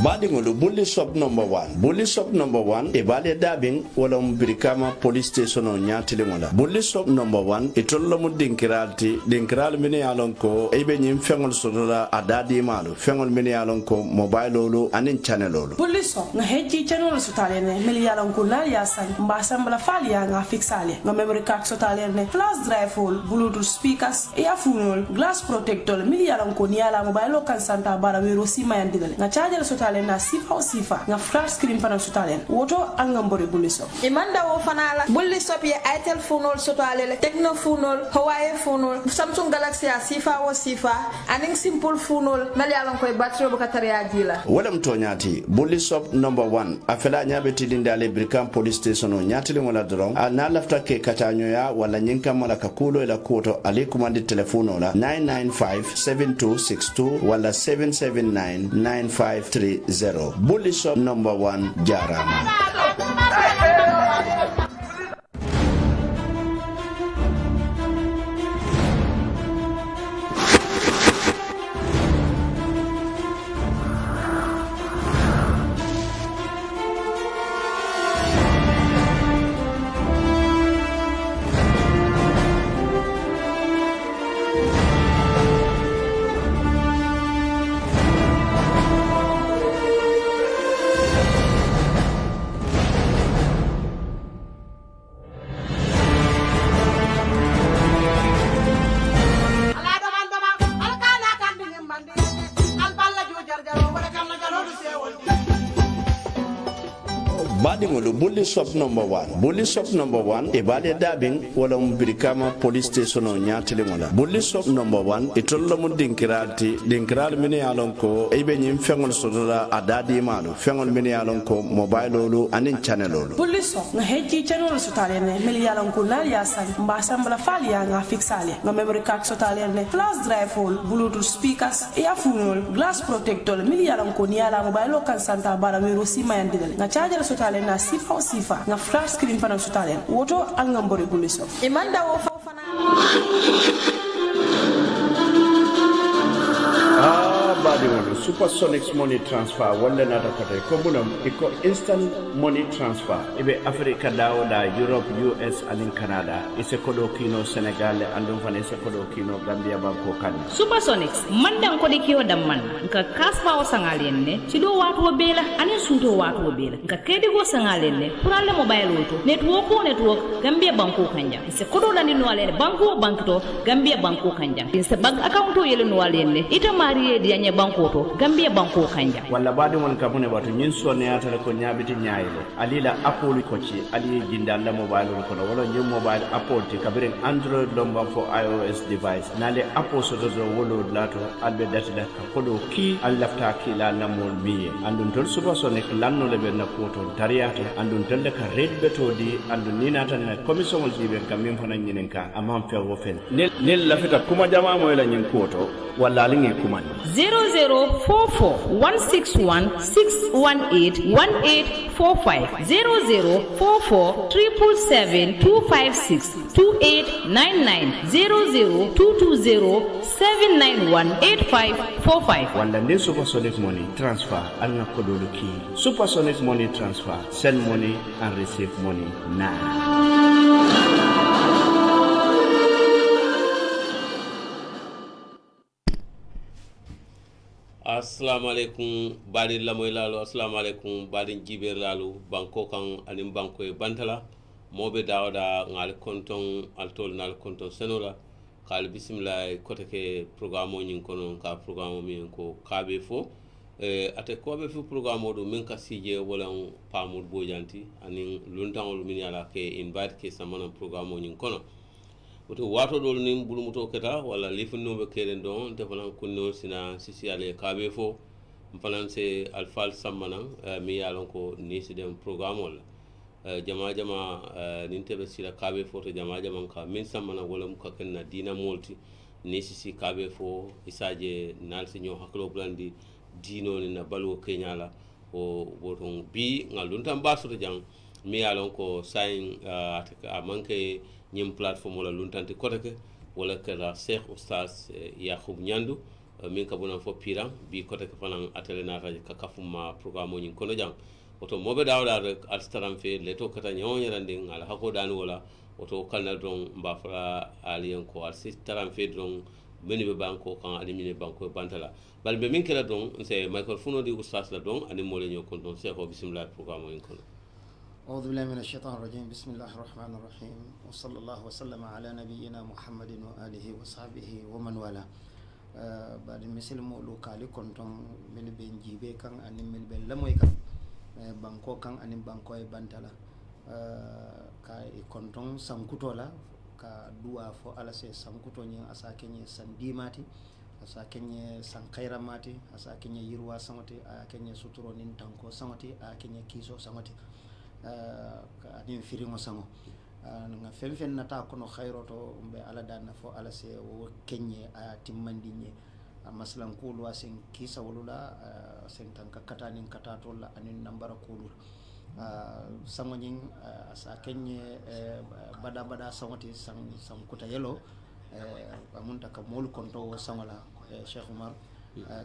Badingulu bully shop number 1. Bully shop number 1 e bale dabing wala mbirikama police station o nyatile wala. Bully shop number 1 itollo mu dinkiral mini yalon ko ebe nyim fengol sodola adadi malu. Fengol mini yalon ko mobile lolu anin channel lolu. Bully shop na heji channel sotale ne mili yalon ko la ya san mbasambla fali ya nga fixale. Nga memory card sotale ne flash drive hole, bluetooth speakers, earphone, glass protector mili yalon ko ni ala mobile kan santa bara wero sima yandile. Nga charger sotale na sifa nga flat screen pana sotale woto angambore bully shop imanda wo fanala bully shop ye itel phone sotale le techno phone Huawei phone Samsung Galaxy a sifa aning simple phone mali alon koy battery bu katari ajila wala mtonyati bully shop number 1 afela nyabeti dindale brikam police station o nyatili wala dron na lafta ke katanyo ya wala nyinka mala kakulo ila koto alikumandi telefono la 995-7262 wala 779-9530 Bully shop number 1 Jarama. Badingulu bully shop number 1. Bully shop number 1 e bale dabing wala mbirikama police station o nyatile wala. Bully shop number 1 itollo mu dinkiral mini yalon ko ebe nyim fengol sodola adadi malu. Fengol mini yalon ko mobile lolu anin channel lolu. Bully shop na heji channel sotale ne mili yalon ko la ya san mbasambla fali ya nga fixale. Nga memory card sotale ne flash drive hole, bluetooth speakers, earphone, glass protector mili yalon ko ni ala mobile kan santa bara wero sima yandile. Nga charger sotale na sifa nga flat screen pana sotale woto angambore bully shop imanda wo fanala Badingulu Supersonics money transfer wala nata kote kombunam iko instant money transfer ibe Africa daoda Europe US and Canada ise kodo kino Senegal andum fane ise kodo kino Gambia banko kan Supersonics mandan kodi kiyo damman nka kasfa o sangalenne sido watu wabela ane sunto watu wabela nka kredi go sangalenne purale mobile woto network Gambia banko kanja ise kodo landi no alene banko bankto Gambia banko kanja ise bank account yele no alene ita mariye dianya banko to Gambia banko kanja walla badi won kabune watu nyin sonne yatale ko nyabiti nyaayile alila apple ko ci ali jindanda mobile ko wala nyum mobile apple ti kabiren android number for iOS device nale apple so do wolo lato albe datida ko do ki al lafta ki la namol biye andun tol Supersonic lanno le be na koto tariyata andun telde ka red beto di andun nina tan na commission wol dibe kam min fana nyinen ka amam fe wo fen nel lafita kuma jama mo la nyin koto walla lingi kuma 004416181845 00447772562899 00220791855 wanda ndi Supersonic money transfer alna kodolu ki Supersonic money transfer send money and receive money now. Assalamu alaikum badi lamoy lalo assalamu alaikum badi jiber lalo banko kan anim banko e bantala mobe dawda ngal konton altol nal konton senola kal bismillah koteke programme nyin kono ka programme mi ko kabe fo ate ko be fu programme do min ka sije wala pamul bojanti anin luntangol min yala ke invite ke samana programme nyin kono woto wato dol nim bulumuto keta wala lifunnobe keden don te fanan kunno sina sisiale kabe fo fanan se alfal sammana mi yalon ko ni sidem programme wala jama nin tebe sila kabe fo to jama ka min sammana wala mu ka kenna dina molti ni sisi kabe fo isaje nal sinyo haklo blandi dino ni na balwo kenyala o woton bi ngaluntam baso to jang mi yalon ko sain a manke nyim platform wala luntanti kotake wala kala Sheikh Oustaz Yakub Nyandu min ka bonan fo piran bi kote ko fanan atele nata ka kafuma programme nyin kono jang oto mobe dawda rek alstaram fe leto kata nyonyerande ala hako dani wala oto kalna don mba fara alien ko alstaram fe don meni be banko kan alimine banko bantala bal be min kala don c'est microphone di oustaz la don ani mole nyo kon don c'est ko bismillah programme nyin kono أعوذ بالله من الشيطان الرجيم بسم الله الرحمن الرحيم وصلى الله وسلم على نبينا محمد وآله وصحبه ومن والاه بعد مثل مولو كالي كنتم من بين جيبه كان أني من بين لموي كان بانكو كان أني بانكو بانتلا كا كنتم سانكوتولا كا دوا فو على سي سانكوتو ني أساكني سنديماتي أساكني سانكيراماتي أساكني يروا سانوتي أساكني سوترو نينتانكو سانوتي أساكني كيسو سانوتي anin firimo sango nga fen nata kono khayroto be ala danna fo ala se wo kenye a timmandinye maslan kulu asen kisa wolula sen tanka katanin katatola anin nambara kulu sango nyin asa kenye bada sangoti sang kuta yelo amunta ka mol konto sangola Cheikh Umar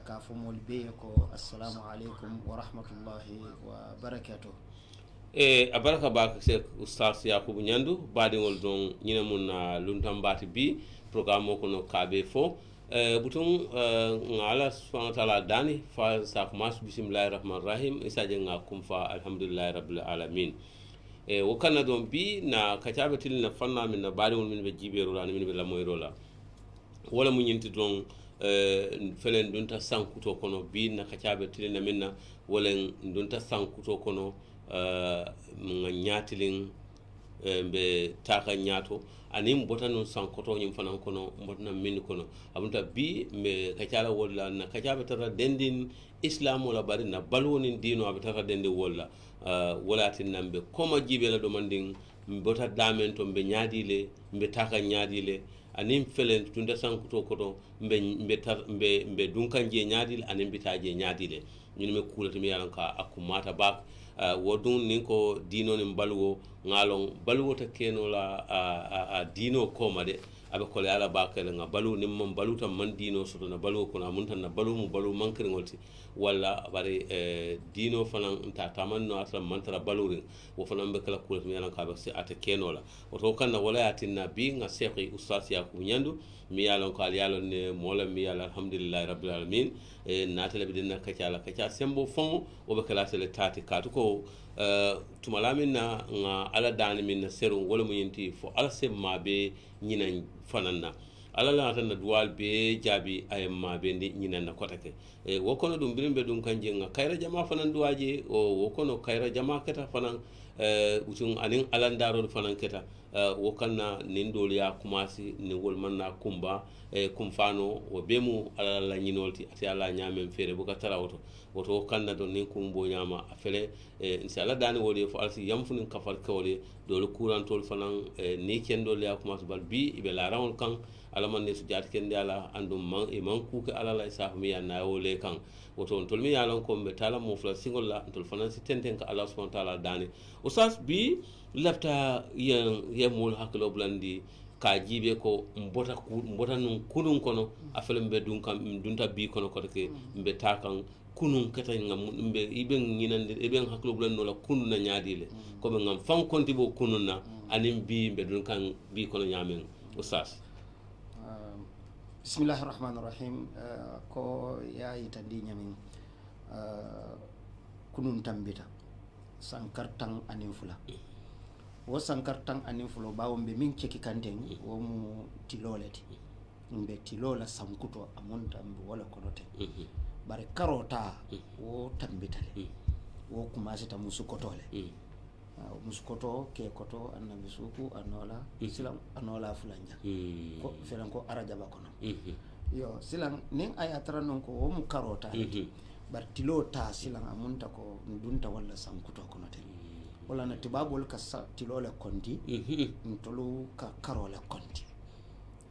ka fo mol be ko assalamu alaikum wa rahmatullahi wa barakatuh a baraka baka se oustaz yakubu nyandu baadiŋol don ñine mun na luntan baati bi programme ko no kaabe fo butum nga ala subhanahu wa ta'ala dani fa sa commence bismillahir rahmanir rahim isaje nga kum fa alhamdulillahi rabbil alamin wo kana don bi na kacabe til na fanna min na baadiŋol min be jibeero la min be la moyro la wala mu ñinti don felen dunta sankuto kono bi na kacabe til na min na wala dunta sankuto kono nga ñaatilin mbe taka ñaato anin bota non sankoto ñim fanan kono mbotna min kono abunta bi mbe kacala wala na kacabe tara dendin islam wala bari na balwonin dino abe tara dendi wala wala tin nambe koma jibe la do mandin mbota damen to mbe ñaadile mbe taka ñaadile anin felen tunda sankoto koto mbe dunkanje ñaadile anin bitaje ñaadile ñun me kulati mi yalan ka akumata bak wodun nin ko dino nin balwo ngalon balwo ta keno la a dino koma de abe ko ala bakale nga balu nim mom balu tam man dino soto na balwo ko na mun tan na balu mu balu mankri ngolti walla bare dino fanan ta tamanno asla man tara balurin wo fanan be kala kulat mi yalan ka be se ata keno la oto kanna wala yatinna bi nga cheikh oustaz yakou nyandu mi yalan ko al yalon ne mola mi yalla alhamdulillah rabbil alamin natale be dinna kacha sembo fon o be kala sele tati katu ko tumala minna nga ala dani minna serum wala mu yinti fo ala semma be ñinan fananna ala la tan duwal be jabi ay ma be ndi ñinan na kotake wo kono dum birimbe dum kanje nga kayra jama fanan duwaje o wo kono kayra jama keta fanan utum anin alandaro fanan keta wo kanna nin dol ya kumasi ni wol manna kumba kumfano wo bemu ala la ñinolti ati ala ñamen fere bu ka tara woto kanna don nin kumbo ñama afele inshallah dani wodi fo alsi yamfunin kafal kawle dol kurantol fanan ni kendo ya kumasi bal bi ibe la rawol kan ala man ne su jaati kende ala andum man e man kuke ala la safu mi yanna wole kan woto tol mi yalon ko be tala mo fla singol la tol fanan si tenten ka allah subhanahu wa ta'ala dani usas bi lafta yemul haklo blandi ka jibe ko mbota nun kunun kono afele mbe dun kam dunta bi kono ko ke mbe takan kunun kata ngam mbe iben nyinande iben haklo blando la kunun na nyaadile ko be ngam fan konti bo kunun na anim bi mbe dun kan bi kono nyamen usas bismillahir rahmanir rahim ko ya yitandi nyamin kunun tambita sankartan anin fula wo sankartan anin fulo bawo be min ceki kanten wo mu tiloleti mbe tilola sankuto amonta mbe wala konote bare karota wo tambitale wo kumasi ta musukotole musukoto ke koto annabi suku anola silam anola fulanja ko felan ko arajaba kono yo silang ning ayatra non ko wo mu karota bar tilota silang amunta ko dunta wala sankuto konote wala na tibabol ka tilole konti ntolu ka karole konti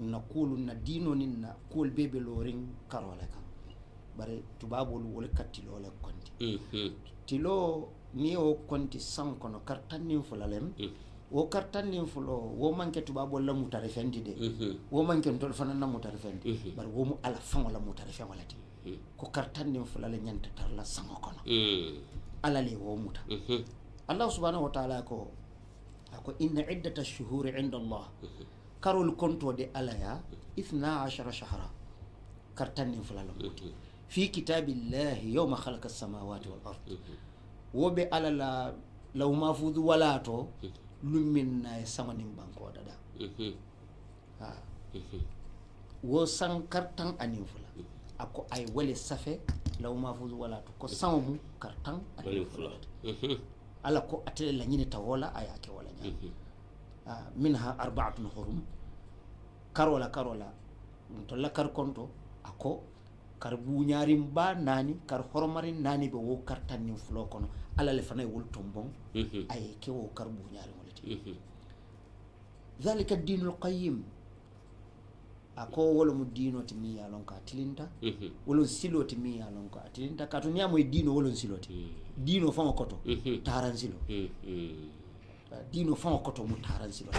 na kulu na dino ni na kul bebe loring karole ka bare tibabol wala ka tilole konti tilo ni o konti san kono kartan ni fulalem wo kartannin fulo wo manke tubabol la mutare fendi de wo manke ntol fana na mutare fendi bar wo mu ala fan wala mutare fen wala ti ko kartannin fulo la nyanta tar la sango kono ala le wo muta Allah subhanahu wa ta'ala ko inna iddata ash-shuhuri 'inda Allah karol konto de alaya 12 shahra kartannin fulo la muta fi kitabillahi yawma khalaqa as-samawati wal ard wo be ala la law mahfuz wala to lumin na samanin banko dada wo san kartan anin fula ako ay wale safe law mahfuz wala to ko samu kartan anin fula ala ko atele la nyini tawola ayake wala nya minha arba'atun hurum karola to la kar konto ako kar buñarim ba nani kar horomarin nani be wo kartan nin fulo kono ala le fanay wol tombon ay ke wo kar buñarim ذلك الدين القيم ako wala mu dino timi ya lonka tilinta wala silo timi ya lonka tilinta katunya mo dino wala silo ti dino fa koto taran silo dino fa koto mu taran silo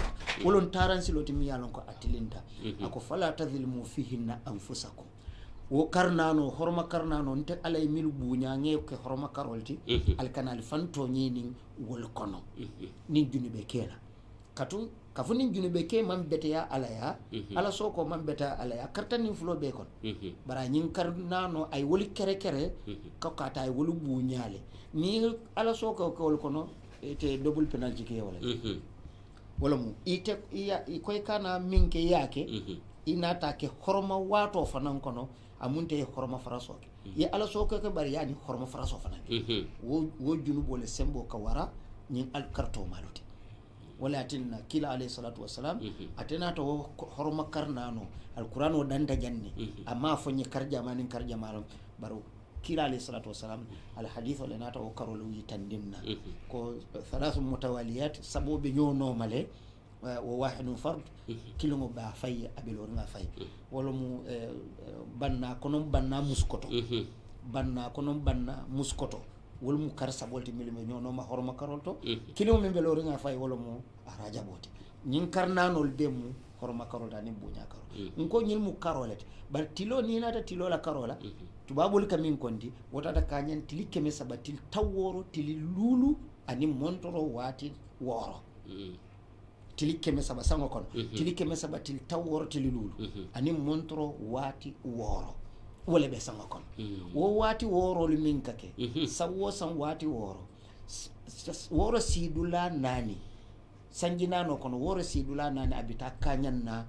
wala taran silo timi ya lonka atilinta ako fala tadhlimu fihinna anfusakum wo karnano horma karnano nte alay mil buña nge ke horma karolti al kanal fanto nyini wol kono ni junube kena katu kafuni junube ke man beteya alaya ala soko man beta alaya kartani fulo be kon bara nyin karnano ay woli kere ko kata ay wolu buñale ni ala soko ko wol kono te double penalty ke wala mu ite iya koy kana minke yake inata ke horma wato fanan kono amunte horma farasoke ya ala soko ke bari yani horma faraso fanan wo junubo le sembo ka wara nyin al karto maluti wala tinna kila alayhi salatu wassalam atena to horma karnano alqur'ano danda janne amma fonye karja manin karja malam baro kila alayhi salatu wassalam al hadith wala nata o karolu yitandimna ko thalath mutawaliyat sabobe nyono male wa wahidun fard kilo mo ba fay abilor nga fay wala mu banna kono banna muskoto banna kono banna muskoto wol mu kar sabolti milime ñono ma horma karolto kilo men belori nga fay wala mu araja boti ñin karnanol demu horma karolta ni buña karol nko ñil mu karolet bar tilo ni nata tilo la karola tubabul kamin kondi wotata kanyen tili keme sabatil taworo tili lulu ani montoro wati woro tili keme saba sango kon tili keme sabatil taworo tili lulu ani montoro wati woro wala be sanga kon wo wati woro lu min kake sawo san wati woro sidula nani sanjina no kon woro sidula nani abita kanyan na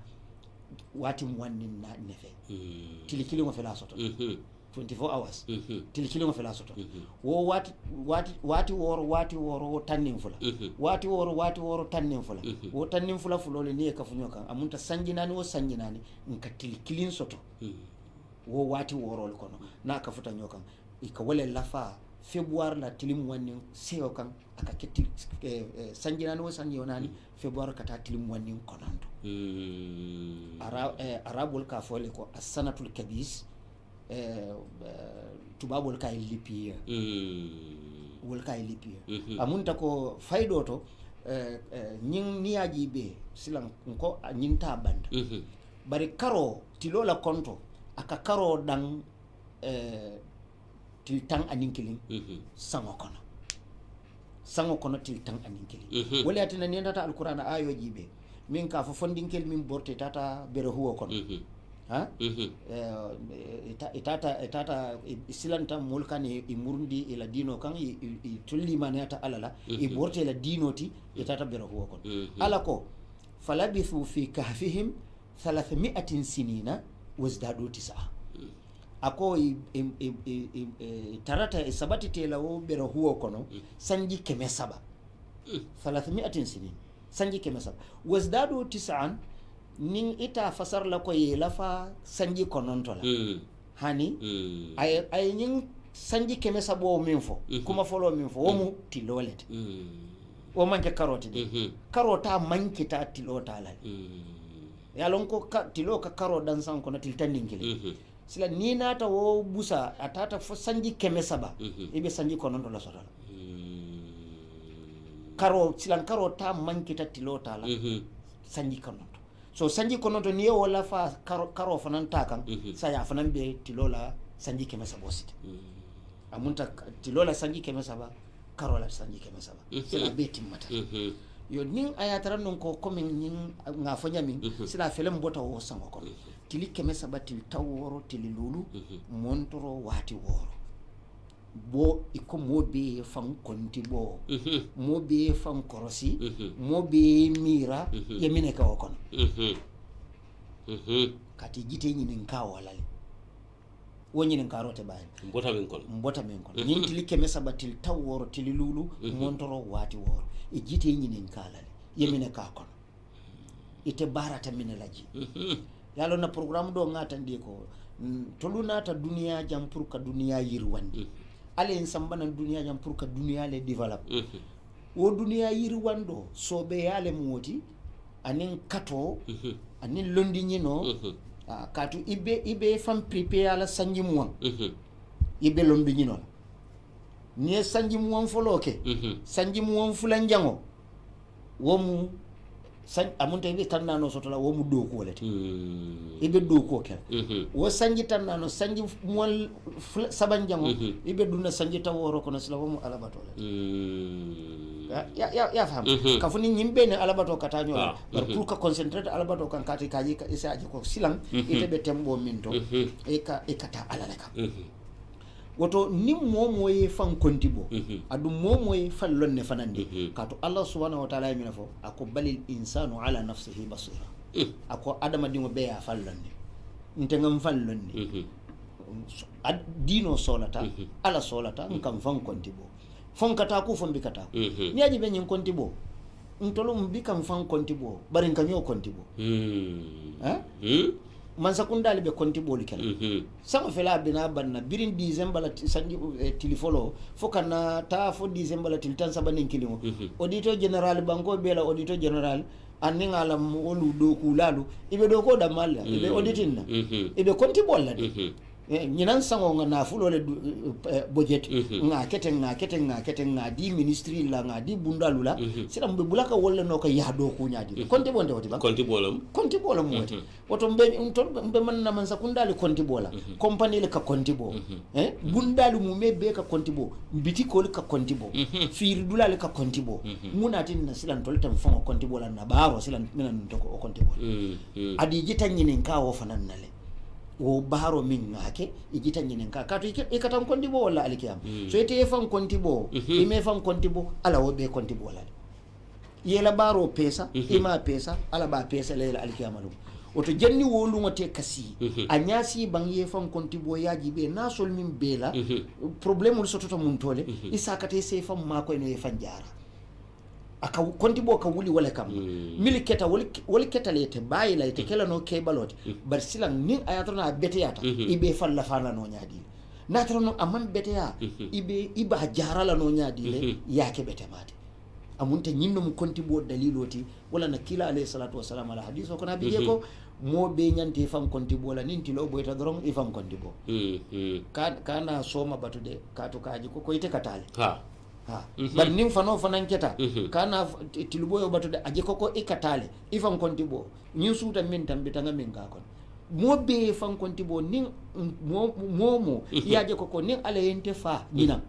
wati mwannin na nefe tilikili mo fela soto 24 hours tilikili mo fela soto wo wati woro tannin fula wati woro tannin fula wo tannin fula fulole ni ka funyoka amunta sanjina ni wo sanjina ni nka tilikilin soto wo wati worol kono na ka futa nyokan ika wala lafa february la tilim wannin seo kan aka ketti sanjinani wo sanjinani february kata tilim wannin konanto arabul ka fole ko as-sanatul kabis tubabul ka lipiya wol ka lipiya amunta ko faydo to nyin niyaji be silan ko nyin ta band bari karo tilola konto aka karo dan til tang aninkilin sango kono til tang aninkilin wala atina ni ndata alqur'ana ayo jibe min ka fo fondinkel min borte tata bere huwo kono ha itata isilanta mulkani imurundi ila dino kan tulli manata alala borte ila dinoti itata bere huwo kono alako falabithu fi kahfihim 300 sinina wazdadu 9 ako tarata sabati tela wo bere huwo kono sanji keme 7 300 sinin sanji keme 7 wazdadu 9 nin ita fasar la ko yelafa sanji konontola hani ay nin sanji keme 7 min fo kuma folo min fo wo mu tilolet o manke karoti de karota manke ta tilota la ya lon ko tilo ka karo dan san ko na tiltandingile sila ni nata wo busa atata fo sanji keme 7 ibe sanji kono do la sotala karo silan karo ta mankita tilota la sanji konoto so sanji konoto ni wala fa karo fanan takan saya fanan be tilola sanji keme sabosite amunta tilola sanji keme saba karo la sanji keme saba sila beti mata yo ning ayatara non ko comme ning nga fanya min sila felem bota wo sango ko tili keme saba til taworo tili lulu montoro wati woro bo iko mobe fan konti bo mobe fan korosi mobe mira yemine ka okon kati jite nyinin ka walale wonyinin karote baye mbota men kon nin tili keme saba til taworo tili lulu montoro wati woro e jite nyinin kalale yemine ka kon ite barata minelaji yalo na programme do ngata ndi ko tolunata duniya jam pour ka duniya yirwandi ale sambana duniya jam pour ka duniya le develop wo duniya yirwando sobe yale moti anin kato anin londi nyino katu ibe fam prepare ala sanji muwan ibe londi nyino ni sanji muwan foloke sanji muwan fulanjango womu amunta ibe tannano sotola womu do ko lete ibe do ko kel wo sanji tannano sanji muwal sabanjango ibe duna sanji taworo kono sila womu alabato ya fam ka funi nyimbe ne alabato katanyo bar pour ka concentrate alabato kan kati kaji ka isa aji ko silang ite be tembo minto e kata alala kam woto ni momo ye fan kontibo adu momo ye fan lonne fanande kato Allah subhanahu wa ta'ala yimina fo ako balil insanu ala nafsihi basira ako adama dingo be ya fan lonne ntengam fan lonne dino solata ala solata ngam fan kontibo fon kata ku fon bikata ni aji be nyin kontibo ntolo mbikam fan kontibo bari nkanyo kontibo man sakundali be kontibo likela sama fela bina banna birin December la sanji tilifolo fokana ta fo December la tiltan sabane kilimo auditor general banko bela auditor general aninga la wolu do kulalu ibe do ko da malla ibe auditing na ibe kontibo la nyinan sango nga na fulo le budget nga keten nga di ministry la nga di bundalu la sira mbe bulaka wolle no ko yado ku nyaadi konti bonde woti ba konti bolam woti woto mbe man na man sakundali konti bola company le ka konti bo bundalu mu mebe ka konti bo biti ko le ka konti bo fiir dulale ka konti bo munatin na silan toltam fango konti bola na baro silan minan to ko konti bo adi jitanyini ka wo fanan nale wo baro min ngake igita nyinen ka katu ikatan konti bo wala alikiyam so ite fan konti bo ime fan konti bo ala wo be konti bo la yela baro pesa ima pesa ala ba pesa lela alikiyam lu oto janni wo lu ngote kasi anyasi bang ye fan konti bo yaji be na sol min bela problème ul sototo mun tole isakate se fam ma ko ne fan jara aka konti bo ka wuli wala kam miliketa wali keta lete bayila ite kala no ke balot bar silang nin ayatrona beteyata ibe falla fana no nyaadi natrono amman beteya iba jarala no nyaadi le yake betemade amunta nyinno mu konti bo daliloti wala na kila alayhi salatu wassalam ala hadith ko nabi ko mo be nyanti fam konti bo la ninti lo boyta doron ifam konti bo kana soma batude katu kaji ko ite katale bar nim fano fanan keta kana tiluboyo batude aje koko ikatale ifan kontibo nyu suta min tambita ngamin ga kon mo be fan kontibo nin momo yaje koko nin ala yente fa nina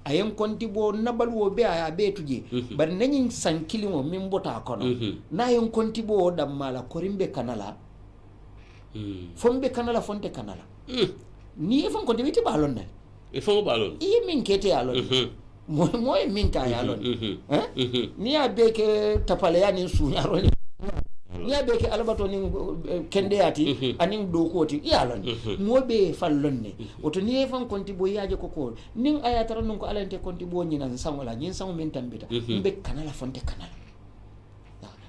ayen kontibo nabalwo be aya be tuje bar nanyin sankilimo min bota kono na yen kontibo dam mala korimbe kanala fombe kanala fonte kanala ni ifan kontibo ti balon na ifan balon i min kete alon moy min ka yalon ni abeke tapale yani sunyaro ni abeke albato ni kende yati anin do koti yalon mobe fallonne oto ni fan konti bo yaje koko nin ayatara non ko alante konti bo nyinan sangola nyin sango min tambita mbe kanala fonte kanala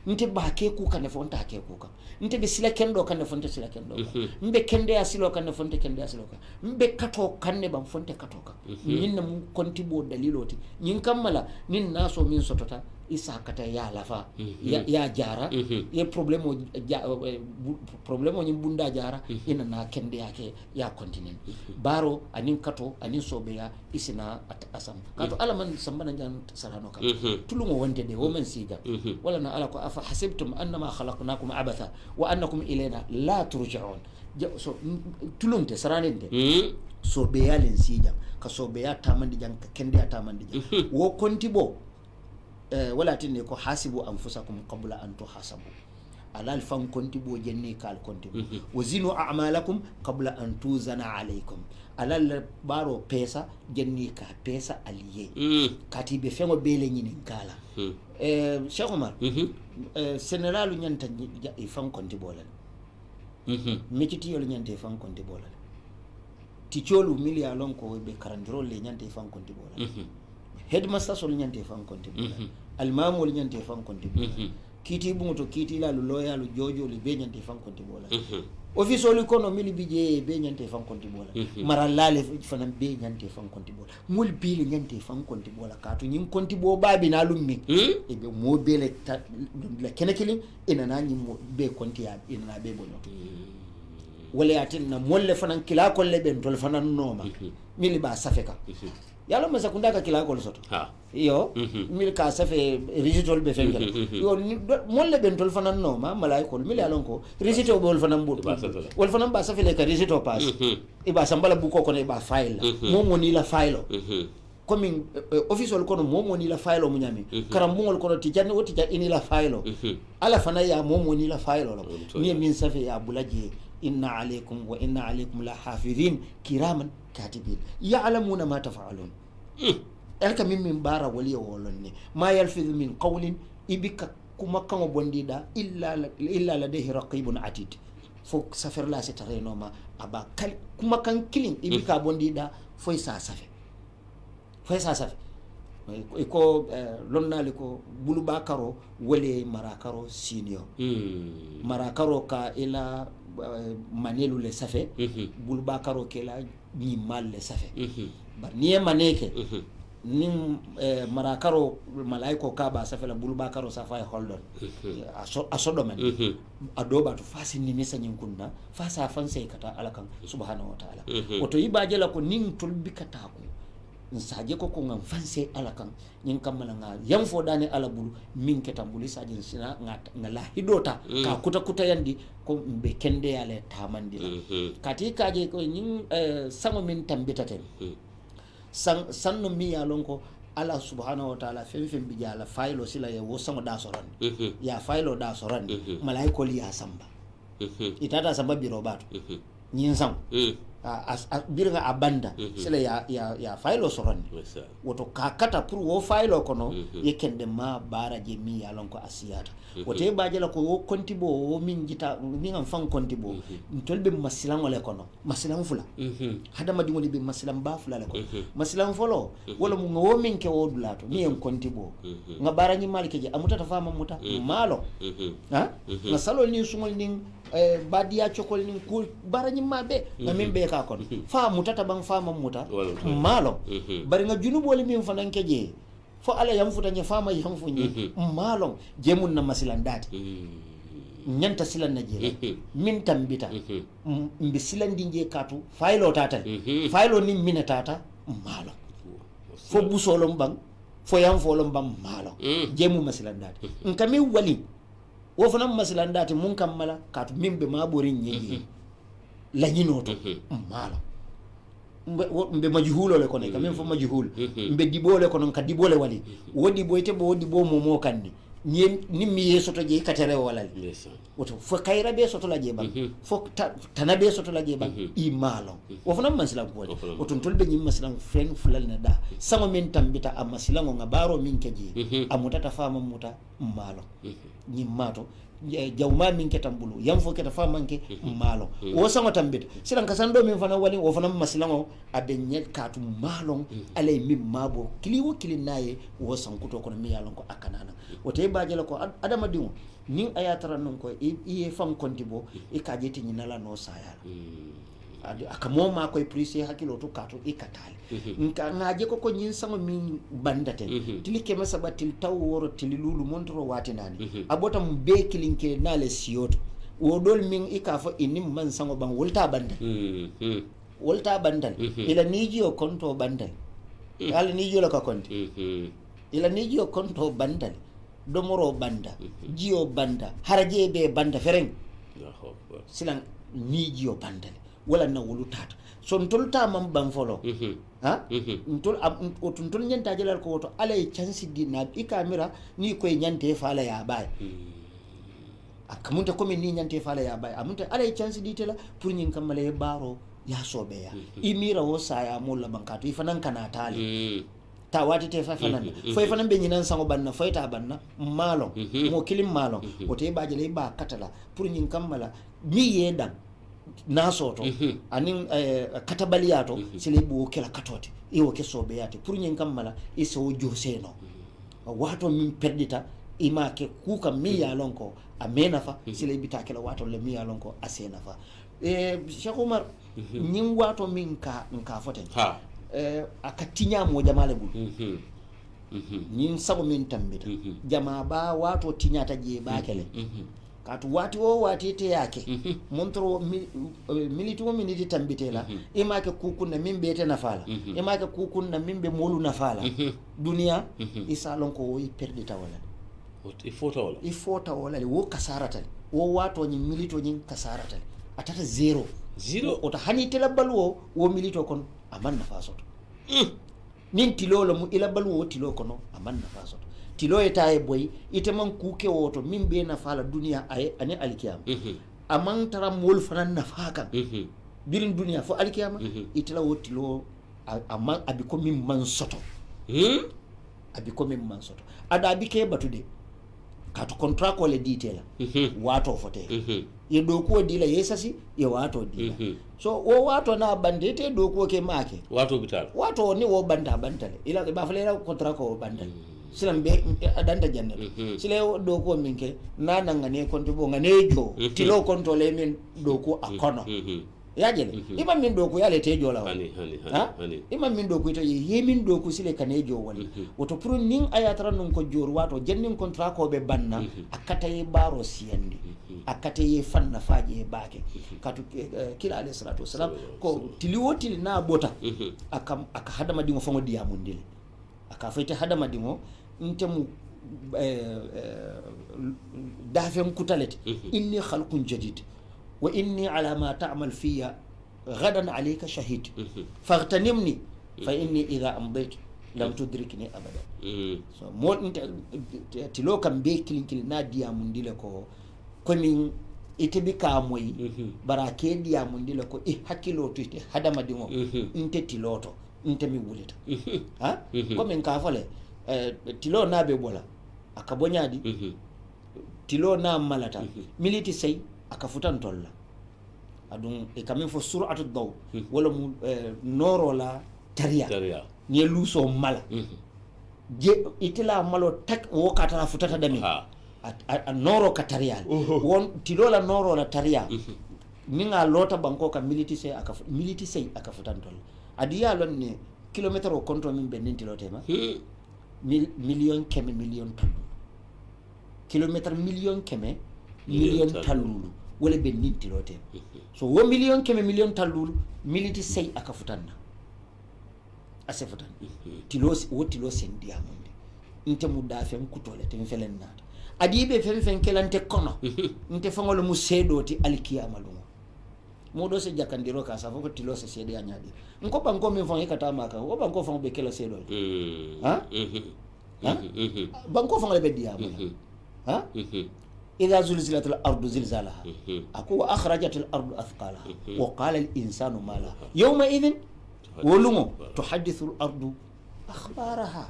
nte ba ke ku kan fonta ke ku kan nte be sila kendo kan fonte sila kendo mbe kende asilo kan fonte kende asilo kan mbe kato kan ne ban fonte kato kan nyin na mu konti bo daliloti nyin kammala nin naso min sotota isa kata ya lafa ya jara ye problème o ni bunda jara ina na kende yake ya continent baro anin kato anin sobeya isina asam kato alaman sambana jan sarano ka tulungo wonde de woman siga wala na ala ko afa hasibtum annama khalaqnakum abatha wa annakum ilayna la turja'un so tulunte saranende sobeya len siga ka sobeya tamandi jan ka kende ya tamandi jan wo kontibo wala tinne ko hasibu anfusakum qabla an tuhasabu alal fan kontibo jenni kal kontibo wazinu a'malakum qabla an tuzana alaykum alal baro pesa jenni ka pesa aliye katibe fengo bele nyini kala Cheikh Omar sénéralu nyanta fan kontibo la mekiti yolu nyanta fan kontibo la ticholu milia lon ko be karandrol le nyanta fan kontibo la headmaster sol nyante fan konti almam wol nyante fan konti kiti bunto kiti la loya lu jojo li be nyante fan konti bola office oli kono mili bije be nyante fan konti bola maralale fanam be nyante fan konti bola mul bili nyante fan konti bola katu nyin konti bo babi na lummi e be mo bele la kenekili ina na nyi mo be konti ya ina be bono wala atin na molle fanan kila kolle be tol fanan noma mili ba safeka yalo masa kundaka kila ko soto yo mil ka safe rigitol be fenga yo molle ben tol fanan no ma malay ko mil yalon ko rigito bol fanan bu wol fanan ba safe le ka rigito pass e ba sambala bu ko ko ne ba file mo moni la file comme official ko no mo moni la file mo nyami karambungol ko ti janni woti ja ini la file ala fana ya mo moni la file lo ni min safe ya bulaji inna alaykum wa inna alaykum la hafizin kiraman katibin ya'lamuna ma taf'alun elka min bara waliya wolonne ma yalfizu min qawlin ibika kuma kan bondida illa ladayhi raqibun atid fo safer la setare no ma aba kal kuma kan kilin ibika bondida foy sa safe ko lonnali ko buluba karo wole marakaro senior marakaro ka ila manelu le safe buluba karo ke la ni mal le safe bar ni maneke ni marakaro malaiko ka ba safe la buluba karo safa holdon asodomen adoba to fasi ni misa nyinkunda fasa fanse kata alakan subhanahu wa ta'ala oto ibaje la ko nin tulbikata ko nsaje ko ngam fanse alakan nyin kamala nga yamfo dane alabulu min ketambuli sajin sina ngala hidota ka kuta yandi ko be kende yale tamandi la kati kaje ko nyin sango min tambitaten sanno mi yalon ko ala subhanahu wa ta'ala fem bi jala faylo sila ye wo sango da soran ya faylo da soran malaiko li ya samba itata samba biro batu nyin sang birga abanda sila ya faylo soron woto kakata pour wo faylo kono yekende ma bara je mi yalon ko asiyata wote baje la ko wo kontibo wo min jita mi ngam fan kontibo tolbe masilan wala kono masilan fula hada madi woni be masilan ba fula la ko masilan folo wala mu wo min ke wo dulato mi en kontibo nga bara ni malike je amutata fama muta malo nga salo ni sumol ni badia chokol ni kul bara ni mabe ngamin be ka kon fa mutata bang fama muta malo bari nga junubo le min fananke je fo ala yam futa nya fama yam fu ni malo jemun na masilandati nyanta silan na je min tambita mbi silandi je katu faylo tata faylo ni minatata malo fo busolom bang fo yam folom bang malo jemu masilandati nkami wali wo fana masilandati mun kammala katu mimbe maborin nyeji la nyinoto malo mbe majhulo le kono kamen fo majhul mbe dibole kono ka dibole wali wodi boyte bo wodi bo momo kanni ni mi yeso to je katere walal woto fo kayra be soto la jeba fo tanabe soto la jeba i malo wo fana masila ko woto tolbe nyim masila fen fulal na da sama men tambita am masila ngo baro min keji amutata fama muta malo nyim mato jawma min ketambulu yam fo keta famanke malo wo sama tambita silan kasando min fana wali wo fana masilango abe nyet katu malon alay mim mabo kiliwo kilinaye wo sankuto kono mi yalon ko akanana wote baje la ko adama diwo nin ayatara non ko iye fam kontibo e kajeti nyinala no sayala aka moma koye prise hakkilo to kato ikatale nka ngaje ko nyin sango min bandaten tili keme saba til taw woro tili lulu montoro watinani abota mu be kilinke nale siyoto wodol min ikafo inim man sango ban wolta bandal wolta bandal ila niji o konto bandal ala niji la ka konti ila niji o konto bandal domoro banda jio banda haraje be banda fereng silang niji o bandal wala na wolutata so ntolta mam ban folo ha ntol nyanta jalal ko to alay chansi dina ikamira ni koy nyante fala ya bay akamunta komi ni nyante fala ya bay amunta alay chansi ditela pour nyin kamale baro ya sobe ya imira wo saya mulla bankato ifanan kana tali ta wati te fanan foy fanan be nyinan sango banna foyta banna malon mo kilim malon o te bajale ba katala pour nyin kamala mi yedan nasoto anin katabaliyato sile bu kala katote iwo ke sobe yate pour nyin kamala iso joseno wato min perdita ima ke kuka mi ya lonko amena fa sile bitakela wato le mi ya lonko asena fa Cheikh Oumar nyin wato min ka foten ha akatinya mo jamale bul nyin sago min tambita jama ba wato tinyata je bakele katu wati te yake montro milito miniti tambitela imake kukunna mimbe te nafala imake kukunna mimbe molu nafala dunia isa lonko wo perdita wala ifota wala wo kasarata wo wato nyi milito nyi kasarata atata zero ota hani tela balwo wo milito kon aman nafa soto nin tilo lo mu ila balwo tilo kono aman nafa soto tilo etaye boy iteman kuke woto min be na fala dunia ay ani alkiyam amman tara mol fanan nafa kan birin dunia fo alkiyam itela wotilo amman abiko min man soto abiko min man soto ada abike batude katu contract ko le ditela wato fote ye do ko dila yesasi ye wato dila so wo wato na bandete do ko ke make wato bital wato ni wo banda bandale ila ba falera contract ko bandale silam be adanda janna sile do ko minke nana ngane konto bo ngane jo tilo konto le min do ko akono yajele imam min do ko yale tejo la hani imam min do ko to yemin do ko sile kanejo wala woto pour nin ayatara non ko jor wato jennin contrat ko be banna akata ye baro siyandi akata ye fanna faaje baake katu kila alayhi salatu wassalam ko tiliwotili na bota aka hadama dingo fango diamundile aka fayte hadama dingo ntemu dafem kutalete inni khalqun jadid wa inni ala ma ta'mal fiya ghadan alayka shahid faghtanimni fa inni idha amdaytu lam tudrikni abada so mo tilo kam be kilin na diamundile ko komin ite bi ka moy barake diamundile ko hakilo to ite hadama dingo inte tiloto inte mi wulita ha komin ka fole tilo na be bola akabonyadi tilo na malata militi sey akafutan tolla adun e kamen fo sur'atu daw wala mu noro la tariya ni luso mala je itila malo tak wo kata futata dami a noro ka tariya won tilo la noro la tariya ninga lota banko ka militi sey akafutan tolla adiya lon ne kilometer o konto min be nintilote ma million keme million tan kilometer million keme million talulu wala be nintilote so wo million keme million talulu militi sey aka futanna ase futan tilos wo tilos en diamonde inte mu dafem kutole te felen nata adibe fen kelante kono inte fangolo mu sedoti alkiyama lungo modo se jakandiro ka sa foko tilos sede anyadi nko banko me fon ekata maka wo banko fon be kelo sedo ha banko fon le be diamonde ha إذا زلزلت الأرض زلزالها أكو أخرجت الأرض أثقالها وقال الإنسان ما لها يومئذ ولمو تحدث الأرض أخبارها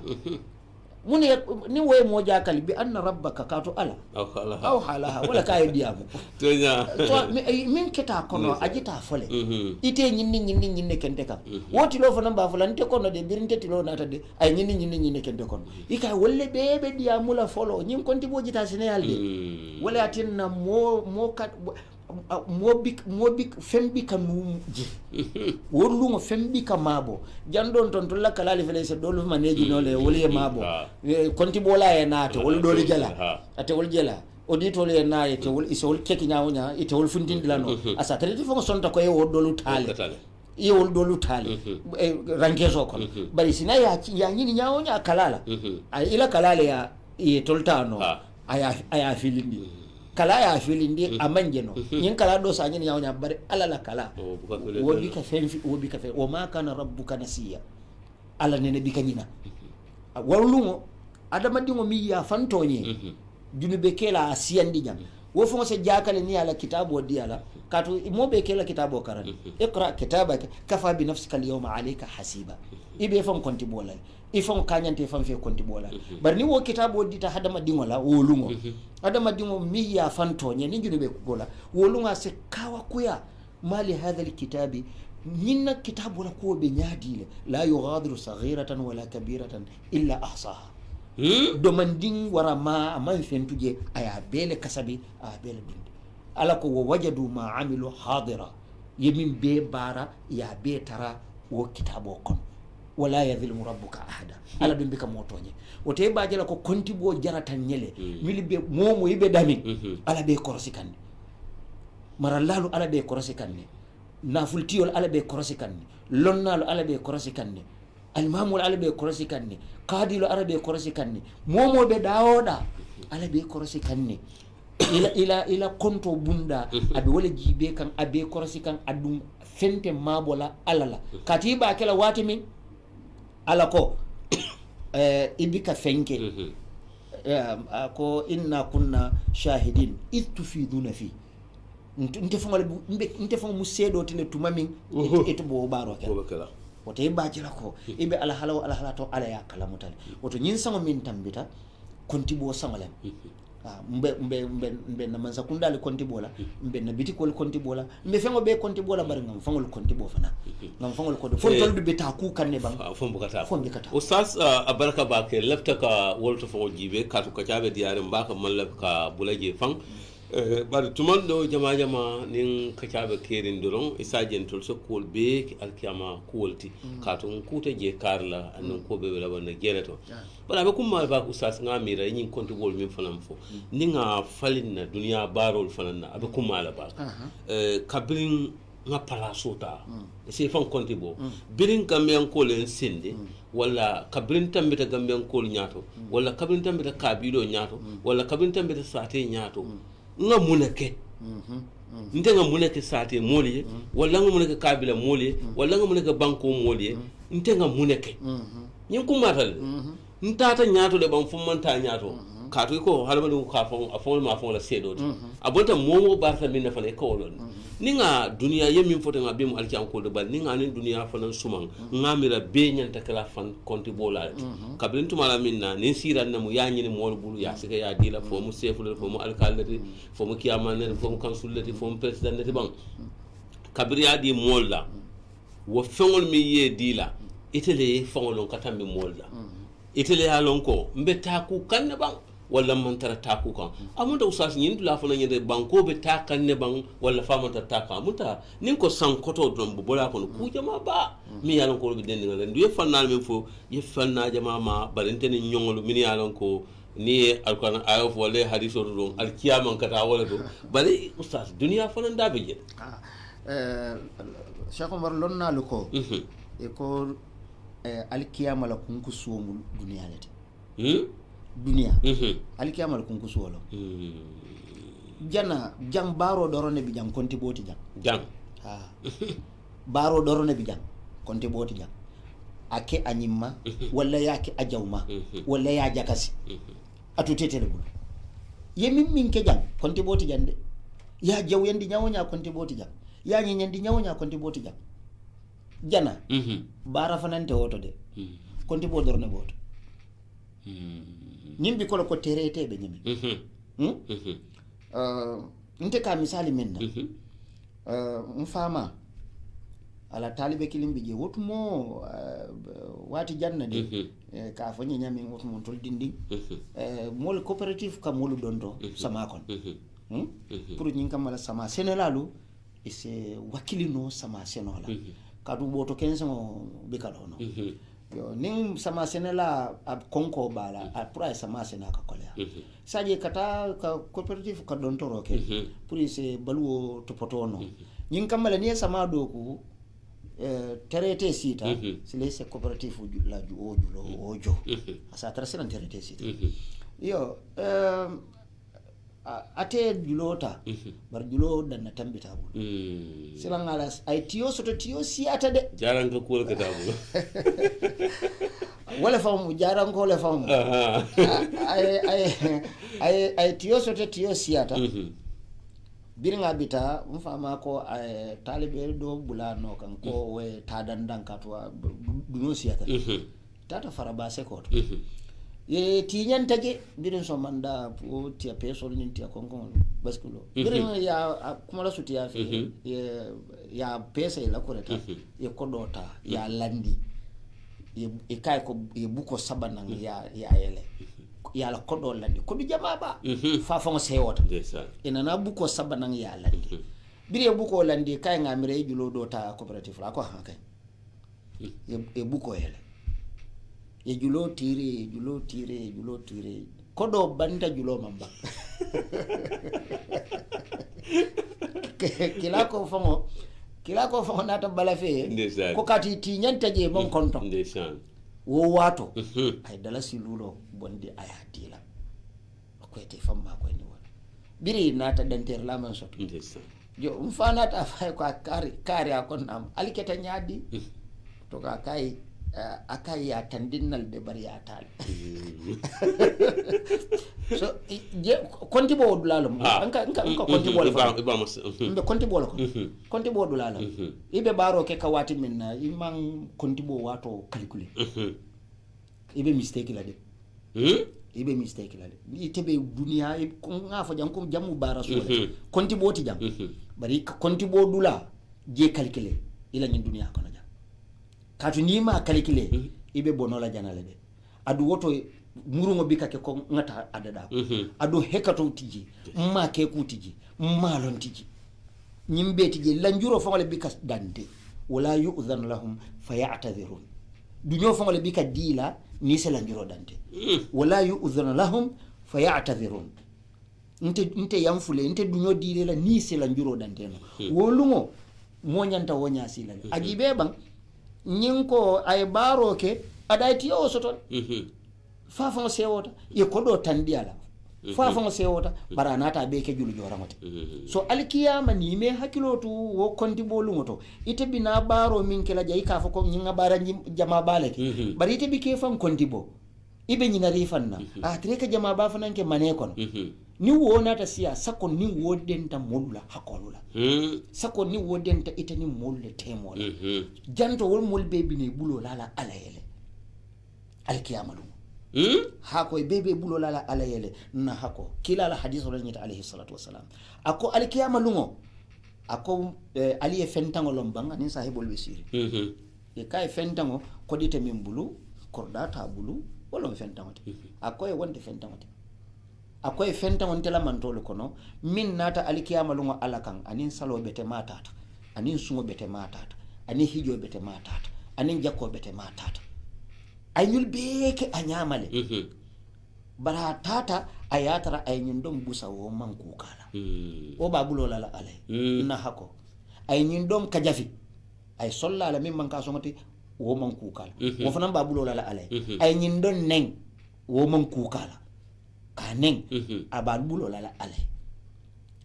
من ni way mo jakali bi anna rabbaka katu ala aw halaha wala kay diamu to min keta kono ajita fole ite nyinni kente kam woti lo fana ba fula nte kono de birinte tilo nata de ay nyinni kente kono ika wolle bebe diamu la folo nyim konti bo jita sene yalde wala atinna mo kat mobi fembi kanu je wolungo fembi kamabo jandon ton to la kala le fele se dolu maneji no le woli mabo konti bola e naate wol doli jala ate wol jala auditol e na ite wol isol keki nyawnya ite wol fundindi lano asa tele fo sonta ko e wol dolu tale e wol dolu tale rankeso kon bari sina ya nyini nyawnya kalala ila kalala ya e toltano aya filindi kala ya filindi amanjeno nyin kala do sa nyini nyawnya bari alala kala wobi ka fenfi wobi ka fe o ma kana rabbuka nasiya ala nene bikanyina wallumo adama dingo mi ya fantonye junube kela asiyandi jam wo fo se jakale ni ala kitabu wadi ala katu mobe kela kitabu karani iqra kitabaka kafa bi nafsika al-yawma alayka hasiba ibe fam konti bolal ifon kanyante fam fe konti bolal bar ni wo kitabu wadi ta hadama dingo la wo lungo adama dingo mi ya fantonye ni junube gola wo lunga se kawa kuya mali hadha al-kitabi ninna kitabu la ko be nyaadile la yughadiru saghiratan wala kabiratan illa ahsaha domandin wara ma man fentuje aya bele kasabi a bele binde ala ko wajadu ma amilu hadira yemin be bara ya be tara wo kitabo kon wala yadhlimu rabbuka ahada ala dum bika motonye wote bajela ko kontibo jaratan nyele milibe momo yibe dami ala be korosikande marallalu ala be korosikande nafultiyol ala be korosikande lonnalu ala be korosikande almamul ala be korosi kanne qadilo ala be korosi kanne momo be dawoda ala be korosi kanne ila konto bunda abe wala jibe kan abe korosi kan adum fente mabola alala katiba kala wati min ala ko ibika fenke ko inna kunna shahidin istufiduna fi nte fongo musedo tele tumamin eto bo baro kala woto bajira ko ibe ala halato ala ya kala mutale woto nyin sango min tambita konti bo sangolem mbe na manza kundali konti bola mbe na biti ko konti bola mbe fengo be konti bola bar ngam fangol konti bo fana ngam fangol ko fo toldu be ta ku kanne bang fo mbukata ustaz abaraka bake lafta ka wolto fo jibe katu ka jabe diare mbaka man lafka bulaje fang bari tuman do jama nin kacaɓe kerin doron isa jentol so kuwol be alkiyama kuwolti katon kuta je karla annon koɓe ɓe laɓanna guele to bara ɓe kumma ba oustas ga mira ñin kontibol min fanan fo ni ga falinna duniya barol fananna aɓe kummala ba kabirin ga palasota c'est fan kontibo birin gambiyankol en sende walla kabirin tambita gambiyankol ñaato walla kabirin tambita kabiɗo ñaato walla kabirin tambita sate ñaato nga munake nte nga munake sate moliye wala nga munake kabila moliye wala nga munake banko moliye nte nga munake nyin kumatal ntata nyaato de bam fumanta nyaato kato ko halmadu ka fon afon ma fon la sedoti abonta momo barta min fa ne ko lon ninga duniya yemin foto nga be mu alki an ko de bal ninga nin duniya fanan suman ngamira be nyanta kala fan konti bola kabrin tumala minna nin siran na mu yañi ni mol bulu ya sika ya dila fo mu seful fo mu alkalati fo mu kiyamane fo mu kansulati fo mu presidenti bang kabriya di molda wo fengol mi ye dila itele fengol katambe molda itele ya lonko mbeta ku kanne bang wala man tara taku kan amunta usas nyin dula fana nyende banko be takan ne bang wala fama ta taka amunta nin ko san koto don bola kono ku jama ba mi yalon ko be dendi ngalen du yefannal men fo yefanna jama ma balente ni nyongolu min yalon ko ni alquran ayof wala hadithu don alkiyama kata wala do bari usas dunya fana ndabe je Cheikh Omar lonna luko e ko alkiyama la kunku suwomul dunya lete dunia alkiyama kunku suwolo jana jang baro dorone bi jang konti boti jang baro dorone bi jang konti boti jang ake anyimma walla yake ajawma walla ya jakasi atutetele bul yemi min ke jang konti boti jande ya jaw yandi nyawonya konti boti jang ya nyandi nyawonya konti boti jang jana bara fanante woto de konti bo dorone boto nyimbi kola ko terete be nyimi nte ka misali menna mfama ala talibe kilimbi je wotumo wati janna de ka fanyi nyami wotumo tol dindi mol cooperative ka molu donto sama kon pour ñing kamala sama senelalu e se wakilino sama senola kadu boto kenso be kalono yo ning sama senela ab konko bala a pura sama sena ka kolya saje kata ka cooperative ka don toroke pour se baluwo topotono ñing kamala ni sama do ku traité sita c'est les coopérative la ju ojo asa trasela traité sita yo ate julota bar julo dan tambita bul silang alas ay tiyo soto tiyo siata de jaran ka kul ka tabu wala fam jaran ko le fam ay tiyo soto tiyo siata bir nga bita mfama ko ay talibe do bulano kan ko we tadandan katwa duno siata tata farabase ko ye tiñan tage birin so manda o tia pesol nin tia konkon baskulo birin ya kuma la sutia fi ya pesa la koreta ye kodota ya landi ye kay ko ye buko sabanang ya ele ya la kodo landi ko du jama ba fa fa sewota ina na buko sabanang ya landi biri buko landi kay ngamire julo dota cooperative la ko ha kay ye buko ele ye julo tire kodo banda julo mamba kila ko fango nata balafe ko kati tinyanta je mon konto wo wato ay dala silulo bondi ayatila ko ete famma ko ni wala biri nata danter la man soto jo mfana ta fay ko kari akon am aliketa nyadi to ka kai akai ya tandinnal de bari ya tal so konti bo dulalum anka konti bo la konti bo la konti bo dulalum ibe baro ke kawati minna imang konti bo wato calculer ibe mistake la de ibe mistake la de itebe dunia ko ngafa jam ko jamu bara so konti bo ti jam bari konti bo dula je calculer ila ni dunia ko katu nima calculer ibe bonola janale de adu woto murungo bikake ko ngata adada adu hekato tiji ma ke kutiji ma lon tiji nyimbe tiji lanjuro fongole bikas dande wala yu'dhan lahum fayatadhirun dunyo fongole bika dila ni se lanjuro dande wala yu'dhan lahum fayatadhirun nte yamfule nte dunyo dile la ni se lanjuro dande no wolungo mo nyanta wonya sila agibe bang nyinko ay baro ke aday tiyo soton fa fa sewota ye kodo tandiala fa fa sewota baranata be ke julu joramote so alkiyama ni me hakilotu wo kondi bolungoto ite bina baro min kala jay ka fa ko nyinga bara jama balake bari ite bi ke fam kondi bo ibe nyina rifanna treka jama ba fa nanke mane kon ni wonata siya sako ni wodenta modula hakolula sako ni wodenta itani molle temola janto wol mol bebi ne bulo lala alayele alkiyama dum hako bebe bulo lala alayele na hako kila la hadith rasulullah alayhi salatu wasalam ako alkiyama lungo ako aliye fentango lombanga ni sahibul wasiri e kay fentango ko dite min bulu kordata bulu wala fentango ako e wonde fentango akoy fenta on tela mantolo kono min nata alkiyama lungo alakan anin salo bete matata anin sungo bete matata anin hijo bete matata anin jakko bete matata ayul beke anyamale bara tata ayatara aynin dom busa wo manku kala o babulo lala alay na hako aynin dom kajafi ay solla la min manka somati wo manku kala wo fanan babulo lala alay aynin don neng wo manku kala kaneng abal bulo lala ale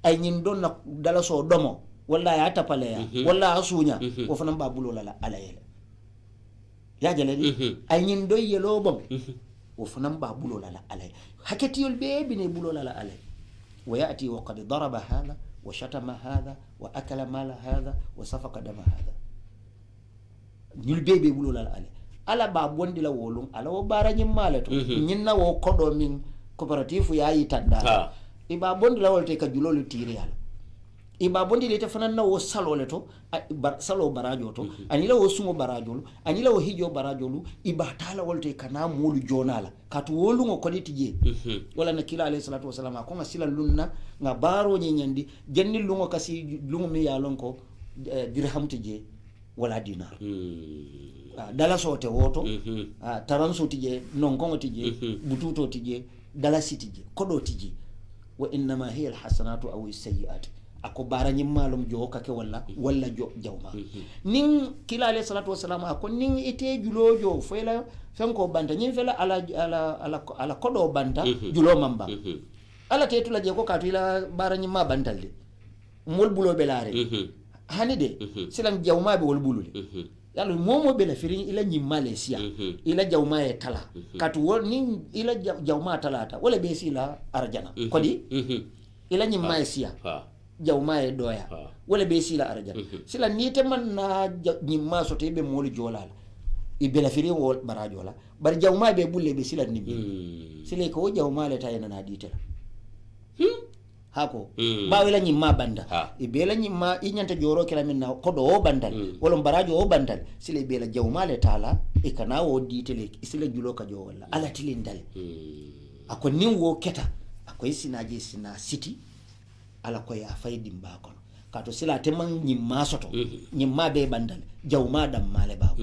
ay ñin don na dala so domo walla ya tapale ya walla asunya o fanan ba bulo lala ale ya jale ay ñin do yelo bom o fanan ba bulo lala ale hakati yol be ne bulo lala ale wa yati wa qad daraba hada wa shatama hada wa akala mala hada wa safaka dama hada ñul bebe bulo lala ale ala ba bondi la wolum ala wo bara ñim malato ñin na wo kodo min coopérative ya yi tanda iba bondi la wolte ka julolu tire yalla iba bondi le te fanan na wo salo le to salo barajo to anila wo sumo barajo anila wo hijo barajo iba tala wolte kana molu jonala katu wolu ngo koditi je wala na kila alayhi salatu wasalam ko ngasila lunna nga baro nyandi janni lungo kasi lungo mi ya lonko dirham tije wala dinar dala sote woto taranso tije nongongo tije bututo tije dala sitije kodo tije wa innama hiya alhasanatu aw as-sayyi'at ako barani malum jo kake walla jo jawma nin kila alayhi salatu wasalam ako nin ite julojo fela fenko banta nyin fela ala kodo banta julo mamba ala tetula je ko katila barani ma bantalle mol bulo belare hani de silam jawma be wol bulule yalla momo be la firin ila nyi malaysia ila jawma e tala katu wol nin ila jawma talata wala be sila arjana kodi ila nyi malaysia jawma e doya wala be sila arjana sila nite man na nyi maso te be mol jolala ibe la firin wol barajola bar jawma be bulle be sila nibi sile ko jawma le tayena na ditela hako bawela nyimma banda ibela nyimma inyanta joro kala minna kodo o bandal wala barajo o bandal sile bela jawmale tala e kana wo ditele sile julo ka jo wala ala tilindal ako nin wo keta ako sinaje sina city ala ko ya faydi mbako kato sila teman nyimma soto nyimma be bandal jawma dam male ba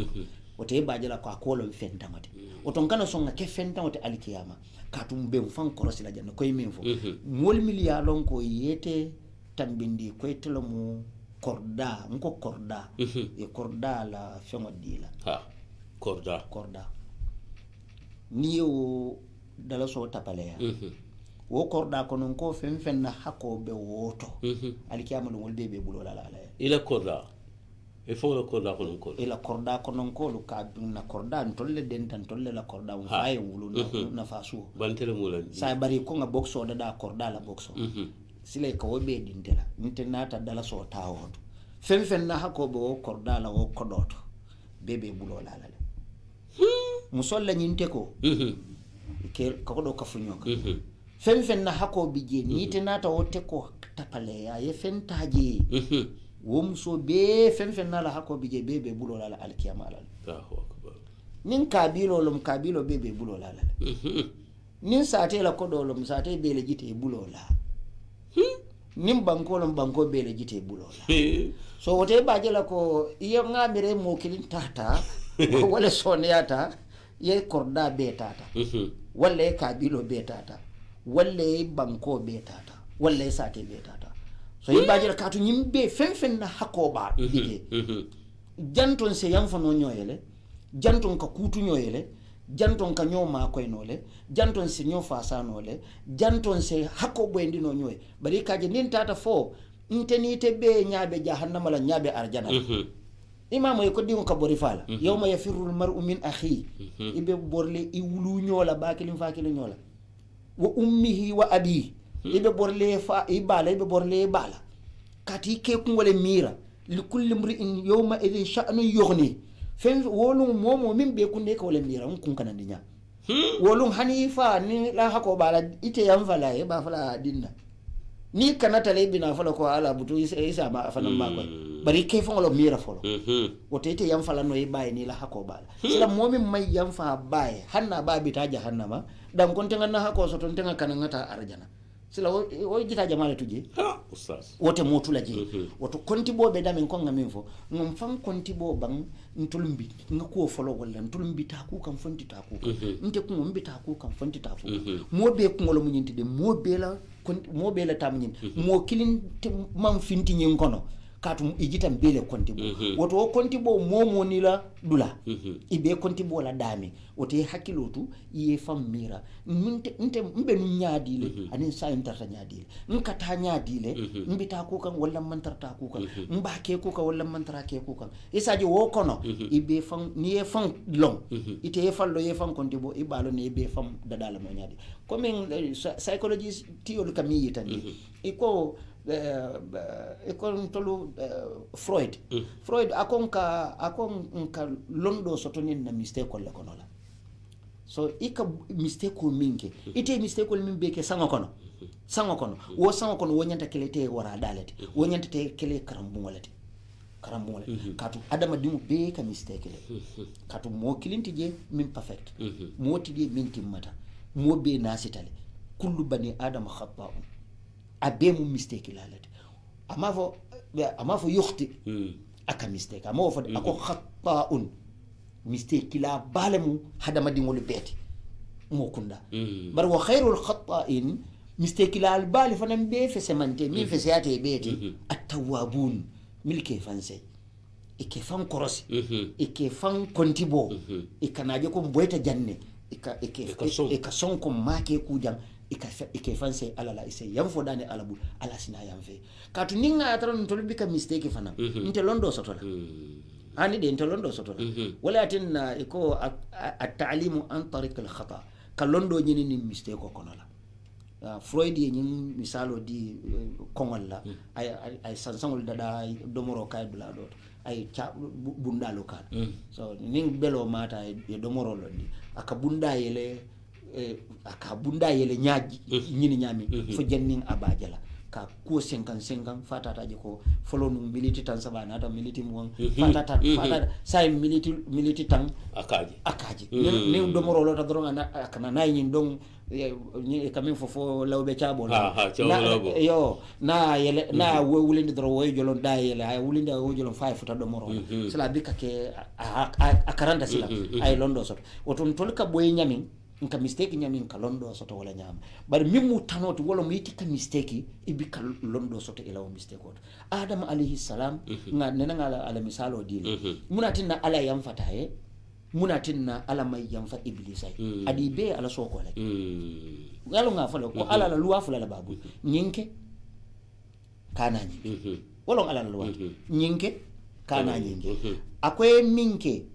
wote bajala ko akolo fentamate oton kana songa ke fentamate alkiyama katum be fan korosi la janna koy min fo mol miliya lon ko yete tambindi koy telomu korda mko korda e korda la fengo dila korda niyo dala so tapale wo korda konon ko fen na hako be woto alkiyama lon wolbe be bulo la ila korda e fo la korda konon ko ila korda konon ko lu ka na korda tolle den tan tolle la korda on fay wulu na fasu bantere mulan sa bari ko nga boxo da korda la boxo sile ko be dintela ntenata dala so tawo fen na hako bo korda la wo kodoto bebe bulo la musolla nyinte ko ke ko do kafunyoka fen na hako bije ni tenata o te ko tapale ya ye fen taji wom so be fen na la hako bije bebe bulo la alkiyama la Allahu akbar nin kabilo bebe bulo la nin sate la kodo lum sate be le jite bulo la nin banko be le jite bulo la so wote baje la ko iyo ngamire mo kilin tata wala soniyata ye korda be tata wala kabilo be tata wala banko be tata wala sate be tata so yimbaji katu nyimbe fen na hakoba bije janton se yanfono nyoyele janton ka kutu nyoyele janton ka nyoma ko enole janton se nyofa sanole janton se hakobo endino nyoy bari kaje nin tata fo intenite be nyaabe jahannama la nyaabe arjana imam ko dimu ka bori fala yawma yafirru almar'u min akhi ibe borle iwulu nyola bakilin fakilin nyola wa ummihi wa abi ibe borle fa ibala ibe borle bala kati ke kungole mira li kulli mri'in yawma idhi sha'nu yughni fen wolu momo min be kunne ko le mira kun kana dinya wolu hanifa ni la hako bala ite yam fala e ba fala dinna ni kana tale bina fala ko ala butu isa ma afana ma ko bari ke fongolo mira folo wote ite yam fala no e bay ni la hako bala sila momin may yam fa bay hanna ba bi ta jahannama dam kon tenga na hako so ton tenga kana ngata arjana sila o jita jamale tuje ustaz wote motula je woto konti bobe damen ko ngamin fo ngam fam konti bo bang ntulumbi ngako folo wala ntulumbi ta ku kam fonti ta ku nte ku mbi ta ku kam fonti ta ku mo be ku ngolo munyinti de mo be la tam nyin mo kilin mam finti nyin kono katu ijitam bele konti bo woto konti bo momo ni la dula ibe konti bo la dami wote hakilotu ye fam mira nte mbe nyaadile anin sa interta nyaadile nkata nyaadile mbita ko kan wala mantarta ko kan mbake ko kan wala mantara ke ko kan isaji wo kono ibe fam ni ye fam long ite ye fallo ye fam konti bo ibalo ne be fam dadala mo nyaadi comme psychologist tiol kamiyi tan iko ekon tolu Freud akon ka londo sotonin na mistake ko la kono la so ika mistake ko minke ite mistake ko min be ke sango kono wo sango kono wonyanta kelete wara dalete wonyanta te kele karambungolete katu adama dimu be ka mistake le katu mo kilinti je min perfect mo tidi min timmata mo be nasitale kullu bani adama khata'un abe mu mistake lalate ama fo yukhti aka mistake ama fo ako khata'un mistake la balemu hadama dingol beti mo kunda bar wa khairul khata'in mistake la albali fanam be fe semante min fe sayate beti at-tawwabun milke fanse ike fan korosi ike fan kontibo ikanaje ko boyta janne ika sonko make kujang ike fanse alala ise yam fo dane alabu ala sina yam fe katu ninga atron to bika mistake fana inte londo sotola ani de inte londo sotola wala atinna iko at-ta'limu an tariq al-khata kalondo nyini ni mistake ko konola Freud ye ñing misalo di kongol la ay sansangol dada domoro kay dula dot ay bunda lokal so ning belo mata e domoro lo di aka bunda yele nyaaji ñini ñami fo jenning abajala ka ko 50 fatata je ko folo no militi tan sabana ta militi mo fatata say militi tan akaji ne domoro lo ta doron akana nay ñin dong ni kamin fofo lawbe chabo yo na yele na wulinde dro woy jolon da yele ay wulinde woy jolon 5 futa do moro sala bika ke akaranda sila ay londo soto woton tolka boy nyamin nka mistake nyamin ka londo soto wala nyam bar mimu tanoti wala mu yiti ka mistake ibika londo soto ila o mistake woto adam alayhi salam nga nena ngala ala misalo dile munatinna ala yam fataye munatinna ala may yam fa iblisay adi be ala soko la galo nga falo ko ala la luwa fula la babu nyinke kana nyinke wala ala la luwa nyinke kana nyinke akoy minke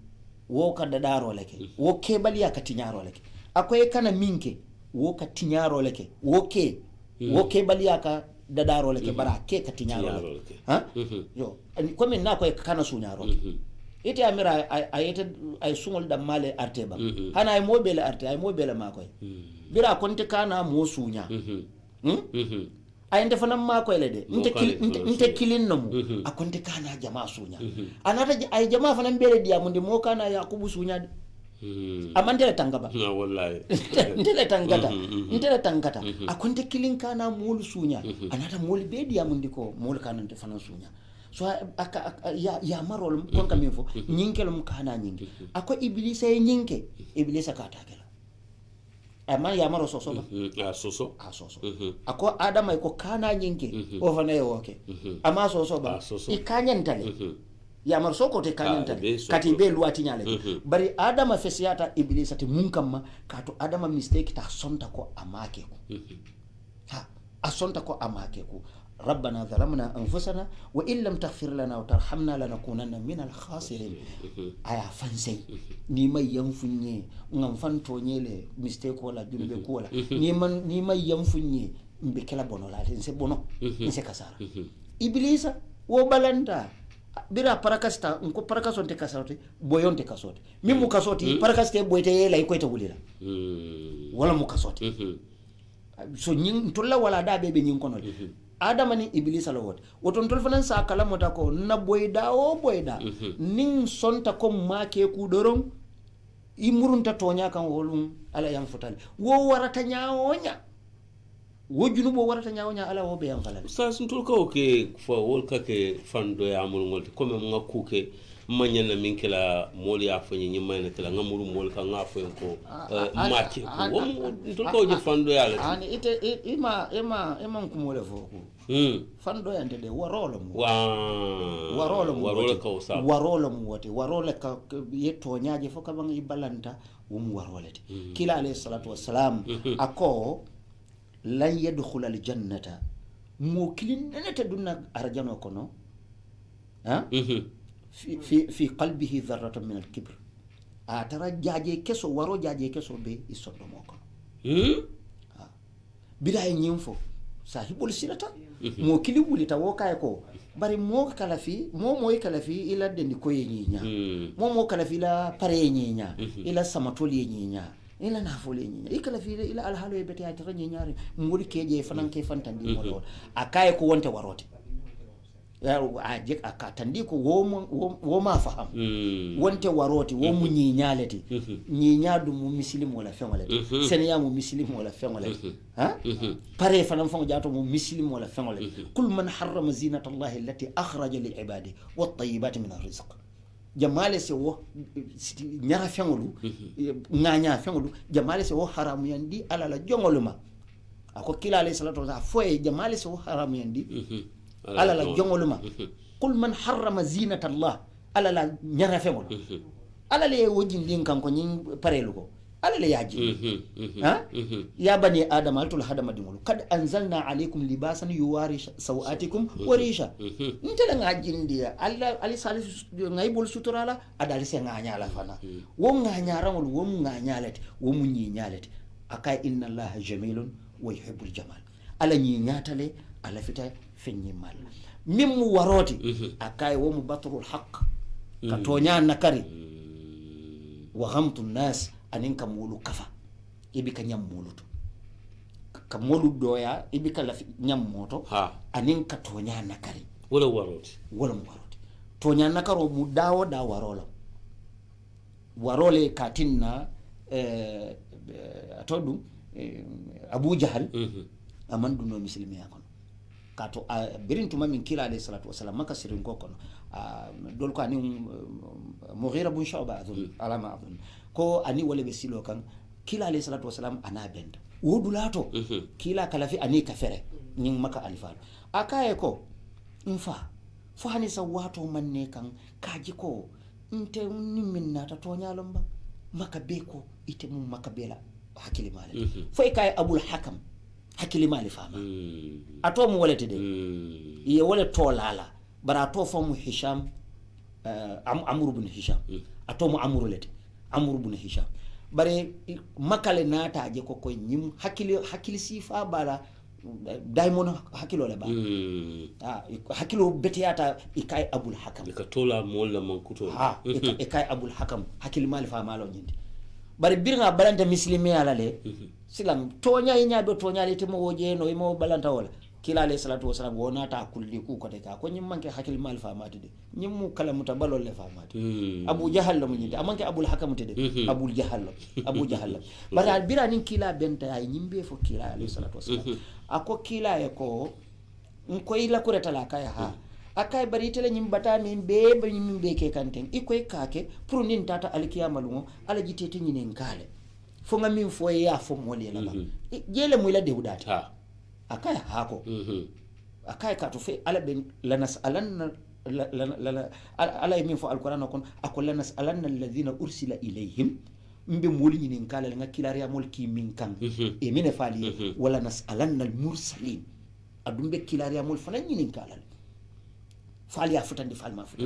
wo ka dadaro leke wo ke baliya ka tinyaro leke akoy kana minke wo ka tinyaro leke wo ke baliya ka dadaro leke bara ke ka tinyaro leke ha yo ko men na koy kana sunyaro ite amira ay sungol da male arteba hana ay mobile arte ay mobile makoy bira konte kana mo sunya ay ndefa nam makoy le de inte kilin namu akonte kana jama sunya anata ay jama fanam bele dia mundi mo kana yakubu sunya de amandele tangaba na wallahi ndele tangata akonte kilin kana mol sunya anata mol be dia mundi ko mol kana nte fanan sunya so ya marol kon kam info nyinkelum kana nyingi ako iblisa e nyinke iblisa ka takela ama ya maro soso ba soso ako adama ko kana nyinke o fana yo okay ama soso ba ikanyantale ya maro soko te kanyantale kati be luati nyale bari adama fesiyata iblisa te munkamma kato adama mistake ta sonta ko amake ko asonta ko amake ko ربنا ظلمنا أنفسنا وإن لم تغفر لنا وترحمنا لنكونن من الخاسرين أيا فانسي نيما ينفني نغفان تونيلي مستيك ولا جنبه كولا نيما ينفني مبكلا بونو لا نسي بونو نسي كسارة إبليس وبلانتا bira parakasta nko parakaso te kasote boyon te kasote mimu kasoti parakaste boyte yela ikoyta wulira wala mu kasote so nyin tolla wala da bebe nyin kono adama ni iblisa lo woton tol fanan sa kala mota ko na boyda o boyda nin sonta ko make ku doron imurunta tonya kan wolum ala yam futale wo warata nyaawonya wo junubo warata nyaawonya ala wo be yam falal sa sun tol ko ke fo wol ka ke fando ya amul ngol ko me nga kuke manyana min kala mol ya fanyi nyi mayna kala ngamuru mol ka nga fo ko make ko wo tol ko je fando ya la ani ite ima ko mole fo ko fando yande de warolo mu warolo mu wote warole ka yetto nyaaje fo ka bangi balanta wum warolete kila alayhi salatu wassalam ako lan yadkhul al jannata mo kilin nete dunna arjano kono ha fi qalbihi dharratun min al kibr atara jaaje keso waro jaaje keso be isodo moko biday nyimfo sahibul silata mo kili wulita wo kay ko bari mo kala fi ila dendi ko yenyinya mo kala fi la pare yenyinya ila samatoli yenyinya ila na fole nyi ikala file ila al halo bete ati ranyi nyari muri keje fanan ke fantandi mo lol akaye ko wonte warote ya ajek akatandi ko wo ma faham wonte warote wo mu nyi nyaleti nyi nyadu mu muslim wala fengoleti sen ya mu muslim wala fengoleti ha pare fanan fongo jato mu muslim wala fengoleti kul man harrama zinata allahi allati akhraja li ibadi wat tayyibati min arrizq jamale se wo nyara fengolu nganya fengolu jamale se wo haramu yandi ala la jongoluma ako kila alayhi salatu wasallam foye jamale se wo haramu yandi ala la jongoluma kul man harrama zinata allah ala la nyara fengolu ala le wojin din kan ko nyin parelu ko ala le yaji ha ya bani adam altul hadama dingolu kad anzalna alaykum libasan yuwari sawatikum wa risha ntela ngajindi alla ali salif ngaybol suturala adali se nganya la fana wo nganya rangol wo nganya lati wo munyi nyalati akai inna allaha jamilun wa yuhibbul jamal ala nyi nyatale ala fita fenyi mal mimmu waroti akai wo mubatrul haqq ka tonya nakari wa ghamtun nas anin ka molu kafa ibi ka nyam moluto ka molu doya ibi ka la nyam moto anin ka tonya nakari wala waroti tonya nakaro mu dawo da warola warole katinna atodu Abu Jahal amandu no muslimi yakon kato birintuma min kila alayhi salatu wasalam maka sirin ko kono dol ko ani Mughira bin Shu'ba adun alama adun ko ani wala be silo kan kila alayhi salatu wasalam ana benda wodulato kila kalafi ani kafere ning maka alifal akaye ko infa fo hani sa wato manne kan kaji ko nte nimmin nata to nyalom ba maka be ko ite mum maka bela hakili male fo kay Abul Hakam hakili male fama ato mu walete de ye wala to lala bara to fo mu Hisham Amr ibn Hisham ato mu Amr ibn Hisham bare makale nata je ko koy nyim hakili sifa bala daimon hakilo le ba hakilo betiyata ikay Abul Hakam ka tola molla man kuto ikay Abul Hakam hakili mali fa malo nyindi bare birnga balanta muslimi ala le silam tonya nyaabe tonya le temo woje no mo balanta wala kila alayhi salatu wasalam wona ta kulli ku ko de ka ko nyim manke hakil mal famati de nyim mu kala mutabalol le famati Abu Jahal la mu nyinde amanke Abul Hakam te de Abu Jahal bara birani kila benta ay nyimbe fo kila alayhi salatu wasalam ako kila e ko ko ila kureta la kay ha akay bari tele nyim bata min be ba nyim be ke kanten ikoy kake pour nin tata alkiyama lungo ala jitete nyine ngale fo ngamin fo ya fo mole la ba jele mu la dewdati akay hako akay ka to fe ala ben lanas alanna ala min fo alquran kon akol lanas alanna alladhina ursila ilayhim mbe moli nyine ngale nga kilariya mol ki min kan e mine fali wala nas alanna al mursalin adumbe kilariya mol fana nyine ngale fali afutandi falma futa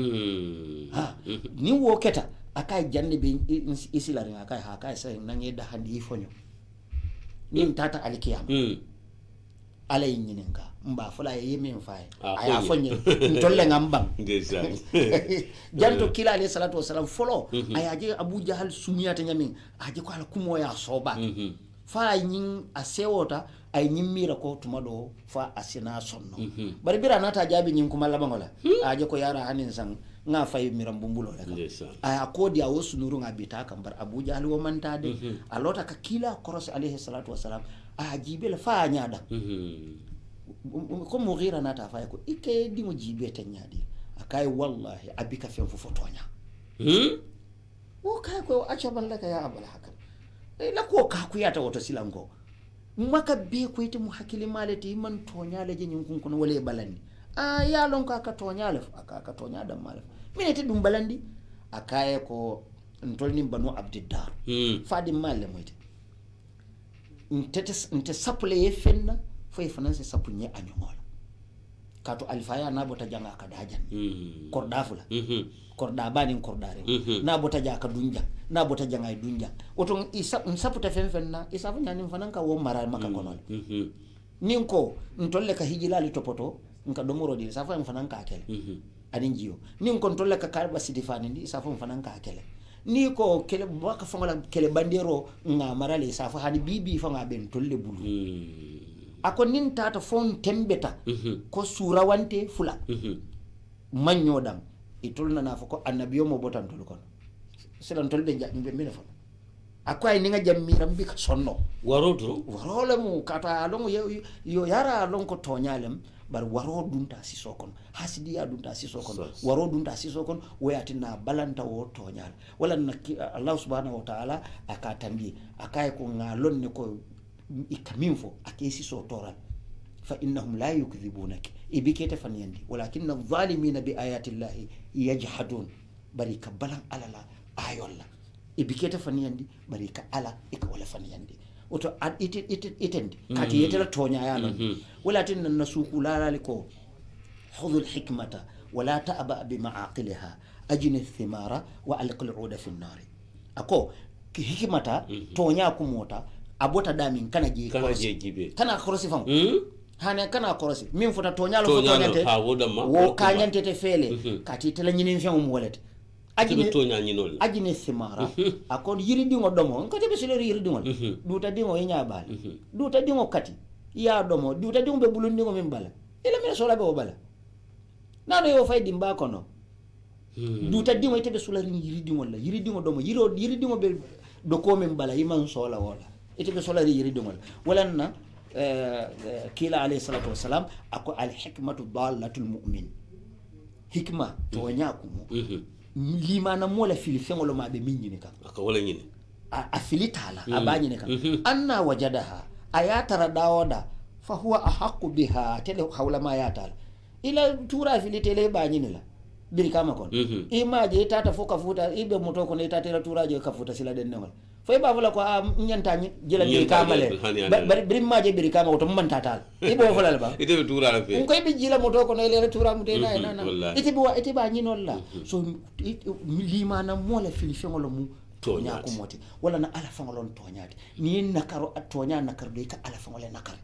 ni wo keta akay jande be isilari akay say nangi da handi fonyo ni tata alkiyama alay nyinenga mba fula yemen fay aya fonyo ntolle ngambam janto kila alayhi salatu wasalam folo ayaje Abu Jahal sumiyata nyamin aje ko ala kumo ya soba fa nyin asewota ay nyimmira ko tumado fa asina sonno bari bira nata jabi nyin kuma labangola aje ko yara hanin san nga fay miram bumbulo la aya ko dia wo sunuru nga bita kan bar Abu Jahl wo mantade alota ka kila koros alayhi salatu wasalam ajibe la fa nyaada ko Mughira nata fa ko ike di mo jibe tan nyaadi akay wallahi abika fen fu fotonya o kay ko acha ballaka ya Abul Hakam la ko ka ku yata woto silango maka be ko ite mu hakili malati man tonya le jenyin kun kun wale balandi ya lon ka tonya le ka tonya da mal minete dum balandi akaye ko ntolni banu Abdiddar fadi mal le moyte nte sapule yefenna foy fananse sapunye anyomola kato alfaya na bota janga ka dajan korda fula korda bani kordare na bota jaka dunja na bota janga dunja oton isaputa fenfenna isafu nyani fananka wo mara maka konon ninko ntolle ka hijilali topoto nka domoro di safu fananka akele adin jiyo ninko ntolle ka karba sidifani ndi safu fananka akele ni ko kele baka fangala kele bandero nga marale sa fa hani bibi fa nga ben tolle bulu ako nin tata fon tembeta ko sura wante fula manyo dam itolna na fa ko annabiyo mo botan tol kon selan tol be jambe mena fa akwai ninga jammiram bi ka sonno warole mu kata long yo yara long ko tonyalem bar waro dunta siso kon hasidiya dunta siso kon waro dunta siso kon wayatina balanta wo tonyal wala Allah subhanahu wa ta'ala akatambi akai ko ngalon ne ko ikaminfo akesi so toral fa innahum la yukdhibunaki ibikete faniyandi walakinna adh-dhalimina bi ayati llahi yajhadun barika balan alala ayolla ibikete faniyandi barika ala ika wala faniyandi oto itendi kati yetela tonya yalo wala tinna nasuku la liko khudhu al-hikmata wala ta'ba bi ma'aqilaha ajni ath-thimara wa alqil 'uda fi an-nar ako hikmata tonya kumota abota damin kana je jibe kana korosi fam hane kana korosi min fota tonya lo tonyante wo kanyante te fele kati tela nyinin fam mo walete ajine simara akon yiri dingo domo ko tebe sele yiri dingo duta dingo yenya bal duta dingo kati ya domo duta dingo be bulun dingo min bala ila mi sola be o bala nano yo fay dimba kono duta dingo tebe sula yiri dingo la yiri dingo domo yiri dingo be do ko min bala iman sola wala tebe sola yiri dingo wala na kila alayhi salatu wassalam ako al hikmatu dalatul mu'min hikma to nyakumo limana mola fili fengolo mabe minyini ka aka wala nyini a fili tala abanyini ka anna wajadaha ayatara dawoda fa huwa ahqqu biha tele hawla ma yatala ila tura fili tele banyini la biri kama kon imaje tata foka futa ibe moto ko ne tata tura je ka futa sila den newal fay ba wala ko nyanta ni jela biri kama le bari maje biri kama to man tatal ibo wala ba ite tura la fe ko ibe jila moto ko ne le tura mute na ite ba nyinol la so limana mola fili fengolo mu tonya ko moti wala na ala fengolon tonyati ni nakaro tonya nakar do ka ala fengole nakar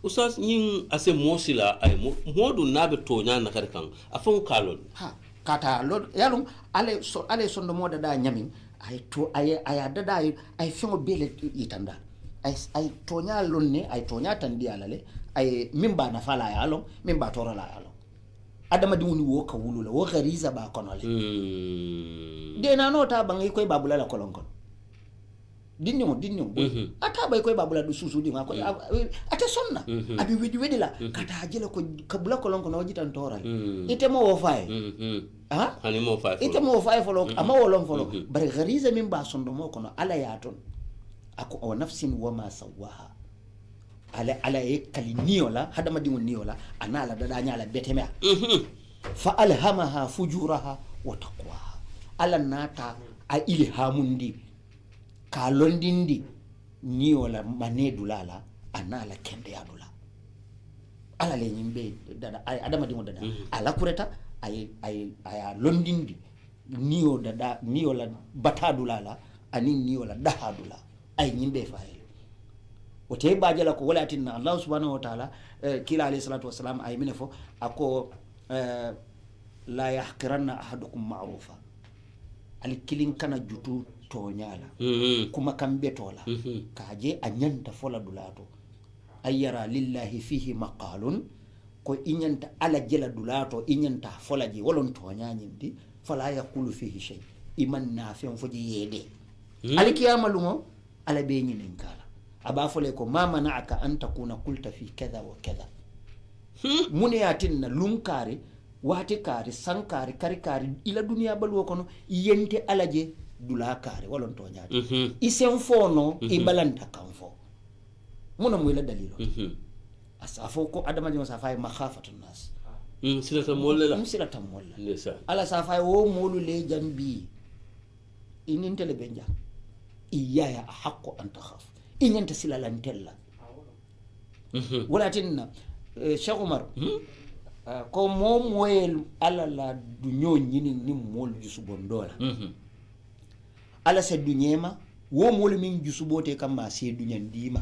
usas nyin ase mosila ay modu nabe tonya nakar kan afon kalon ha kata lod yalum ale sondo moda da nyamin ay to ay dada ay fengo bele itanda ay tonya lonne ay tonya tandi alale ay mimba na fala yalo mimba tora la yalo adama di woni wo ka wulula wo gariza ba konole de na nota bangi koy babula la kolonkon dinyo ata bay koy babula du susu di ngako ata sonna abi wedi la kata jela ko kabula kolonkon o jitan toral ite mo wo fay hani mo fay ite mo fay folo ama wolon folo bar gariza min ba sondo mo kono ala yaton ako o nafsin wa ma sawaha ala e kali niola hadama dingo niola anala dada nyala beteme fa alhamaha fujuraha wa taqwaha ala nata a ilhamundi ka londindi niola manedulala anala kende adula ala le nyimbe dada adama dingo dada ala kureta ay londindi niola batadulala ani niola dahadula ay nyimbe faye wote bajala ko walatinna Allah subhanahu wa ta'ala kila alayhi salatu wassalam ay minefo ako la yahqiranna ahadukum ma'rufa al kilin kana jutu tonyala kuma kambe tola kaje anyanta fola dulato ayyara lillahi fihi maqalun ko inyanta ala jela dulato inyanta fola je wolon tonyanyindi fala yaqulu fihi shay iman nafi'un foji yede al kiyama lumo ala be nyinin kala aba fole ko mama na'aka an takuna qulta fi kaza wa kaza muniyatin na lunkari wati kari sankari kari ila duniya balwo kono yente alaje dula kari walon to nyaati isen fono ibalanta kanfo muna moyla dalilo asafo ko adama jom safay makhafatun nas silata molla ndesa ala safay wo molu le jambi inintele benja iyaya haqqo an takhaf inyanta silalantella walatinna Cheikh Omar ko mom moyel ala la dunyo nyini ni mol jusubondola ala sa dunyema wo mol min jusubote kama se dunyandima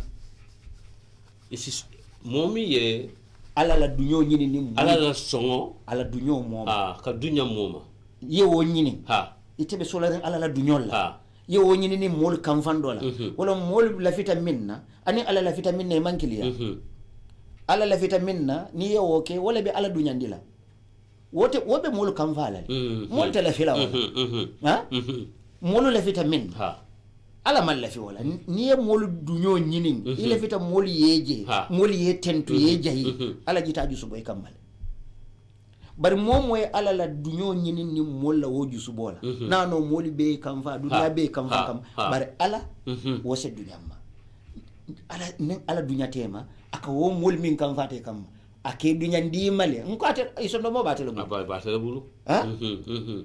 isi momi ye ala la dunyo nyini ni ala la songo ala dunyo moma ka dunya moma ye wo nyini ite be solarin ala la dunyol la ye wo nyini ni mol kam fandola wala mol la vitamine ani ala la vitamine mankiliya ala la vitamine ni ye wo ke wala be ala dunyandila wobe mol kam fala mol te la fila wala mol la vitamine ala mal la fi wala ni ye mol dunyo nyini ile vita mol yeje mol ye tentu yeje ala jitaju suboy kamal bari momo e ala la dunyo nyini ni mol la woju subola nano moli be kam fa dunya be kam fa kam bari ala wose dunya ma ala dunya tema aka wo mol min kam fa te kam ake dunya ndi male nko ate isondo mo batelo bulu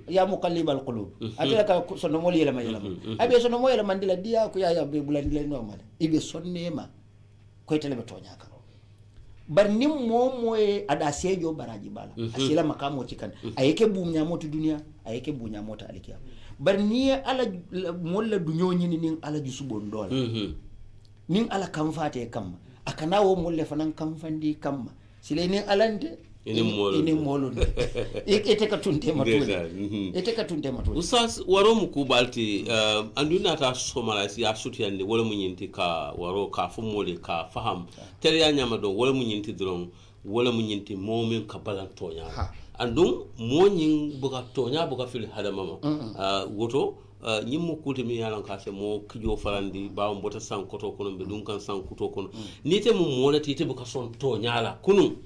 ya muqallibal qulub atela ka sondo mo yela ma abe sondo mo yela mandila dia ko ya be bulandile no male ibe sonnema ko tele be toñaka bar nim momo e ada sejo baraji bala asila makamo tikan ayeke bunya moto dunia ayeke bunya moto alikia bar ni ala molla dunyo nyini nin ala jusubon dola nin ala kam fate kam akana wo molle fanan kam fandi kam sile ni alande ini molo ite ka tunte matul usas waro mu kubalti anduna ta somala si asuti ande wala mu nyinti ka waro ka fumole ka faham tere ya nyama do wala mu nyinti dron wala mu nyinti momin ka balan tonya andum mo nyin buka tonya buka fil hadama woto nyimmo kulte mi yalan ka se mo kijo farandi bawo mbota sankoto kono be dun kan sankoto kono nite mu molati te buka son tonya la kunu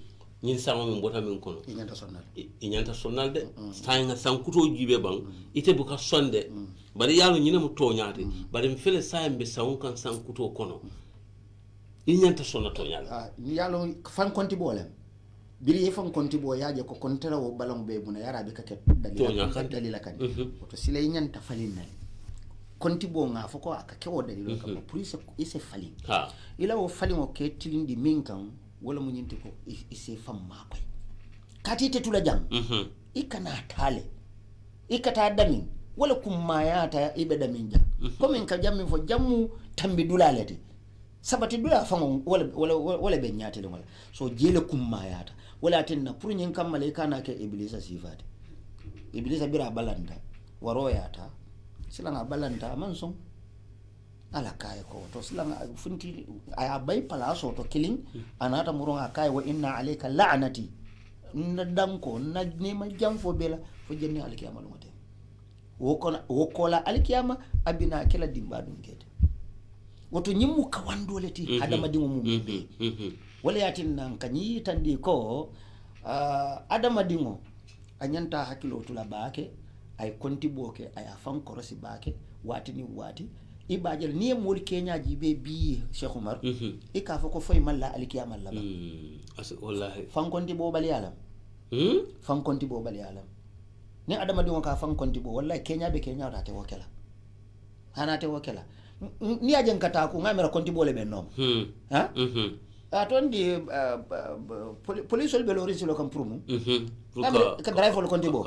ñin sama min bota min kono iñanta sonnal de sayga sankuto jibe bang ite buka sonde bari yalo ñina mo toñate bari mi fele sayambe sawun kan sankuto kono iñanta sonna toñal yalo fan konti bolem biri fan konti bo yaaje ko kontera wo balong be buna yara be kake dalila kan to sile iñanta falinal konti bo nga foko aka kewo dalilo kam pour ise falin ila wo falin o ke tilindi min kan wala mu nyinti ko ise fam makoy kati te tula jam ikana tale ikata damin wala kum mayata ibe damin jam ko min ka jammi fo jammu tambi dulalete sabati dula fango wala be nyate le wala so jele kum mayata wala tinna pour nyin kam malaika na ke iblisa sifati iblisa bira balanda waroyata silanga balanda manson ala kay ko to silanga funti aya bay palaso to killing anata muronga kay wa inna alayka la'nati na danko na nema jamfo bela fo jenni alkiyama lo mate wo kola alkiyama abina kala dimba dum gede woto nyimmu ka wandoleti adama dingo mum be wala yatin nan kanyi tandi ko adama dingo anyanta hakilo tula baake ay konti boke ay afan korosi baake watini wati ibajal ni mol kenya jibe bi Cheikh Oumar e ka fa ko foy malla alkiyama la ba wallahi fan konti bo bali alam fan konti bo bali alam ni adama di ka fan konti bo wallahi kenya be kenya ta te wokela hana te wokela ni ajen kata ko ngamira konti bo le ben nom ha atondi police be lo risilo kam prumu ka drive lo konti bo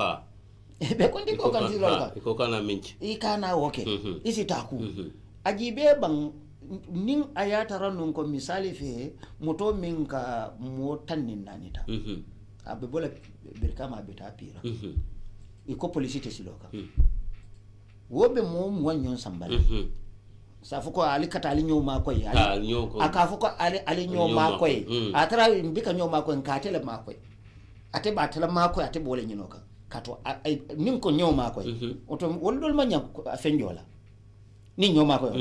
be konti ko kan tilo ka ko kana minci ikana woke isi taku ajibe bang nin ayata ranun ko misali fe moto min ka motan nin nanita abe bola berkama beta pira iko police te siloka wobe mo wanyon sambala safuko ali katali nyoma koy akafuko ali nyoma koy atara mbika nyoma koy nkatele makoy ate batala makoy ate bole nyinoka kato nin ko nyoma koy oto woldol manya fenjola ni nyoma koy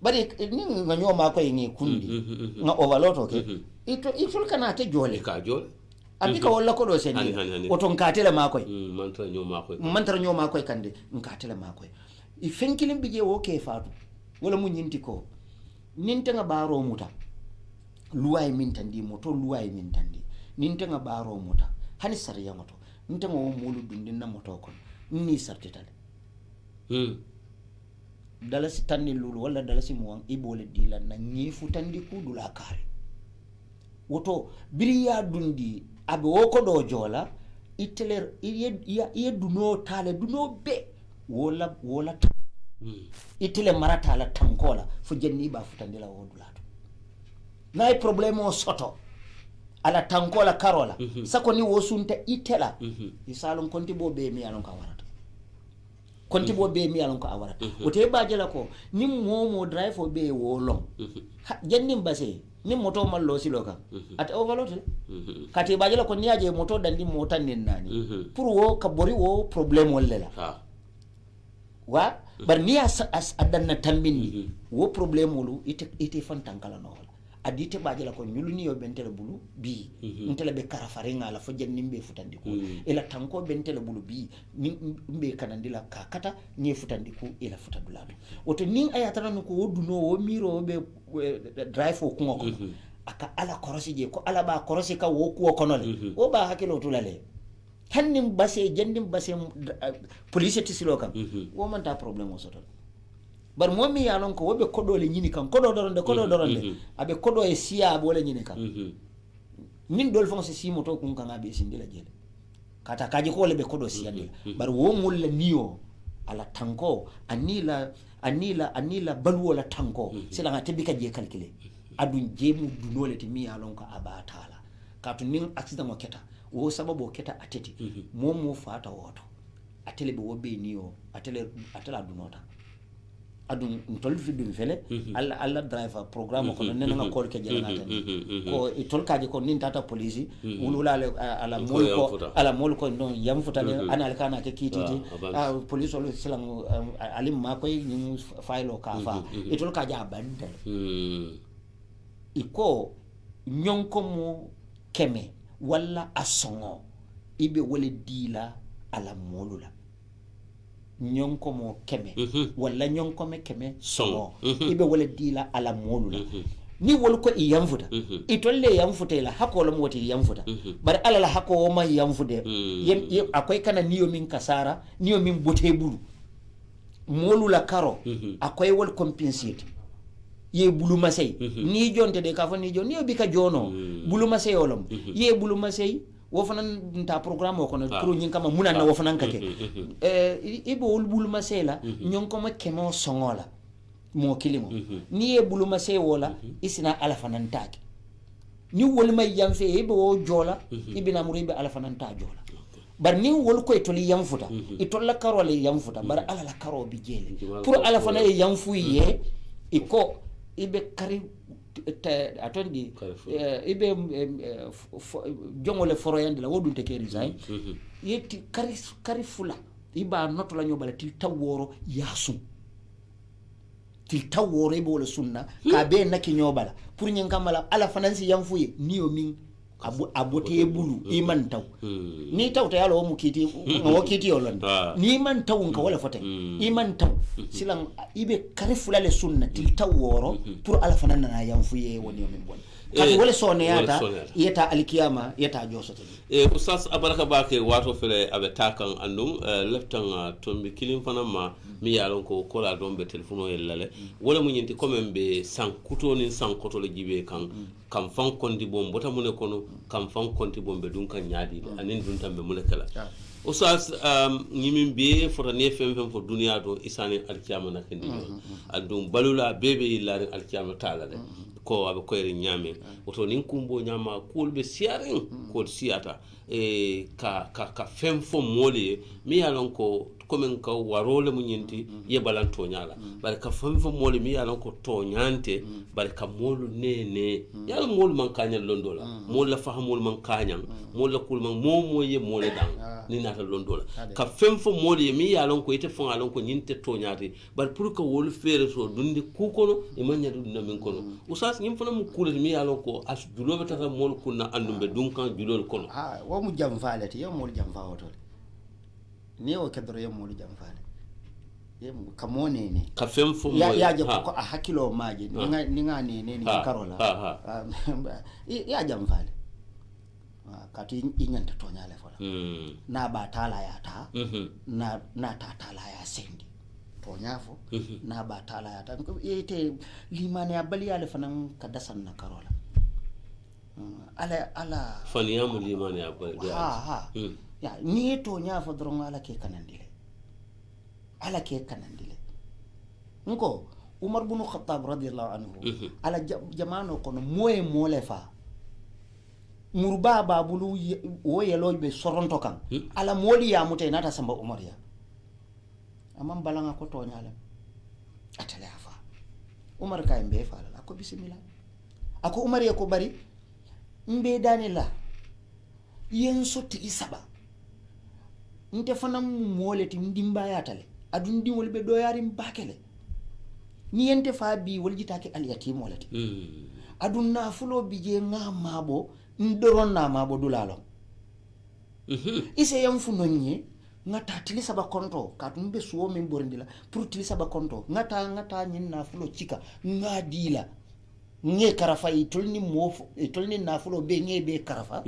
bari ni nga nyoma koy ni kundi nga overload ke ito kana te jole ka jole abika walla ko do sendi oto nkatele makoy mantra nyoma koy kande nkatele makoy i fenkilim bije wo ke fatu wala mu nyinti ko ninte nga baro muta luway min tandi moto luway min tandi ninte nga baro muta hani sariya moto ninte nga wo mulu dundin na moto kon ni sartitale dala si tanni lulu wala dala si muwang ibole dila na nyifu tandi ku dula kare woto biriya dundi abe woko do jola iteler iye duno tale duno be wola itile marata la tankola fu jenni ba futandila wodulato nay problème o soto ala tankola karola sako ni wosunta itela isalon konti bo be mi alon ka warata konti bo be mi alon ko awara o te ba jela ko ni momo drive o be wo long jannim base ni moto mallo silo kan at overload kati ba jela ko ni aje moto dandi mota nen nani pour wo ka bori wo problème wolle la wa bar ni as adanna tambini wo problème wolu ite fantankala no adite ba jela ko nyulu ni yo bentele bulu bi ntele be karafarenga la fo jannim be futandiku ela tanko bentele bulu bi ni mbe kanandila kakata ni futandiku ela futadulado woto nin ayatana no ko woduno wo miro be drive o ko aka ala korosi je ko ala ba korosi ka wo ko konole o ba hakilo tulale hannim basse jandim basse police tisilo kam wo man ta problème o soto bar momi yalon ko wobe kodole nyini kan kodo doronde abe kodo e siya bole nyini kan min dol fon se si moto kun kan abe sindila jele kata kaji ko lebe kodo siya dila bar wo mulla niyo ala tanko anila balwo la tanko sila ngate bika je calculer adun jemu dunole ti mi yalon ko abatala katu nin accident o keta wo sababu keta ateti momo fata woto atele be wobe niyo atela dunota adun tol fi dum fele alla driver programme ko non nga ko ke jela ngata ko tol kaji ko nin tata police wulula ala mol ko non yam futale anal kana ke kititi police lo silang alim ma koy ni file ka fa tol kaji abandal iko nyonko mo keme wala asongo ibe wole dila ala molula nyonko mo keme wala nyonko me keme songo ibe wala dila ala molula ni wol ko yamfuta itolle yamfuta la hako lo moti yamfuta bar ala la hako o ma yamfude akoy kana niyo min kasara niyo min bote bulu molula karo akoy wol compensate ye bulu masay ni jonte de ka fa ni jon ni bika jono bulu masay olom ye bulu masay wo fanan nta programme ko no pro nyin kama munan na wo fanan kake ibo wol bulu masay la nyon ko ma kemo songola mo kilimo ni ye bulu masay wola isina ala fanan taake ni wol may yamfe ibo wo jola ibina muribe ala fanan ta jola bar ni wol ko toli yamfuta itolla karole yamfuta bar ala la karo bi jele pour ala fanan yamfu ye iko ibe kari atondi ibe jongole foroyande la wodunte ke resign yeti kari fula iba noto la nyobala til taworo yasu til taworo ibe wala sunna ka be naki nyobala pour nyen kamala ala fanansi yamfuye niyo min abote bulu iman taw ni taw ta yalo mu kiti ngo kiti yolon ni man taw nka wala fote iman taw silang ibe karifula le sunna til taworo pour ala fanana na yamfuye woni min bon kati wala sone yata alkiyama yata josoto ustaz abaraka bake wato fele abe takan andum leftan tombi kilim fanama mi yalon ko kola dombe telefono yellale wala mu nyinti comme be sankuto ni sankoto le jibe kan kam fan kondi bom bota mune kono kam fan konti bombe dun kan nyaadi anin dun tambe mule kala ustaz nyimin be fota ne fem fo duniya do isani alkiyama nakindi andum balula bebe lari alkiyama talale ko abe koyre nyame oto nin kumbo nyama kulbe siarin ko siata ka fem fo moli mi yalon ko komen ka warole mu nyinti ye balanto nyala bare ka fem fo moli mi yalon ko to nyante bare ka molu nene yal molu man kanyal londola mol la fahamul man kanyam mol la kul man momo ye mole dang ni nata londola ka fem fo moli mi yalon ko ite fon alon ko nyinte to nyati bare pour que wol fere so dundi ku kono e man nyadu na min kono usas nyim fana mu kule mi yalon ko as julobe tata mol kunna andumbe dunkan julol kono wo mu jam falati yo mol jam fawoto ni o kedro yo mol jam falati yem kamone ne ka fem fo ya je ko a hakilo maji ni nga ne ni karola ya jam fale kati inyanta to nyale fola na ba tala ya ta na ta tala ya sendi to nyafo na ba tala ya ta ite limane abali ale fanan kadasan na karola ala faniyamu limane abali ya ni to nyafo dron ala ke kanandile nko Umar bin Khattab radiyallahu anhu ala jamano kono moye molefa murba babulu wo yelo be soronto kan ala moli ya mutay nata samba Umar ya amam balanga ko toñala atale afa umar kay mbe fala ako bismillah ako umar ya ko bari mbe danila yen sotti isaba nte fanam moleti ndimba yatale adun dimol be do yarim bakele ni yente fa bi waljitake al yatim molati adun na fulo bije ngamabo ndoron na mabo dulalo ise yam fu nonye ngata tilisa ba konto katumbe suwo min borindila pour tilisa ba konto ngata nyin na fulo chika ngadila nge karafa itolni mofu itolni na fulo be nge be karafa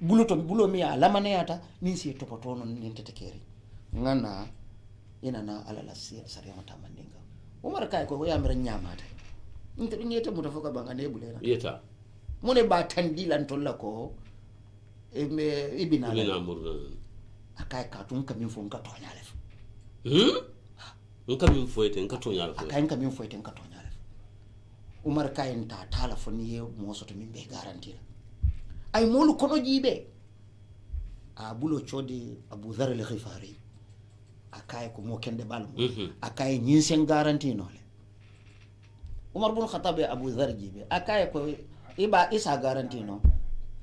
bulo mi ala maneyata min si topoto non nintete keri ngana ina na ala la sariya mata mandinga umar kay ko ya mira nyamata inte ngete muta foka banga ne bulena yeta mone ba tandilan tolla ko e ibina akay ka tun kamin fo nka tonya lef nka min foyete nka tonya lef akay nka min foyete nka tonya lef umar kay nta tala fo ni mo soto min be garantie ay molu kono jibe a bulo chodi Abu Dharr al-Ghifari akay ko mo kende balmo akay nyin sen garantie no le umar bin khattab Abu Dharr jibe akay ko iba isa garantie no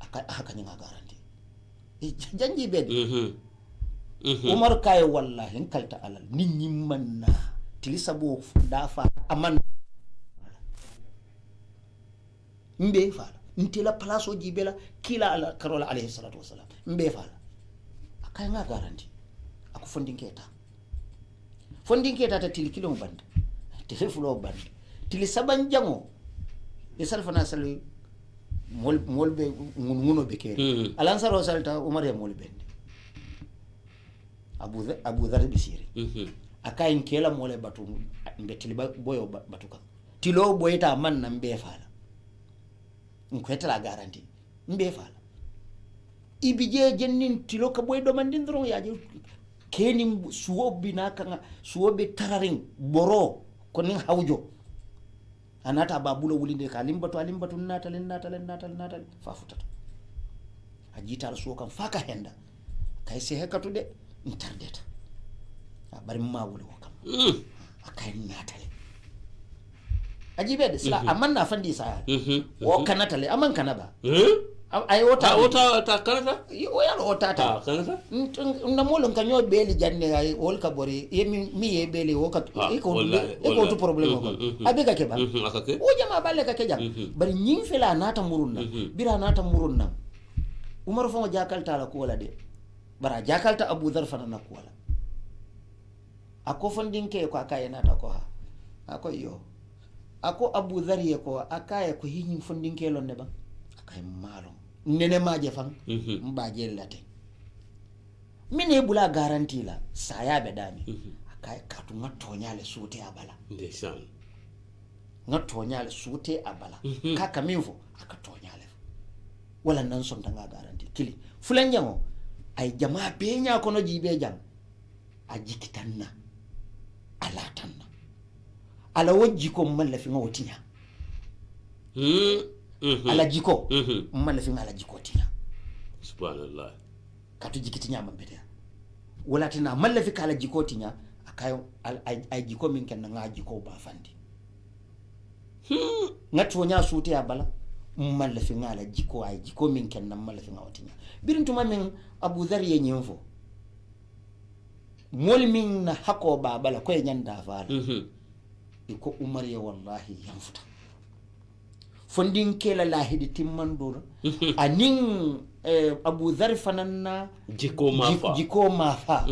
akay haka nyinga garantie janji bedi umar kay wallahi kalta alal nit ñi manna tilisa bo dafa aman mbe fala ntila place o jibela kila ala karola alayhi salatu wassalam mbe fala akay nga garanti ako fondinketa ta til kilo band te fulo band til saban jango e salfana sal mol be nguno be kere alansaro salta umar ya mol bende Abu Dharr bisiri akay kela mole batu mbe tiliba boyo batuka tilo boyta man na mbe fala nkweta la garanti mbe fala ibije jennin tilo ka boy do mandin dron yaje keni suwobi nakanga suwobe tararing boro konin hawjo anata babulo wulinde ka limbatu natal fa futata ajita suwo kam faka henda kay se hekatude interdeta bari ma wuli wakam akay natale ajibe de sila amanna fandi sa o kanatale aman kanaba ay ota ta kanata o yalo ota ta kanata na molon kanyo beli janne ay ol ka bori mi ye beli o ka ko to problème ko abiga ke ba akake o jama balle ka ke jam bari nyim fela nata murunna bira nata murunna umar fo jakalta la ko wala de bara jakalta Abu Dharr fanana ko wala ako fondinke ko akaye nata ko ha ako yo ako Abu Dharr ye ko akaye ko hinni fondinke lonne ba akaye malo nene maje fan mbaje late mine bula garanti la saya be dami akaye katu ngatonya le sute abala ndesan ngatonya le sute abala kaka minfo akatonya le wala nan son tanga garanti kili fulan jango ay jamaa benya kono jibe jam a jikitanna ala tanna ala wajji ko malla fi ngotinya ala jiko malla fi ala jiko tinya subhanallah katu jikitinya mambete wala tina malla fi kala jiko tinya akayo ay jiko min ken nga jiko ba fandi ngatu nya suti ya bala malla fi ngala jiko ay jiko min ken na malla fi ngotinya birintuma min Abu Dharr ye nyemfo mol min na hako babala ko nyanda faala iko umar ya wallahi yamfuta fondin kela lahidi timmandura anin Abu Dharr fananna jiko mafa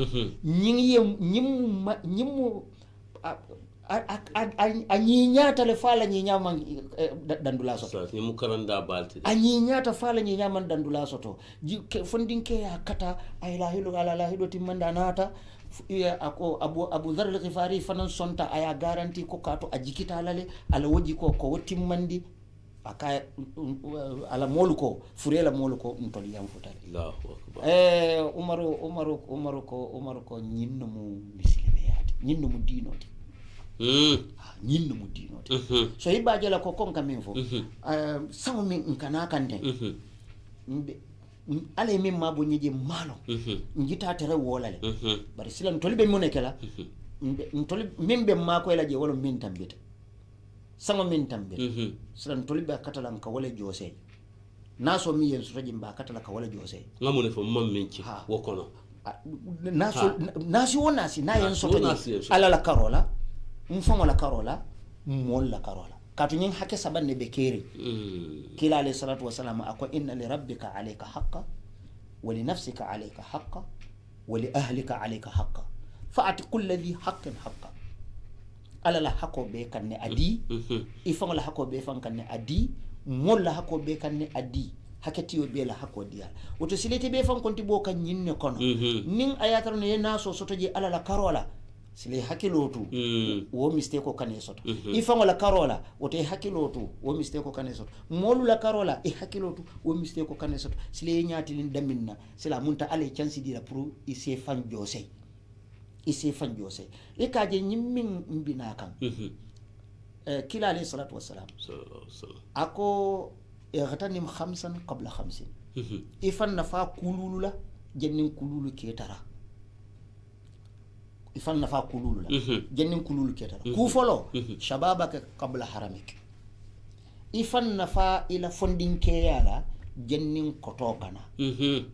nyim anyinyata le fala nyinyama dandula soto nyimu karanda balti anyinyata fala nyinyama dandula soto fondinke akata ay la hilo timanda nata ako Abu Dharr al-Ghifari fanan sonta aya garanti ko kato ajikita lale ala woji ko timmandi aka ala moluko furela moluko ntoli yam futale Allahu akbar Umaru ko nyinno mu misilebe yati nyinno mu dinoti nyinno mu dinoti so ibaje la ko konka min fo samu min nkana kande ale min mabo nyije malo njita tere wolale bari silan tolbe monekela ntoli min be mako la je wala min tambita sango min tambita sala ntoli be katala ka wala jose naso mi yen soto jimba katala ka wala jose ngamune fo mam min ci wo kono nasi wonasi na yen soto ala la karola mfongo la karola mol la karola katu nyin hakke sabanne be keri kila alayhi salatu wasalam ako inna li rabbika alayka haqqan wa li nafsika alayka haqqan wa li ahlika alayka haqqan fa'ati kulli dhi haqqin haqqan ala la hako be kanne adi ifango la hako be fan kanne adi mol la hako be kanne adi haketiyo be la hako diya woto silete be fan konti bo kan nyinne kono nin ayatar ne naso soto je ala la karola sile hakilotu wo mistake ko kane soto ifango la karola woto hakilotu wo mistake ko kane soto molu la karola hakilotu wo mistake ko kane soto sile nyaati lin daminna sila munta ale chance dira pour ise fan jose ise fan jose e kaje nyimmin mbina kan kila alayhi salatu wassalam ako igtanim khamsan qabla khamsin ifan nafa kululu la jennin kululu ketara ifan nafa kululu la jennin kululu ketara ku folo shababaka qabla haramik ifan nafa ila fondinke yala jennin koto kana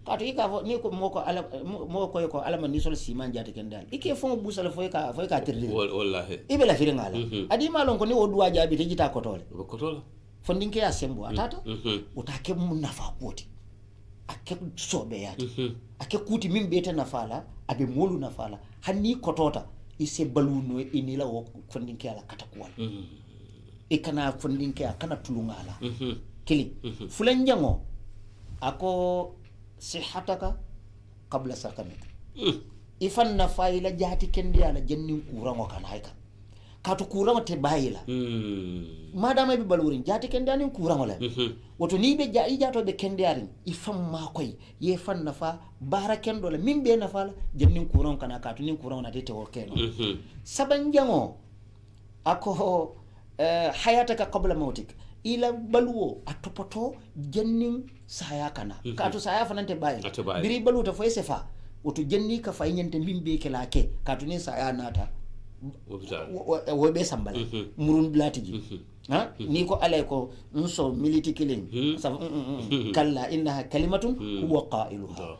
kato ika ni ko moko ala moko ko alama ni sol siman jate kendal ike fon busala foy ka tirdi wallahi ibe la firingala adi malon ko ni o duwa jabi te jita kotola fondinke ya sembo atata utake mun nafa koti ake sobe yati ake kuti min beta nafala abe molu nafala hanni kotota ise baluno inila wo fondinke ala katakwal ikana fondinke kana tulungala kili fulan jango ako sihataka qabla sakamika ifan nafaila jati kendi ala jennin kurango kan hayka katu kurango te bayila madama be balurin jati kendi anin kurango la woto ni be jato be kendi arin ifan makoy ye fan nafa bara kendo la mimbe nafa la jennin kurango kana katu nin kurango na tete wolkeno saban jango ako hayataka qabla mautik ila baluwo atopoto jennin saya kana kato saya fanante bayi biri balu ta foy sefa woto jenni ka faynyante mbimbe kelake kato ne saya nata wo be sambala murun blatiji ha ni ko alay ko nso militi killing kalla innaha kalimatun huwa qailuha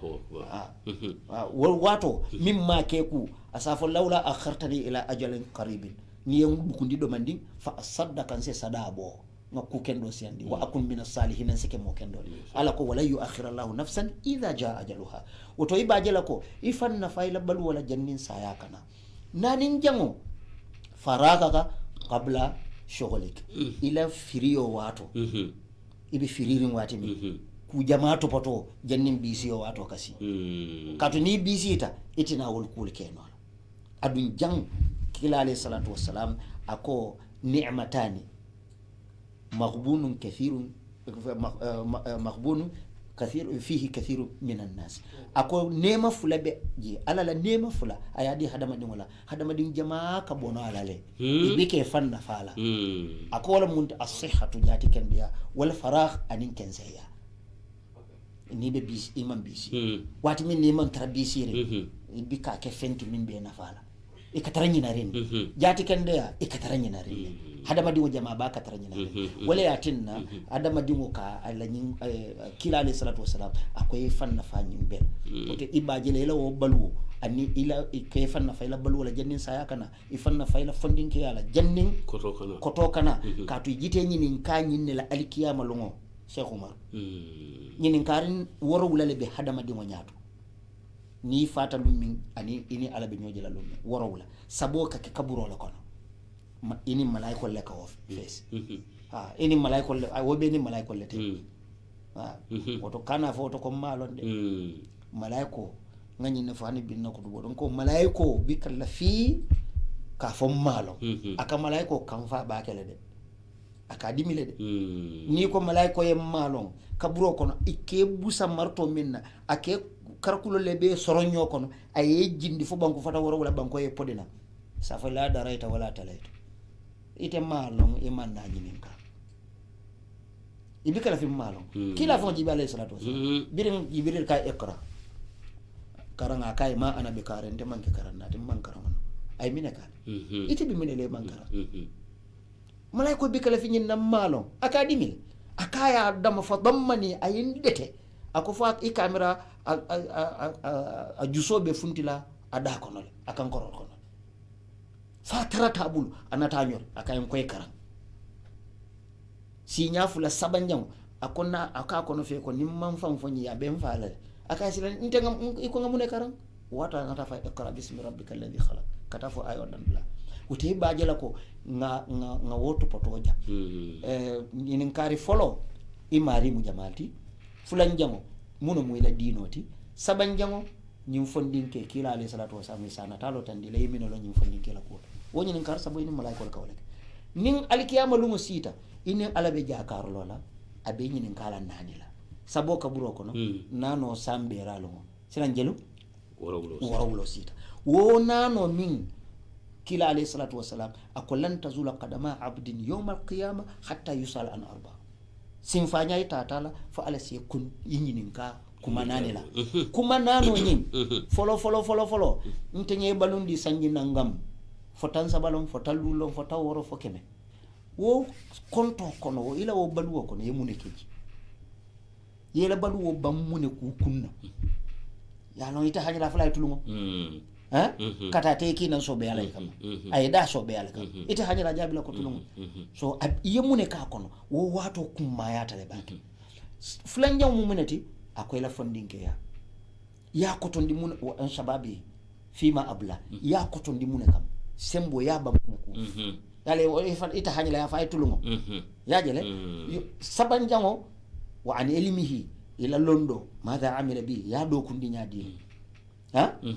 wato mimma keku asafo laula akhartani ila ajalin qaribin ni yang bukundi do mandi fa saddakan se sadabo ngakku kendo siandi wa akun minas salihin sike mo kendo ala ko wala yu'akhir Allahu nafsan idha jaa ajaluha woto ibajela ko ifanna fayla bal wala jannin saya kana nanin jango faragaka qabla shughlik ila firiyo wato ibi firirin wati mi ku jama'atu poto jannin bisiyo wato kasi katu ni bisita itina wol kul keno adun jang kila alayhi salatu wassalam ako ni'matani maghbunun kathirun maghbunun kathir fihi kathiru minan nas ako nema fula be ji ala la nema fula ayadi hadama dingola hadama din jamaa ka bono ala le ibike fanna fala ako wala mun as-sihhatu jati kendiya wal faragh anin kenseya ni be bis imam bisi wati min ni man trabisi re ibika ke fentu min be na fala ikataranya na rin jati kendiya ikataranya na rin hadama dingo jamaa ba kataranya na rin wala yatinna hadama dingo ka alanyin kila alayhi salatu wasalam akoy fanna fanyin bel oto ibaje lela wo balu ani ila ke fanna fayla balu wala jannin saya kana ifanna fayla fondin ke yala jannin koto kana ka to jite nyinin ka nyinne la alkiyama longo Cheikh Umar nyinin karin woro wala be hadama dingo nyaato ni fata lummin ani ini ala be nyojela lummin woro wala sabo ka ke kaburo la kono ini malaiko le ka of face ini malaiko le wobe ni malaiko le te woto kana foto ko malon de malaiko ngani ne fani binna ko do ko malaiko bi kala fi ka fo malo aka malaiko kan fa ba kele de aka dimile de ni ko malaiko ye malon kaburo kono ike busa marto minna ake karkulo lebe soronyo kono ay jindi fo banko fata woro wala banko ye podina sa fa la daraita wala talaita ite malon e manna jininka ibi kala fi malon kila fo jibi alayhi salatu wasallam birin jibril ka iqra karanga kay ma ana be karante manke karanna te man karama ay mineka ite bi minele mankara malay ko bikala fi ñin nam malon akadimi akaya dama fa dammani ayin dete ako fa i camera a jusobe funtila ada kono akan korol kono fa tarata bulu anata nyor akayen koy karam si ñafula sabanjam akonna aka kono fe ko nimman fam fo ya ben faala aka silan inte ngam iko ngamune karam wata ngata fa ikra bismi rabbikal ladhi khalaq kata fo ayo dan bla uti bajela ko nga woto potoja nin kari folo imari mu jamalti fulan jango muno mu ila dinoti saban jango nyim fondinke kila alayhi salatu wasallam sana talo tandi le yimino lo nyim fondinke la ko woni nin kar sabo ni malaika ko kawle nin alkiyama lumo sita inen alabe jakar lola abe nyinin kala nanila sabo kaburo kono nano sambe ralo silan jelu warawlo sita wo nano min kila alayhi salatu wasalam akolan tazula qadama abdin yawm alqiyama hatta yusal an arba simfanya itatala fa ala se kun yinin ka kuma nanila kuma nano nyin folo ntenye balundi sanji nangam fotan sabalon fotalulo fotaworo fokeme wo konto kono wo ila wo baluwo kono yemune keji yela baluwo bammune ku kunna ya no ita hanyala fala tulungo kata teki nan sobe ala kam ay da sobe ala kam ita hanyala jabila ko tulungo so yemune ka kono wo wato kumma ya tale baki fulanjam mumunati akoy la fondinke ya kotondi mun wa an shababi fima abla ya kotondi mun kam sembo ya bammune ku yale ita hanyala ya fay tulungo ya jele saban jango wa an ilmihi ila londo madha amila bi ya do kundi nyadi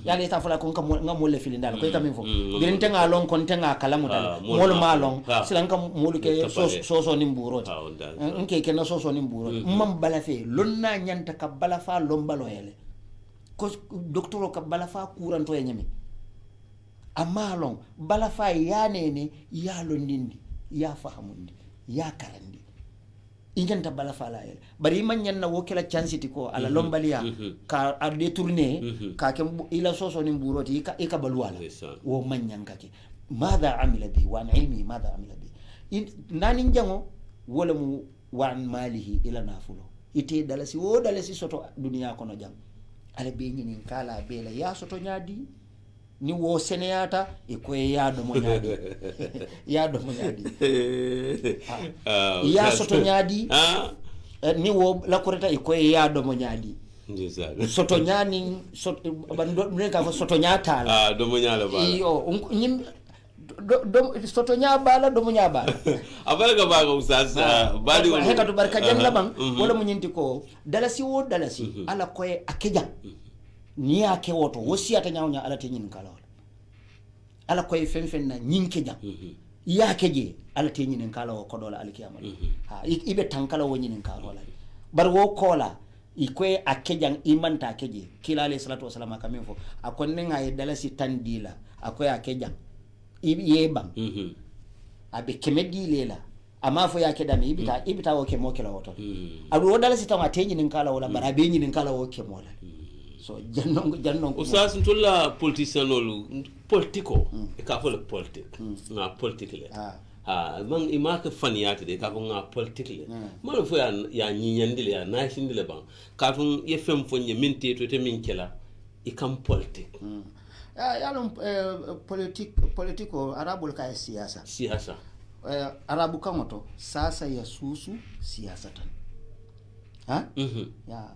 yale ta fala kon kam ngam wala fili ndal ko kam fo birin tenga lon kon tenga kalamu dal mol malon silan kam mol ke soso ni mburoti nke ke na soso ni mburoti mam bala fe lonna nyanta ka bala fa lombalo yele ko docteur ka bala fa kuranto e nyami amalon bala fa ya nene ya londindi ya fahamundi ya karandi inganta bala fa la yele bari man nyanna wokela chanceti ko ala lombalia ka a détourner ka ke ila soso ni mburoti ka balwala wo man nyanka ke madha amila bi wa ilmi madha amila bi nani njango wala mu wan malihi ila nafulo ite dalasi soto dunia kono jam ala be nyini kala bela ya soto nyadi ni wo seneyata e ko yaado mo nyadi yaado mo nyadi ya soto nyadi ni wo la koreta e ko yaado mo nyadi soto nyani soto bando ka soto nyata la do mo nyala bala iyo nyim do soto nyabala do mo nyabala abarga baga usasa badi wala hekatu barka jalla bang wala mo nyinti ko dalasi wo dalasi ala koye akeja ni ake woto wosiyata nyawnya ala te nyin kala ala koye fen na nyinke jam ya keje ala te nyin kala ko dola alkiyama ibe tankala wo nyin kala bar wo kola ikoy akejan imanta akeje kila alayhi salatu wasalam akamefo akonne ngay dalasi tandila akoy akejan yebam abe kemedi lela ama fo yake dami ibita wo kemo kala woto adu dalasi tawa te nyin kala wala barabe nyin kala wo kemo la so jannon usas ntulla politicien politico e ka fo le politique na politique le man imaka faniyati de ka ko nga politique le man fo ya nyinyandi le ya nashindi le ban ka tun ye fem fo nye minti to te min kela e kam politique yalon politico arabul ka siyasa arabu kamoto sasa ya susu siyasa tan ya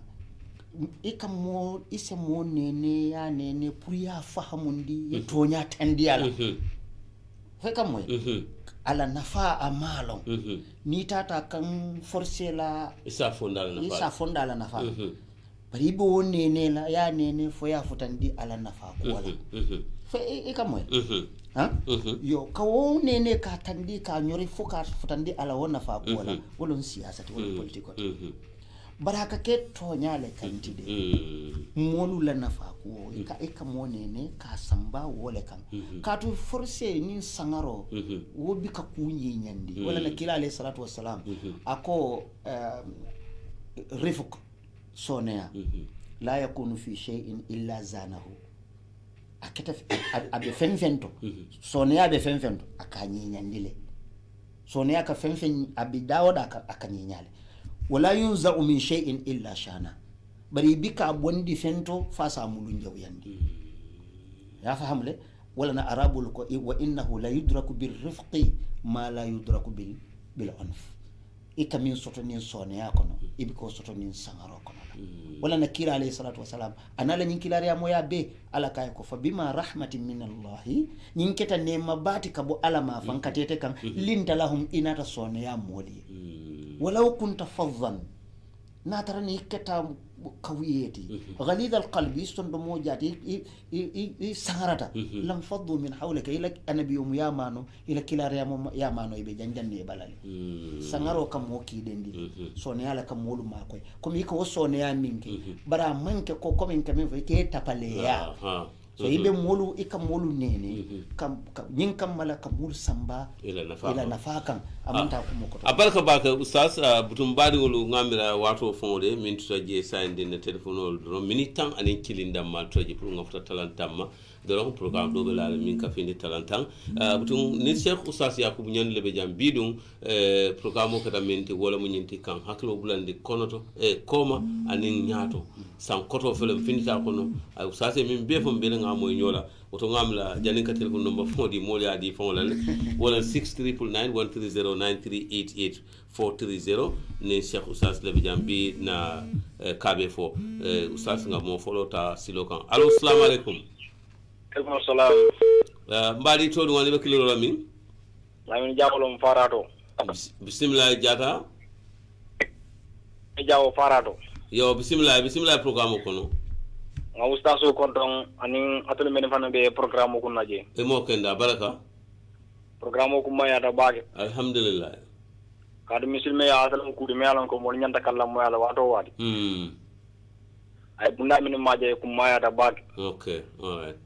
ikamo ise mo nene ya nene pour ya fahamundi tonya tandiala feka moy ala nafa amalon ni tata kan forcer la isa fondala nafa bari bo nene la ya nene fo ya futandi ala nafa ko wala fe ikamo yo kawo nene ka tandi ka nyori fo ka futandi ala wona fa ko wala wolon siyasa wala politiko baraka ke tonyale kantide molu la nafa ko ka monene ka samba wole kan ka to forcer ni sangaro wo bi ka kunyi nyandi wala na kila alayhi salatu wassalam ako rifq sonea la yakunu fi shay'in illa zanahu aketa abe fenfento soneya be fenfento akanyanyandile soneya ka fenfen abi dawoda akanyanyale wala yunza min shay'in illa shana bari bika bondi fento fasa mulun jawyandi ya fahamle wala na arabul ko wa innahu la yudraku bir rifqi ma la yudraku bil anf ikamin sotonin soneya kono ibiko sotonin sangaro kono wala na kila alayhi salatu wasalam anala nyin kilari ya moya be ala kay ko fa bima rahmatin min allah nyin keta ne mabati kabo ala ma fankatete kan linta lahum inata soneya modi walau kunta fadhan natarani keta kawiyeti ghalid alqalbi iston do mojati sangarata lam faddu min hawlika ila anabiyum yamano ila kilari ya yamano ibe janjanne balale sangaro kam moki dendi sone ala kam molu makoy komi ko sone ya minke bara manke ko komin kam ke tapale ya so ibe molu ikam molu nene kam nyin kam mala kam molu samba ila nafakan amanta ko moko abarka baka ustaz butum badi wolu ngamira wato fonde min tutaje sande ne telephone do minitan anen kilinda mal toje pour ngafta talantamma do programme do be la min ka fini talantan butum ni cheikh ustaz yakub nyen lebe jam bidum programme ko tamenti wala mu nyinti kan haklo bulandi konoto koma anen nyaato san koto felem finita kono ay ustaz min be fam be nga moy nyola oto ngamla janin ka telephone number fondi moli adi fon la wala 63991388 ne cheikh oustaz lebe jambi na kabe fo oustaz nga mo folota silokan allo assalamu alaikum alaikum assalam mbadi to dum woni be kilo la min lamin jawolom farato bismillah jata jawo farato yo bismillah programme kono nga ustaso konton anin atole men fana be programme ko naje e mo kenda baraka programme ko maya da baage alhamdulillah kadu muslime ya asalam ko de melan ko mon nyanta kallam mo yalla wato wadi ay bunda min maje ko maya da baage okay all right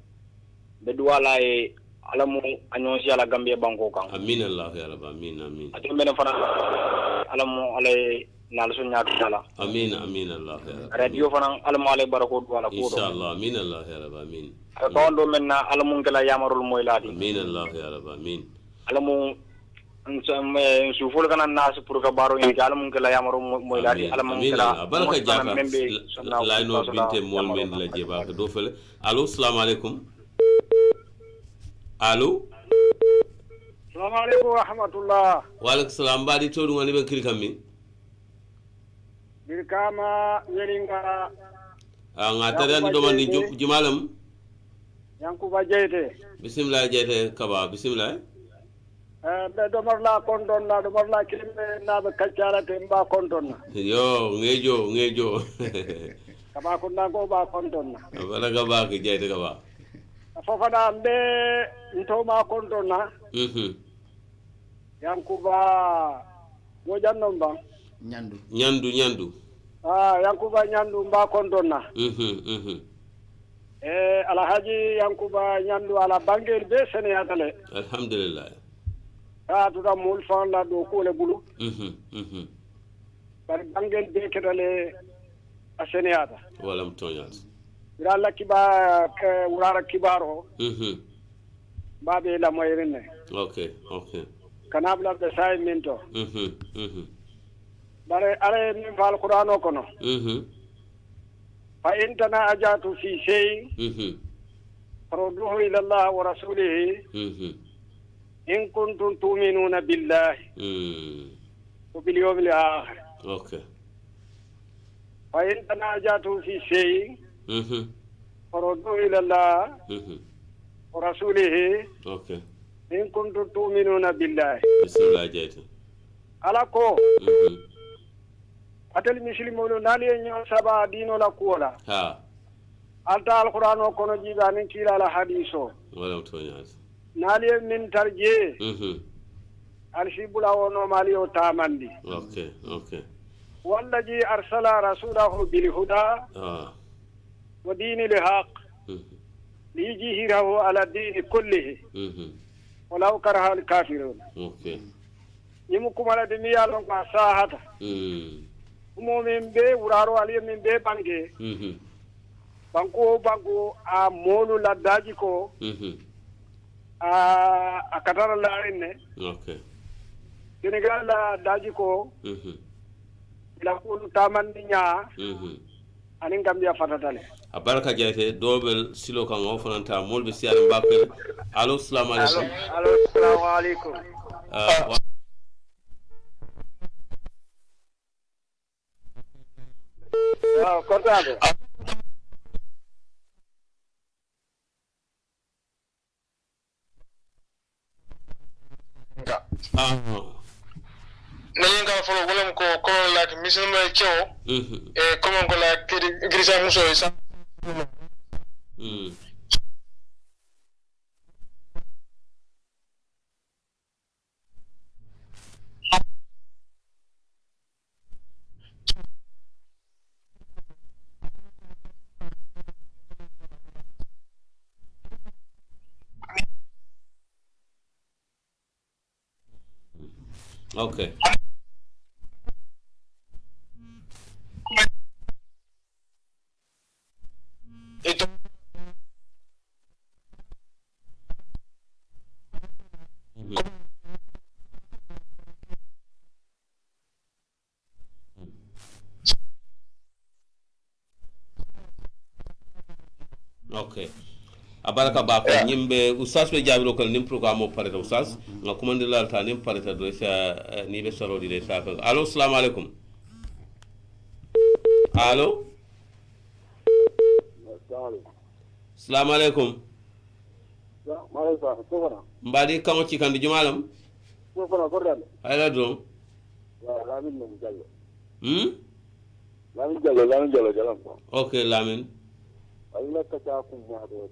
be duwala e alamu anyonsi ala gambia banko kan amin allah ya rabbi amin atole men fana alamu alay nal so nyaatu dala amin allah ya rabbi radio fana alamu alay barako wala ko inshallah amin allah ya rabbi amin ko ndo menna alamu ngala yamarul moy ladi amin allah ya rabbi amin alamu suful kana nas pour ka baro ni alamu ngala yamarul moy ladi alamu ngala baraka jaka la no binte mol men la jeba ko do fele allo assalamu alaikum allo assalamu alaikum wa rahmatullah wa alaikum salam badi to dum woni be kiri kammi birkama yelinga nga tadani do mandi jumalam yankuba jeyte bismillah jeyte kaba bismillah be domorla kondonna domorla kimbe nabe kaccala te mba kondonna yo ngejo kaba konna ko ba kondonna wala kaba ke jeyte kaba fofana mbe ntoma kondonna yankuba wojannom ba nyandu yankuba nyandu mba kondonna alhaji yankuba nyandu ala bangel be sene atale alhamdulillah tuta mul fan la do ko le bulu bar bangel be kedale asene ata wala mtonyat rala kiba urara kibaro babe la moyrene okay kanabla be say minto bare are min fal qur'ano kono fa in tanajatu fi shay farudduhu ila allah wa rasulihi in kuntum tu'minuna billahi wa bil yawmil akhir okay fa in tanajatu fi shay farudduhu ila allah wa rasulihi okay in kuntum tu'minuna billahi bismillah jayta alako atel muslimolu nali nyo saba dino la kuola alta alquran o kono jiba nin kila la hadiso wala to nyaas nali min tarje alshibula wono mali o tamandi okay wallazi arsala rasulahu bil huda wa dinil haq liyjihirahu ala din kullihi walau karaha al kafirun okay nimu kumala de mi yalon ko sahata mo min be wuraro ali min be bange banko a molu la daji ko a katara la ne okay Senegal la daji ko la ko tamandi nya anin gambia fatatale abaraka jete dobel silo kan o fananta molbe siare mbakere allo assalamu alaikum allo assalamu alaikum cortado nañu nga folo wolam ko ko la mission may ciow comment ko la grisa muso sa okay okay abaraka ba ko nyimbe oustaz be jabiro ko nim programme o pareta oustaz nga commande la ta nim pareta do sa ni be soro di sa ko allo assalamu alaikum allo assalamu alaikum mbadi kango ci kandi jumalam ayla do lamin jallo okay lamin Allah ka ta ku ma do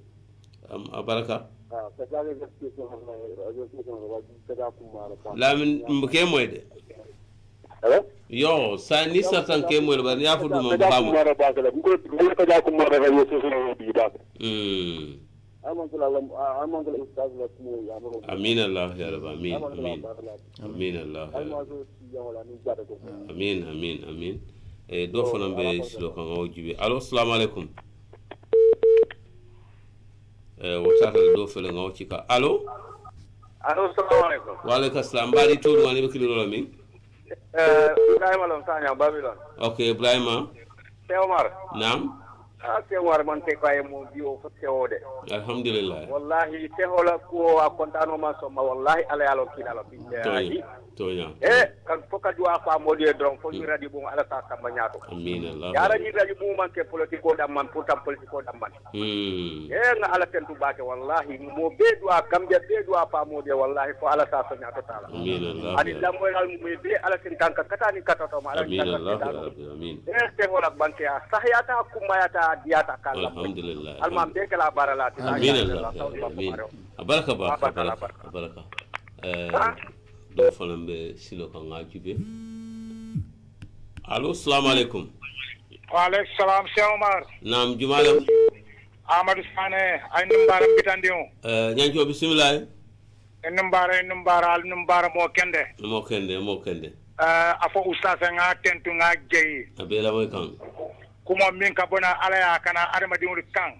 abaraka ka ta ga gaskiya lamin mbuke moyde yo sa ni certain ke moyde ba ya fudu mo ba mo ka ja ku ma da yo so bi ba amin allah ya rab amin amin allah amin e do fona be silo kan o jibe allo assalamu alaikum wotata do fele ngaw ci ka allo assalamu alaikum wa alaikum assalam bari to woni be kilo lo min Ibrahima lon tanya Babylon okay Ibrahima Omar naam Omar man te kaye mo biyo fo teode alhamdulillah wallahi te hola ko a kontano ma so ma wallahi ala yalo kilalo billahi tonya kan foka dua fa modi dron fo ni radio bo ala ta kamba nyaato amin allah yara ni radio bo man ke politiko dam man pourtant politiko dam man nga ala tentu baake wallahi mo be dua gambia be dua fa modi wallahi fo ala ta so nyaato tala amin allah ani lam moy al mo be ala ten kan kata ni kata to ma ala amin allah amin te hola banke sahiyata kumayata diata kala alhamdulillah alma be kala baralati amin allah amin baraka baraka do falambe silo kan ngajube allo assalamu alaikum wa alaikum salam Cheikh Omar naam jumalam Amadou Sané ay numbara bitandi on nyanjo bismillah numbara mo kende afo ustaz nga tentu nga jeyi abela moy kan kuma min ka bona ala ya kana adama diwul kan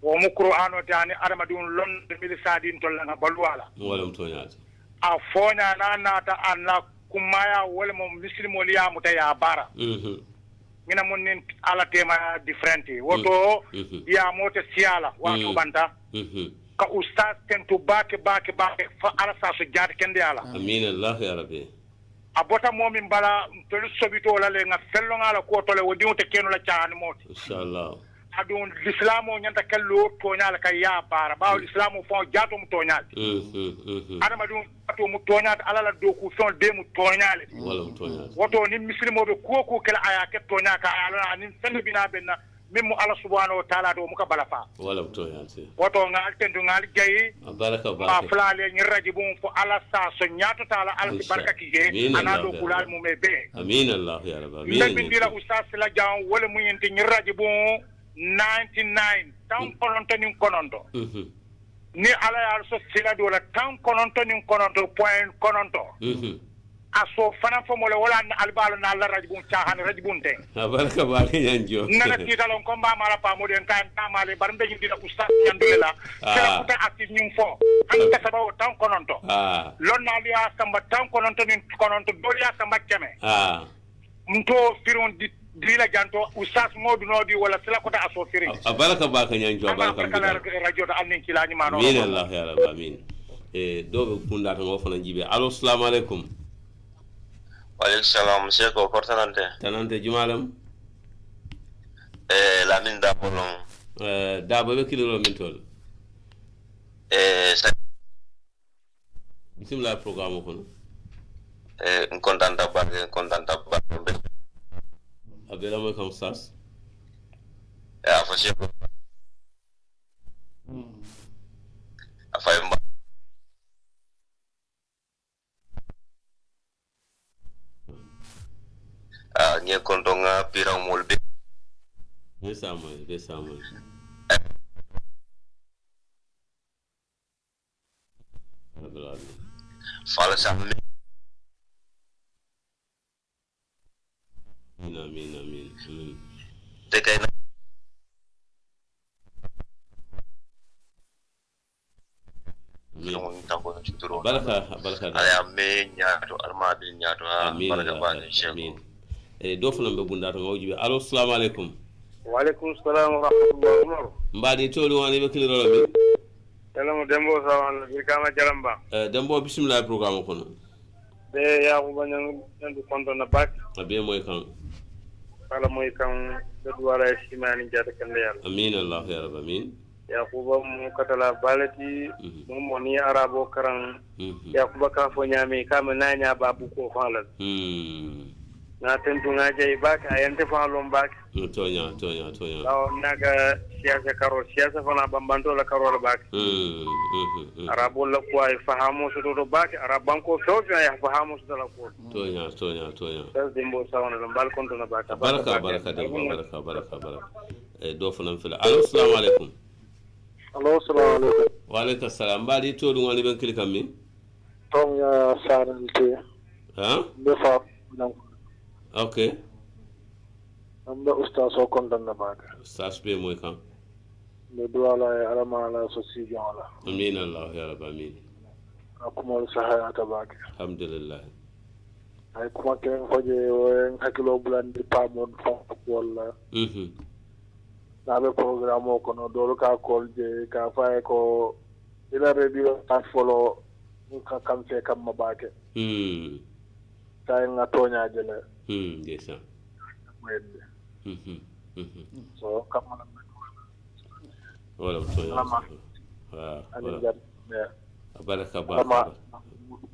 wo mu qur'ano tani adama diwul lon de mil sadin tolla nga balwala walam toñaati a foña nata anna kumaya wala mo muslimo liya muta ya bara mina mun nin ala tema differenti woto ya mota siala wato banta ka ustaz tentu bake fa ala sa so jaati kende ala amin allah ya rabbi abota momin bala to sobito la le nga fello ngala ko tole wodi wonte kenu la caani moti inshallah adun l'islamo nyanta kello to nyala kay ya bara bawo l'islamo fo jaato mu to nyaal adama dum to mu to nyaat ala la do ku son de mu to nyaale wala mu to nyaal woto ni muslimo be ko kala aya ke to nyaaka ala ni sen bina benna mimmu ala subhanahu wa ta'ala do muka balafa wala mu to nyaal se woto ngal tendu ngal jayi baraka ma flale ni raji bum fo ala sa so nyaato ta'ala ala baraka ki je ana do kulal mu me be amin allah ya rabbi amin nabi ndira ustaz la jaw wala mu yenti ni raji bum 99 tan kononto nin kononto ni ala ya so sila do la tan kononto nin kononto point kononto aso fana fo mole wala albalo na la rajbun chahan rajbun te baraka bari yanjo nana titalon ko mba mala pa moden kan tamale bar mbe dina ustad yandulela kala ko active nyum fo han ka sabaw tan kononto lonna liya samba tan kononto min kononto doliya samba keme mto firon dila janto ustad modu nodi wala sila ko ta aso firin baraka ba kan yanjo baraka kala radio da annin kilani mano min allah ya rabbi amin dobe kunda tan wofana jibe allo assalamu alaikum Waalaikum salam, monsieur ko portanante. Tanante jumalam. Lamin da bolon. Da ba be kilo min tol. Bismillah programme ko. Contanta ba. Abela mo comme ça. Afashe ko. Afay mba. Nye kontonga pirang molbe besamo fala samme amin te kay baraka aya me nyaato alma bi nyaato baraka bani amin do fana be bunda to ngawji be allo assalamu alaikum wa alaikum assalam wa rahmatullahi mbadi tolu woni be kiliro be salamu dembo sawan bi kama jalamba dembo bismillah programme kono be ya ko banyan ndu konto na bak be moy kan kala moy kan do wala simani jata kan yalla amin allah ya rabb amin yakuba mu katala balati mo moni arabo karan yakuba ka fo nyame kama nanya babu ko fala na tentu ngaje baka ayante falon baka tonya law naga siasa fana bambanto la karol baka arabo la ko ay fahamu so do baka arabanko sofi ay fahamu so la ko tonya tas dimbo sawana bal konto na baka baraka do fana fila allo assalamu alaikum allo assalamu alaikum wa alaikum assalam badi to dum woni ben klikam min tom ya sarante defa okay amba ustaz o kontan na baka ustaz be moy kan me duwala ala mala so si jala amin allah ya rabb amin akuma sahayata baka alhamdulillah ay kuma ken hoje o hakilo bulandi pamon fa wala nabe programme o kono dolu ka kolje ka faye ko ila radio ta follow ka kamfe kam mabake tay nga tonya jele desa wedde so kam na wala tonya wala baraka ba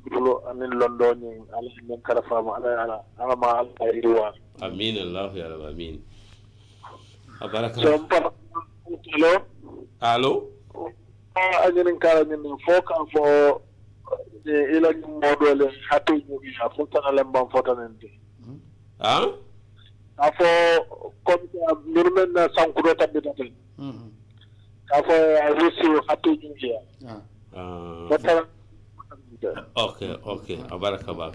dulo anin londo ni ala men kala fama ala ma ala riwa amin allah ya rabb amin baraka allo ajinin kala ni foka fo ila ni modole hatu ni ya fontana lemban fotanende afo comme nurmen na sankudo tabita ten afo arusi hatu ni ya okay baraka ba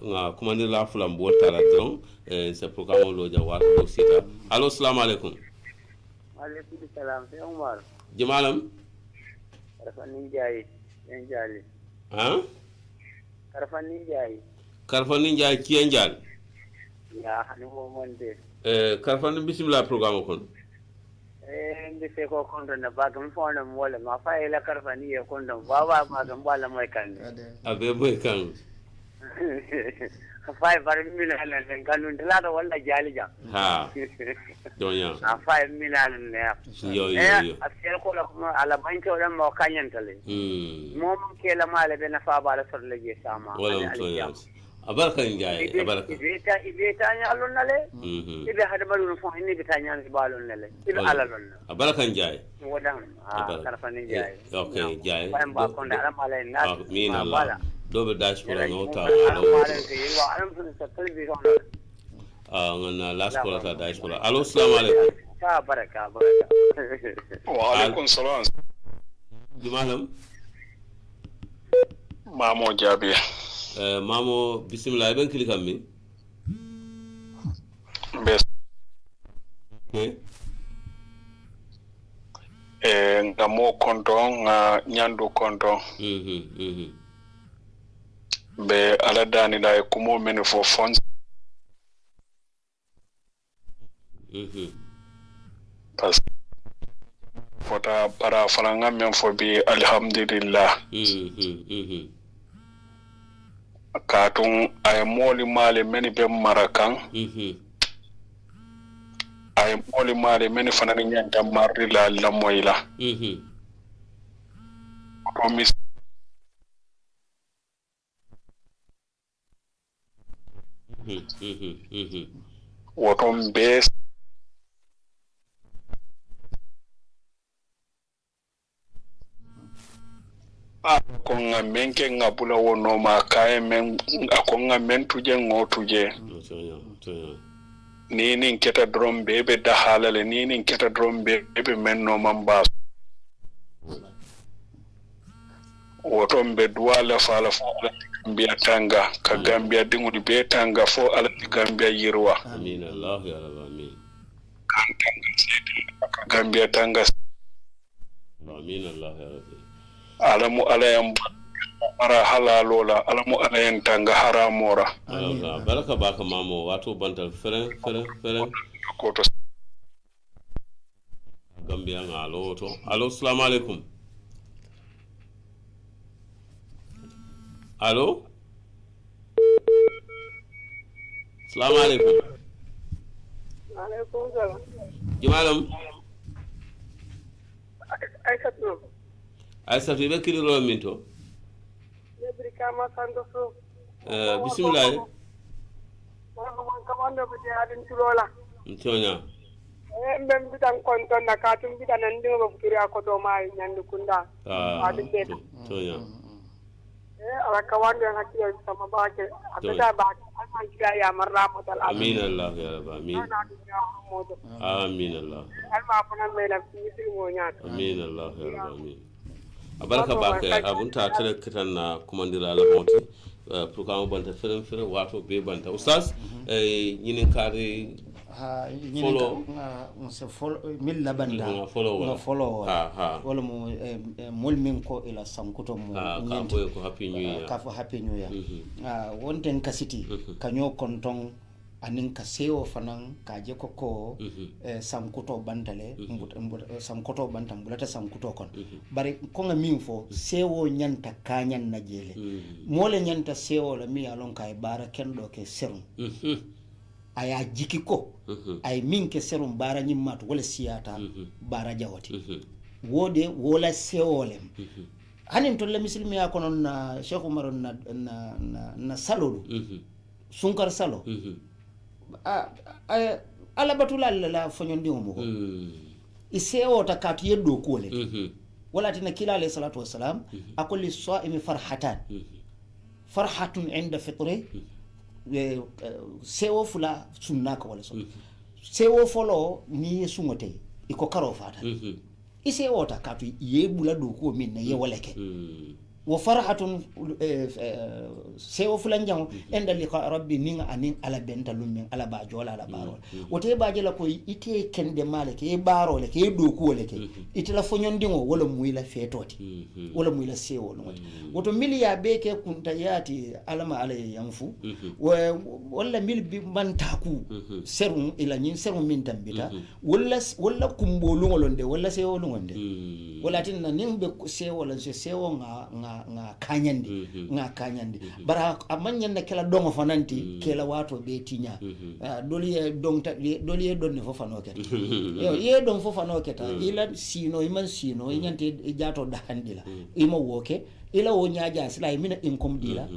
nga kumani la fulam bolta la don c'est programme lo jawar do sita allo assalamu alaikum alaikum salam sai umar jamalam karfanin jayi yan jali karfanin jayi kiyan jali ya hani mo monde karfanin bismillah programme kon ndi se ko kondo na baga mi fona mo wala ma fa ila karfani e kondo baba ma ga mbala moy kan abe moy kan fa bar mi la la kanun dala do wala jali ja donya fa mi la ne yo asel ko la ala banko dan mo kanyantale mom ke la mala be na fa bala sor le je sama wala donya abarka njaay abarka ibeta nya alon nale ibe hada balun fo ni beta nya balon nale ibe alalon abarka njaay wodan karfani njaay okay njaay ba ko ndara mala na min allah dobe dash ko ngota ngana last ko ta dash ko allo assalamu alaikum baraka wa alaikum salam jumalam mamo jabi mamo bismillah ben kili kammi bes okay nga mo konto nga nyandu konto be ala dani la kumo men fo fonds parce fota para falanga men fo bi alhamdulillah katun ay moli male men be marakan ay moli male men fanani nyanta marri la moyla promise woton be konga menke ngabula wono ma kae men akonga men tuje ngotuje ni keta drombe be da halale ni keta drombe be men no mamba woton be duwala fala fo Gambia tanga ka Gambia dingudi be tanga fo ala Gambia yirwa amin allah ya rabb amin Gambia tanga amin allah ya rabb alamu alayam ara halalola alamu alayan tanga haramora baraka baka mamo wato bantal feren koto Gambia ngalo to allo assalamu alaikum allo assalamu alaikum alaikum salam jimalam Aissatou be kiri lo minto Nebrika ma santo so bismillah man kamando be adin tulola ntonya mbem bitan konton na katum bitan ndingo futuri akoto ma nyandu kunda adin be ntonya ala kawande hakkiyo sama baake abeta baake alman kira ya marramo tal amin allah ya rabb amin amin allah alma fana mena misiri mo nyaata amin allah ya rabb amin abaraka bake abunta tare kitan na kumandira la moti pour ka banta feren wato be banta ustaz nyinin kare follow se follow mil labanda follow wala mo mol min ko ila sankuto mo ko happy new year ka fo happy new year wonten ka city kanyo konton anin ka sewo fanan ka je ko sankuto bantale sankuto bantam bulata sankuto kon bari ko nga min fo sewo nyanta kanyan na jele mole nyanta sewo la mi alon kay bara kendo ke serum aya jiki ko ay min ke serum bara nyimmat wala siyata bara jawati wode wala sewolem hanin to le muslimi ya konon na Sheikh Umar na salolu sunkar salo ala batula la fonyondi mo ko isewo takatu yeddo ko le wala tina kila alayhi salatu wassalam aqul lis-sa'imi farhatun 'inda fitri sewo fula sunnaka wala so sewo folo ni sungote iko karo fata isewo takatu yebula do ko min na yewaleke wa farhatun sewo fulan jang enda liqa rabbi ninga anin ala benta lummin ala ba jola ala baro wote baaje la ko ite kende maleke e baro le ke do ko le ke ite la fonyondingo wala muila fetoti wala muila sewo no woto miliya be ke kunta yati alama ala yanfu wala mil bi mantaku serum ila nyin serum min tambita wala kumbolu ngolonde wala sewo ngonde wala tinna nimbe sewo la sewo nga kanyandi bara amanya na kala dongo fananti kala wato be tinya doliye donni fo fanoke yo ye don fo fanoke ta ila sino iman sino nyante jato da handila ima woke ila wo nyaaja sila imina income dila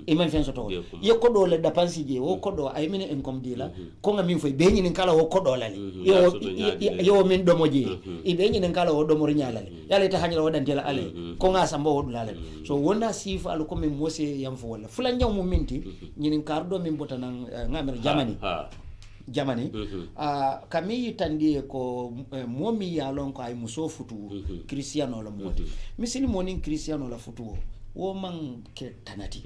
iman fen soto ye ko do le dapansi je wo ko do ay mina income dila ko nga min fo be nyin kala wo ko do lale yo min do moji e be nyin kala wo do mor nyaalale yalla ta hanyala wadantela ale ko nga sambo wodu lale so wona sifa al ko min mose yam fo wala fulan nyaw mo minti nyin kardo min botana ngamer jamani kami tandi ko momi ya lon ko ay muso futu cristiano la moti misili monin cristiano la futu wo man ke tanati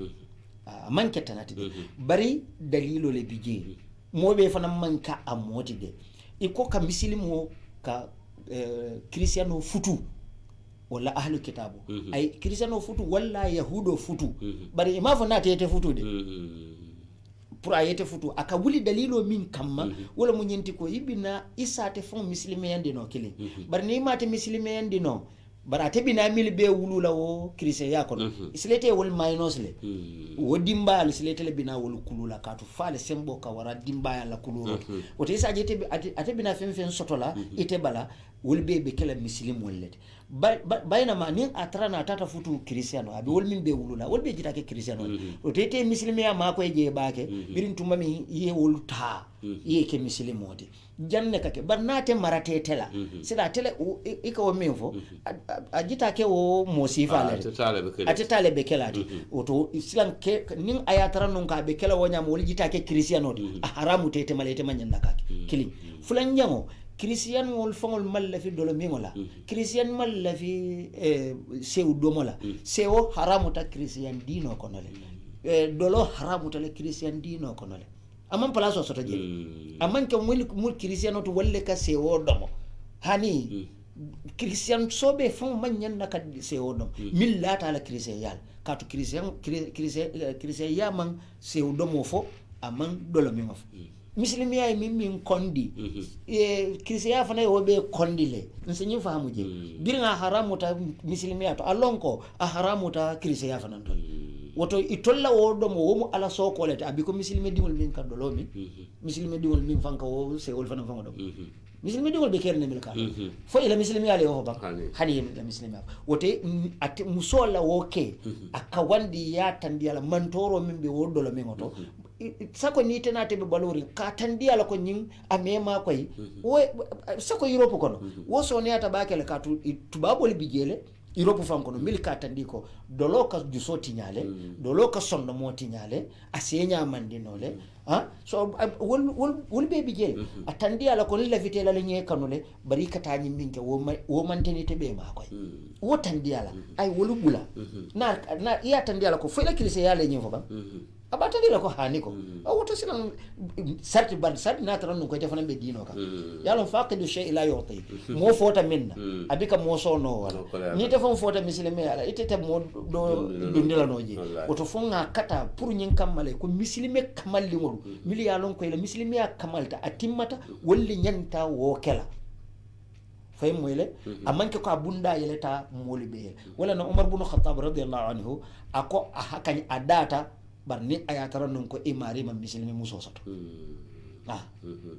man ketanati bari dalilo le bije mobe fana man ka amoti de iko ka misilimo ka kristiano futu wala ahlu kitabu ay kristiano futu wala yahudo futu bari ima fana tete futu de pour ayete futu aka wuli dalilo min kamma wala mo nyenti ko ibina isate fon muslime yande no kile bari ni mate muslime yande no bara tebina mil be wulula wo christian ya kono islete wol minus le wo dimba al islete le bina wol kulula katu fale sembo ka wara dimba ya la kuluro o te isa jete ate bina fen sotola ite bala wol be kala muslim wollete bayna ma nin atrana tata futu christiano abi wol min be wulula wol be jita ke christiano o te muslim ya ma ko je baake birin tumba mi ye wol ta ye ke muslim mode janne kake barnate marate tela sida tele ika wo menfo ajita ke wo mosifa la atale be kelati oto islam ke nin ayatara non ka be kela wonya mo jita ke christiano haramu tete malete manyanda kake kili fulan jango christian wol fongol malla fi dolo mingola christian malla fi sew domola sewo haramu ta christian dino konole dolo haramu ta le christian dino konole amman place soto je amman ke mul christian to wolle ka sewo domo hani christian sobe fon manyan naka sewo domo millata la christian yal katu christian yaman sewo domo fo amman dolo mingo fo muslimiya min kondi christian fana yobe kondi le nsenyi fahamu je birnga haramu ta muslimiya to alonko a haramu ta christian fana to woto itolla wodo mo womu ala soko lete abiko muslimi dingol min kan dolomi muslimi dingol min fanka wo se wol fana fango do muslimi dingol be kerne mil ka fo ila muslimi ale ho ba hani la muslimi wote ate musola woke akawandi ya tandiala mantoro min be wodo lo min oto sako ni tenate be balori ka tandiala ko nyin amema koy wo sako europe kono wo so ne ata bakele ka tubabol bijele Europe fam kono mil ka tandiko dolo ka jusoti nyale dolo ka sonno moti nyale asenya mandinole so wol be bije atandi ala ko la vitela le nye kanole bari kata nyi minke wo manteni te be ma koy wo tandi ala ay wolu bula na iya tandi ala ko fela kilise yale nyi fo ba abata dila ko hani ko woto sinan sarti ban sarti na taran ko defana be dino ka yalo faqidu shay ila yuti mo fota minna abika mo so no wala ni te fon fota muslimi ala itete mo do ndila noji woto fonga kata pour nyin kamale ko muslimi kamalli ngol mili yalon ko ila muslimi kamalta atimmata wolli nyanta wo kela fay moyle amanke ko abunda yeleta molibe wala no umar ibn khattab radiyallahu anhu ako hakani adata bar ni ayatara non ko imari mam muslimi muso soto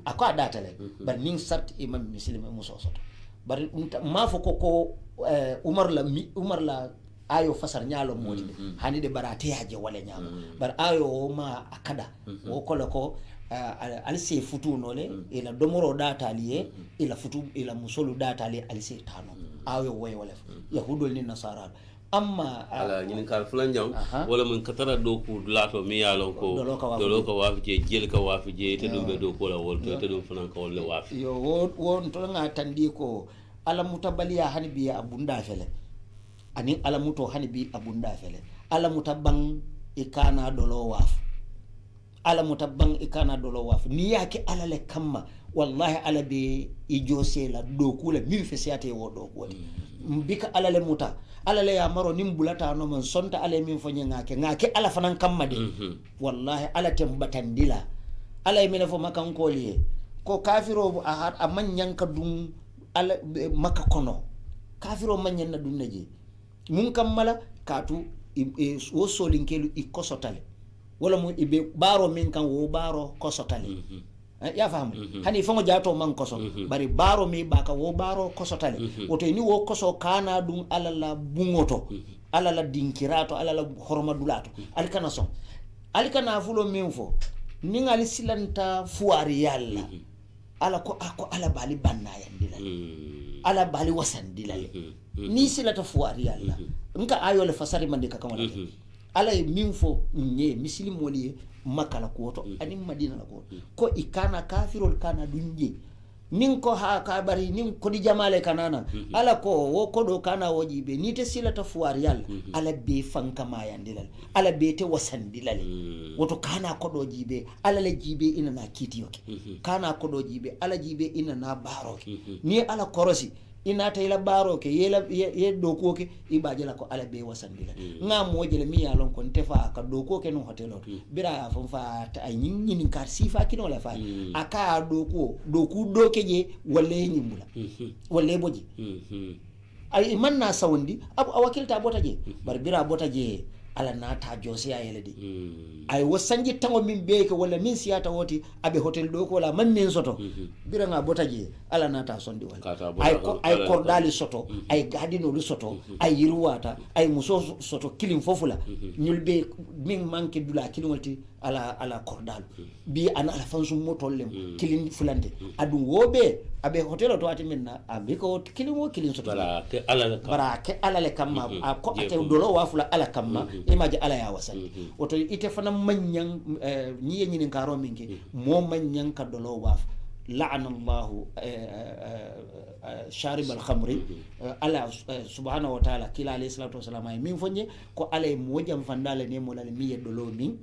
ako adata le bar ni sart imam muslimi muso soto bar ma fo ko umar la ayo fasar nyalo modi hani de barate haje wala nyalo bar ayo ma akada o kolo ko alse futu nole ila domoro data liye ila futu ila musolu data liye alse tano ayo way wala yahudol ni nasara amma ala ñin kal fulan jam wala mun katara do ku lato mi yalon ko dolo ko wafi je jel ka wafi je te dum be do ko la wol te dum fulan ko wala wafi yo won to nga tandi ko ala mutabaliya hani biya abunda fele ani ala muto hani bi abunda fele ala mutabang ikana dolo waf ala mutabang ikana dolo waf ni yake ala le kamma wallahi ala be ijose la do kula mi fesiate wo do ko mbika ala le muta ala le yamaro nim bulata no man sonta ala min fo ngake ala fanan kamma de wallahi ala tembatandila ala yimene fo makan ko liye ko kafiro a manyan ka dum ala maka kono kafiro manyan na dum naje mun kammala katu wo solinkelu ikosotale wala mo ibe baro min kan wo baro kosotale ya fahamu hani fango jato man koso bari baro mi baka wo baro kosotale woto ni wo koso kana dum alala bungoto alala dinkirato alala hormadulato alikana son alikana fulo minfo ni ngali silanta fuari yalla ala ko ako ala bali banna yandila ala bali wasandila ni silata fuari yalla nka ayo le fasari mande kakamala ala minfo nye muslim wali makala ko to ani madina la ko ikana kafirul kana dunje nin ko ha ka bari nin ko di jamale kanana ala ko wo ko do kana wojibe ni te silata fuwar yalla ala be fanka mayandilal ala be te wasandilal woto kana ko do jibe ala la jibe ina na kitiyoke kana ko do jibe ala jibe ina na baroke ni ala korosi ina ta ila baroke ye dokuoke ibaje la ko ala be wasandila nga mojele mi ya lon ko tefa ka dokuoke no hotel bira ya fon fa ta ay nyini kar sifa kino la fa aka doku doke je walle nyimbula walle boji ay manna sawndi abu awakilta bota je bar bira bota je ala nata jose ayele di ay wasanji tango min beke wala min siyata woti abe hotel do ko la man min soto bira nga bota je ala nata sondi wala ay kordali soto ay gadino lu soto ay yirwata ay muso soto kilim fofula nyulbe min manke dula kilimoti ala kordal bi ana ala fansu motollem kilim fulante adum wobe abe hotel to ati minna abe ko kilimo kilim soto barake ala le kamma ko ate dolo wafula ala kamma imaji ala ya wasal oto ite fana manyan ni yenyi ni karo mingi mo manyan ka dolo waf la'ana Allah sharib al-khamri ala subhanahu wa ta'ala kila alayhi salatu wasalam ay min fonye ko alay mojam fandale ne mo lal mi dolo min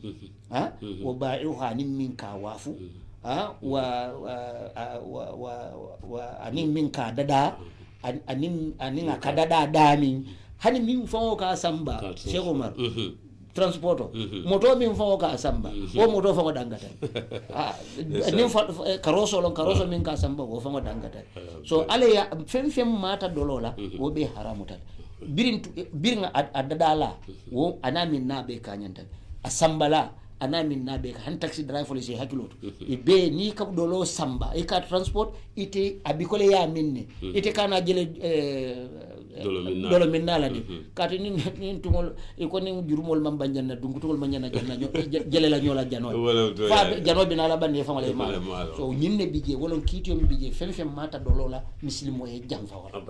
ha wa ba'iha nin min ka wafu wa anin min ka dada anin ka dada dami hani min fawo ka samba Cheikh Omar transporto moto min fawo ka samba o moto fawo dangata nin karoso min ka samba o fawo dangata so ale ya fem mata dolola wo be haramutal birin adadala wo anamin na be kanyanta asambala anamin na be han taxi driver le hakiloto be ni ka dolo samba e ka transport ite abikole ya minne ite kana jele dolo minnala ni kati ni tumol e ko ni jurumol mam banjanna dungutol manjana janna jele la nyola janol fa janobe na la bande fa wala ma so nyinne bije wolon kitiyo mi bije fem mata dolola muslimo e jam fa wala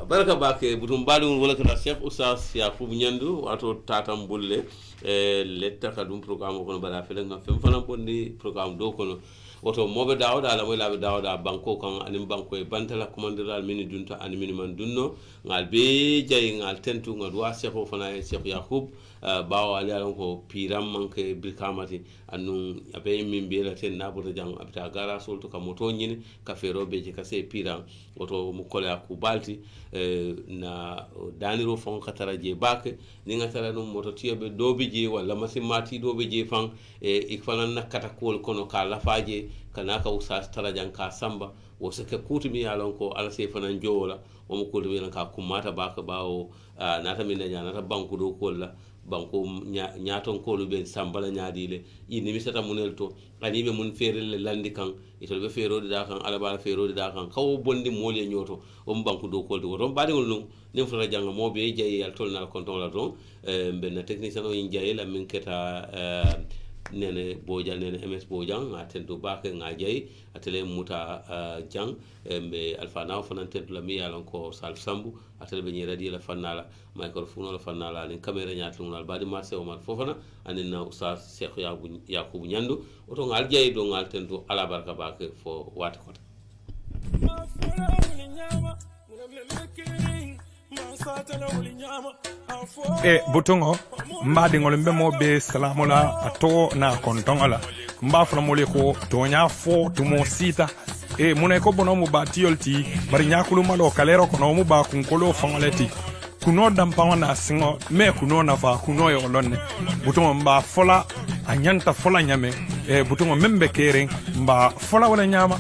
baraka bake butum balum wala ka chef oustaz Yakub Nyandu wato tatam bulle letta ka dum programme ko bala fele ngam fem fana bondi programme do kono woto mobe dawda ala moy labe dawda banko kan anim banko e bantala commandiral mini dunta ani mini man dunno ngal be jay ngal tentu ngal wa chefo fana e Cheikh Yakub bawo ali alon ko piram manke bilkamati anu abe min be la ten nabuto jang abita gara solto ka moto nyini ka ferobe je ka se piram woto mu kola ku balti na daniro fon katara je bake ni ngatara no moto tiebe dobi je wala masimati dobi je fan e ikfanan nakata kol kono ka lafaje kana ka usas tarajan ka samba wo seke kutumi yalon ko ala se fanan jowola o mo kutumi ka kumata baka bawo nata min nata banku do kolla banko nyaaton kolu be sambala nyaadile ini misata munel to ani be mun ferele landi kan ito be ferode da kan ala bala ferode da kan kawo bondi mole nyoto o banku do kolde woton baade ngol non nim fota janga mo be jeyi al tolna konton la don ben technicien o yin jeyi la min keta nene bojan nene ms bojan atento bake ngajay atele muta jang be alfa naw fanan tentu la mi yalon ko sal sambu atele be ni radio la fanala microphone la fanala ni camera nyaatu ngal badi marché o mal fofana anina oustaz Cheikh Yakub Nyandu oto ngal jey do ngal tentu ala barka bake fo wata kota butongo mbaɗigol mbemo be salamola a to na kontongola mbaframole ko to nya fo tumo sita munay ko bono mu batiyol ti bari nyakuluma do kalero ko no mu ba kunkolo fangoleti kuno dampawa na singo me kuno nafa kuno yo lonne butongo mba fola anyanta fola nyame butongo membe kering mba fola wala nyama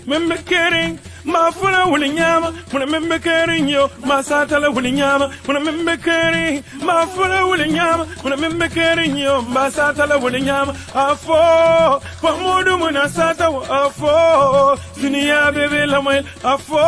membe kering ma fula wuli nyama muna membe kering yo ma satala wuli nyama muna membe kering ma fula wuli nyama muna membe kering yo ma satala wuli nyama afo pamodu muna sata afo dunia bebe la moel afo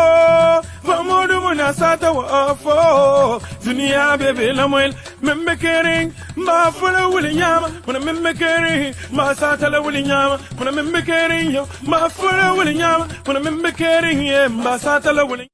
pamodu muna sata afo dunia bebe la moel membe kering ma fula wuli nyama muna membe kering ma satala wuli nyama muna membe kering yo ma fula wuli nyama muna membe kering mbasatala wuli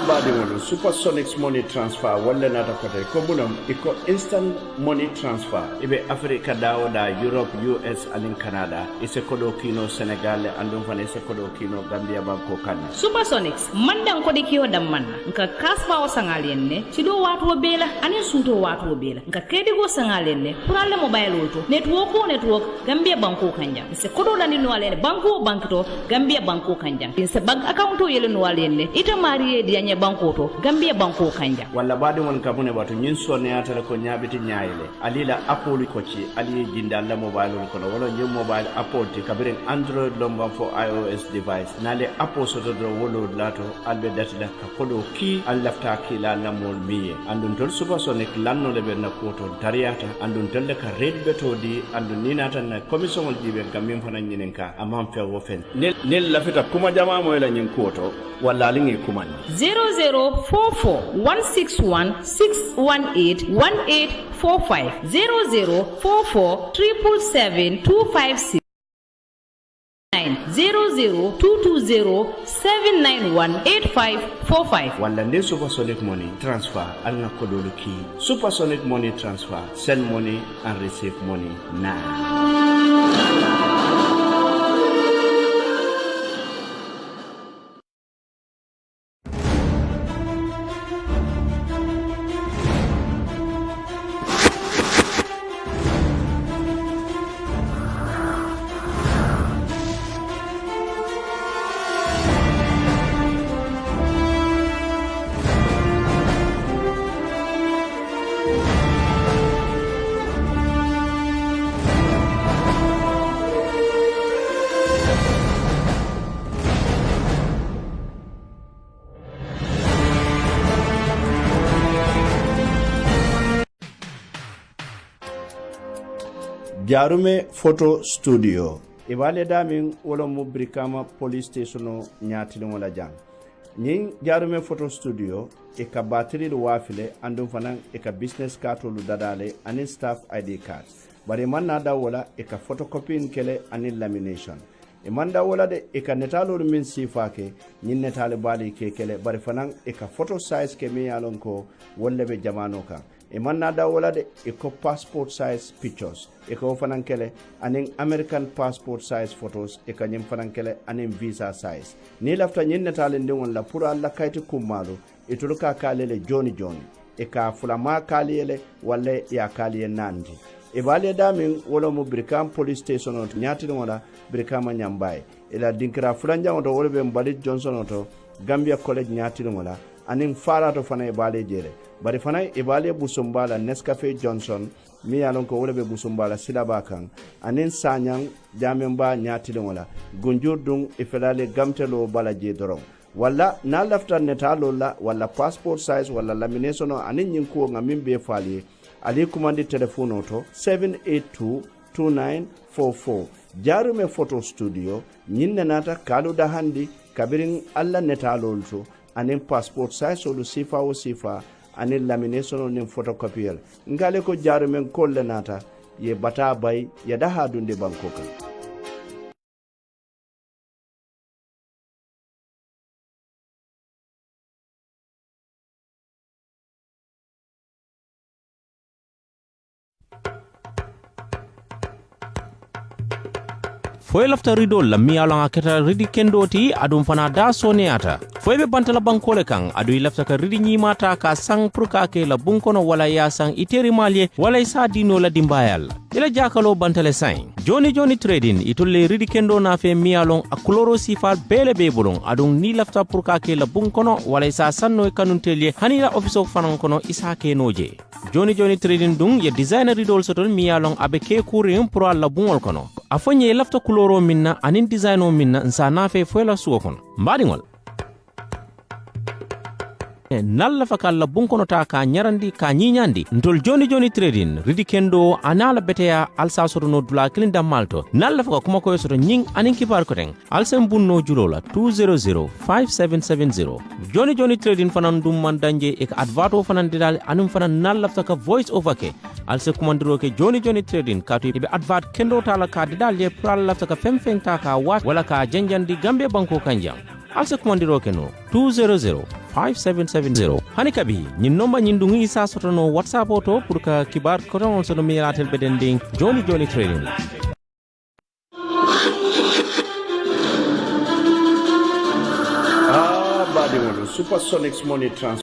baadiŋolu Supersonics money transfer walla nata kote ko bunam iko instant money transfer ibe Africa dawoda Europe US alin Canada ise kodo kino Senegal andum fane ise kodo kino Gambia banko kan Supersonics mandan ko de kiyo dam man nka kasba o sangalen ne ci do watu bela anin sunto watu bela nka kedi go sangalen ne puralle mobile woto network Gambia banko kanja ise kodo landi no ale banko bankto Gambia banko kanja ise bank account yele no ale ne ita mariye dianye banko to Gambia banko kanja walla baade won kabune batu nyin sonne atala ko nyaabiti nyaayile alila apple ko ci ali jinda la mobile ko wala nyum mobile apple ti kabiren Android lomba for iOS device nale apple so do wolo lato albe datida ka kodo ki allafta ki la lamol miye andun tol Supersonic lanno le ben ko to dariyata andun tol ka red beto di andun ninata na commission dibe gamin fana nyinen ka amam fe wo fen nel lafita kuma jama mo la nyin ko to walla lingi kumani 004416181845 0044777256 00220791855 walla nde Supersonic money transfer alna kodolu ki Supersonic money transfer send money and receive money now. Jarume Photo Studio ibale damin wala mu Brikama police station nyaati wala jang nyin Jarume Photo Studio e ka battery wafile andum fanan e ka business card lu dadale ani staff ID card bari man na da wala e ka photocopy kele ani lamination e man da wala de e ka netalo min sifake nyin netale bali ke kele bari fanan e ka photo size ke mi yalon ko wolle be jamano ka e man na da wala de e ko passport size pictures e ko fanan kele anin American passport size photos e ka nyim fanan kele anin visa size ni lafta nyin netale ndon la pour alla kayti kummalu e to ka kalele joni e ka fulama kalele walla ya kaliye nandi e bale damin wala mo Brikama police station on nyaati wala Brikama nyambaye e la dinkra fulanja on to wala be Mbalit Johnson to Gambia college nyaati wala anin fara to fana e bale jere bari fana e bale busumbala Nescafe Johnson mi yalon ko wala be busumbala silaba kan anin sanyang jamemba nyaati wala gunjur dung e felale gamtelo bala je doron walla na lafta netalo la walla passport size walla lamination anin nyinko ngamin be fali ali kumandi telephone to 7822944 Jarume Photo Studio nyinna nata kalu da handi kabirin alla netalo to anin passport size olu sifa o sifa anin lamination nin photocopier ngale ko Jarume kolle nata ye bata bay ya daha dunde banko kan foy lafta rido la miyalon aketa ridi kendoti adum fana da soneata foy be bantala bankole kan adu lafta ka ridi nyimata ka sang purka ke la bunkono wala ya sang iteri malye wala isa dino la dimbayal ila jakalo bantale sain joni trading itolle ridi kendo na fe miyalon akuloro sifal bele be bolon adum ni lafta purka ke la bunkono wala isa sanno kanuntelie hanila office of fanan kono isa ke noje joni trading dung ye designer ridol soton miyalon abe ke kurin pro la bungol kono afonye lafta kuloro minna anin designo minna nsa nafe foyla suwo kono mbadingol nalla fakalla bunkono ta ka nyarandi ka nyinyandi ntol joni trading ridi kendo anala beteya alsa soto no dula kilinda malto nalla faka kuma ko soto nying anin kibar ko ten alsem bunno julola 2005770 joni trading fanan dum man danje e advato fanan didal anum fanan nalla faka voice over ke alse kumandiro ke joni trading ka to be advert kendo tala ka didal ye pral la faka femfeng ta ka wat wala ka janjandi gambe banko kanjam alsa kumandiro keno 2005770 hani kabi ñin nomba ñin dungi isa sotono whatsapp oto pour ka kibar koton sono miratel beden ding joni trading Supersonics Money Transfer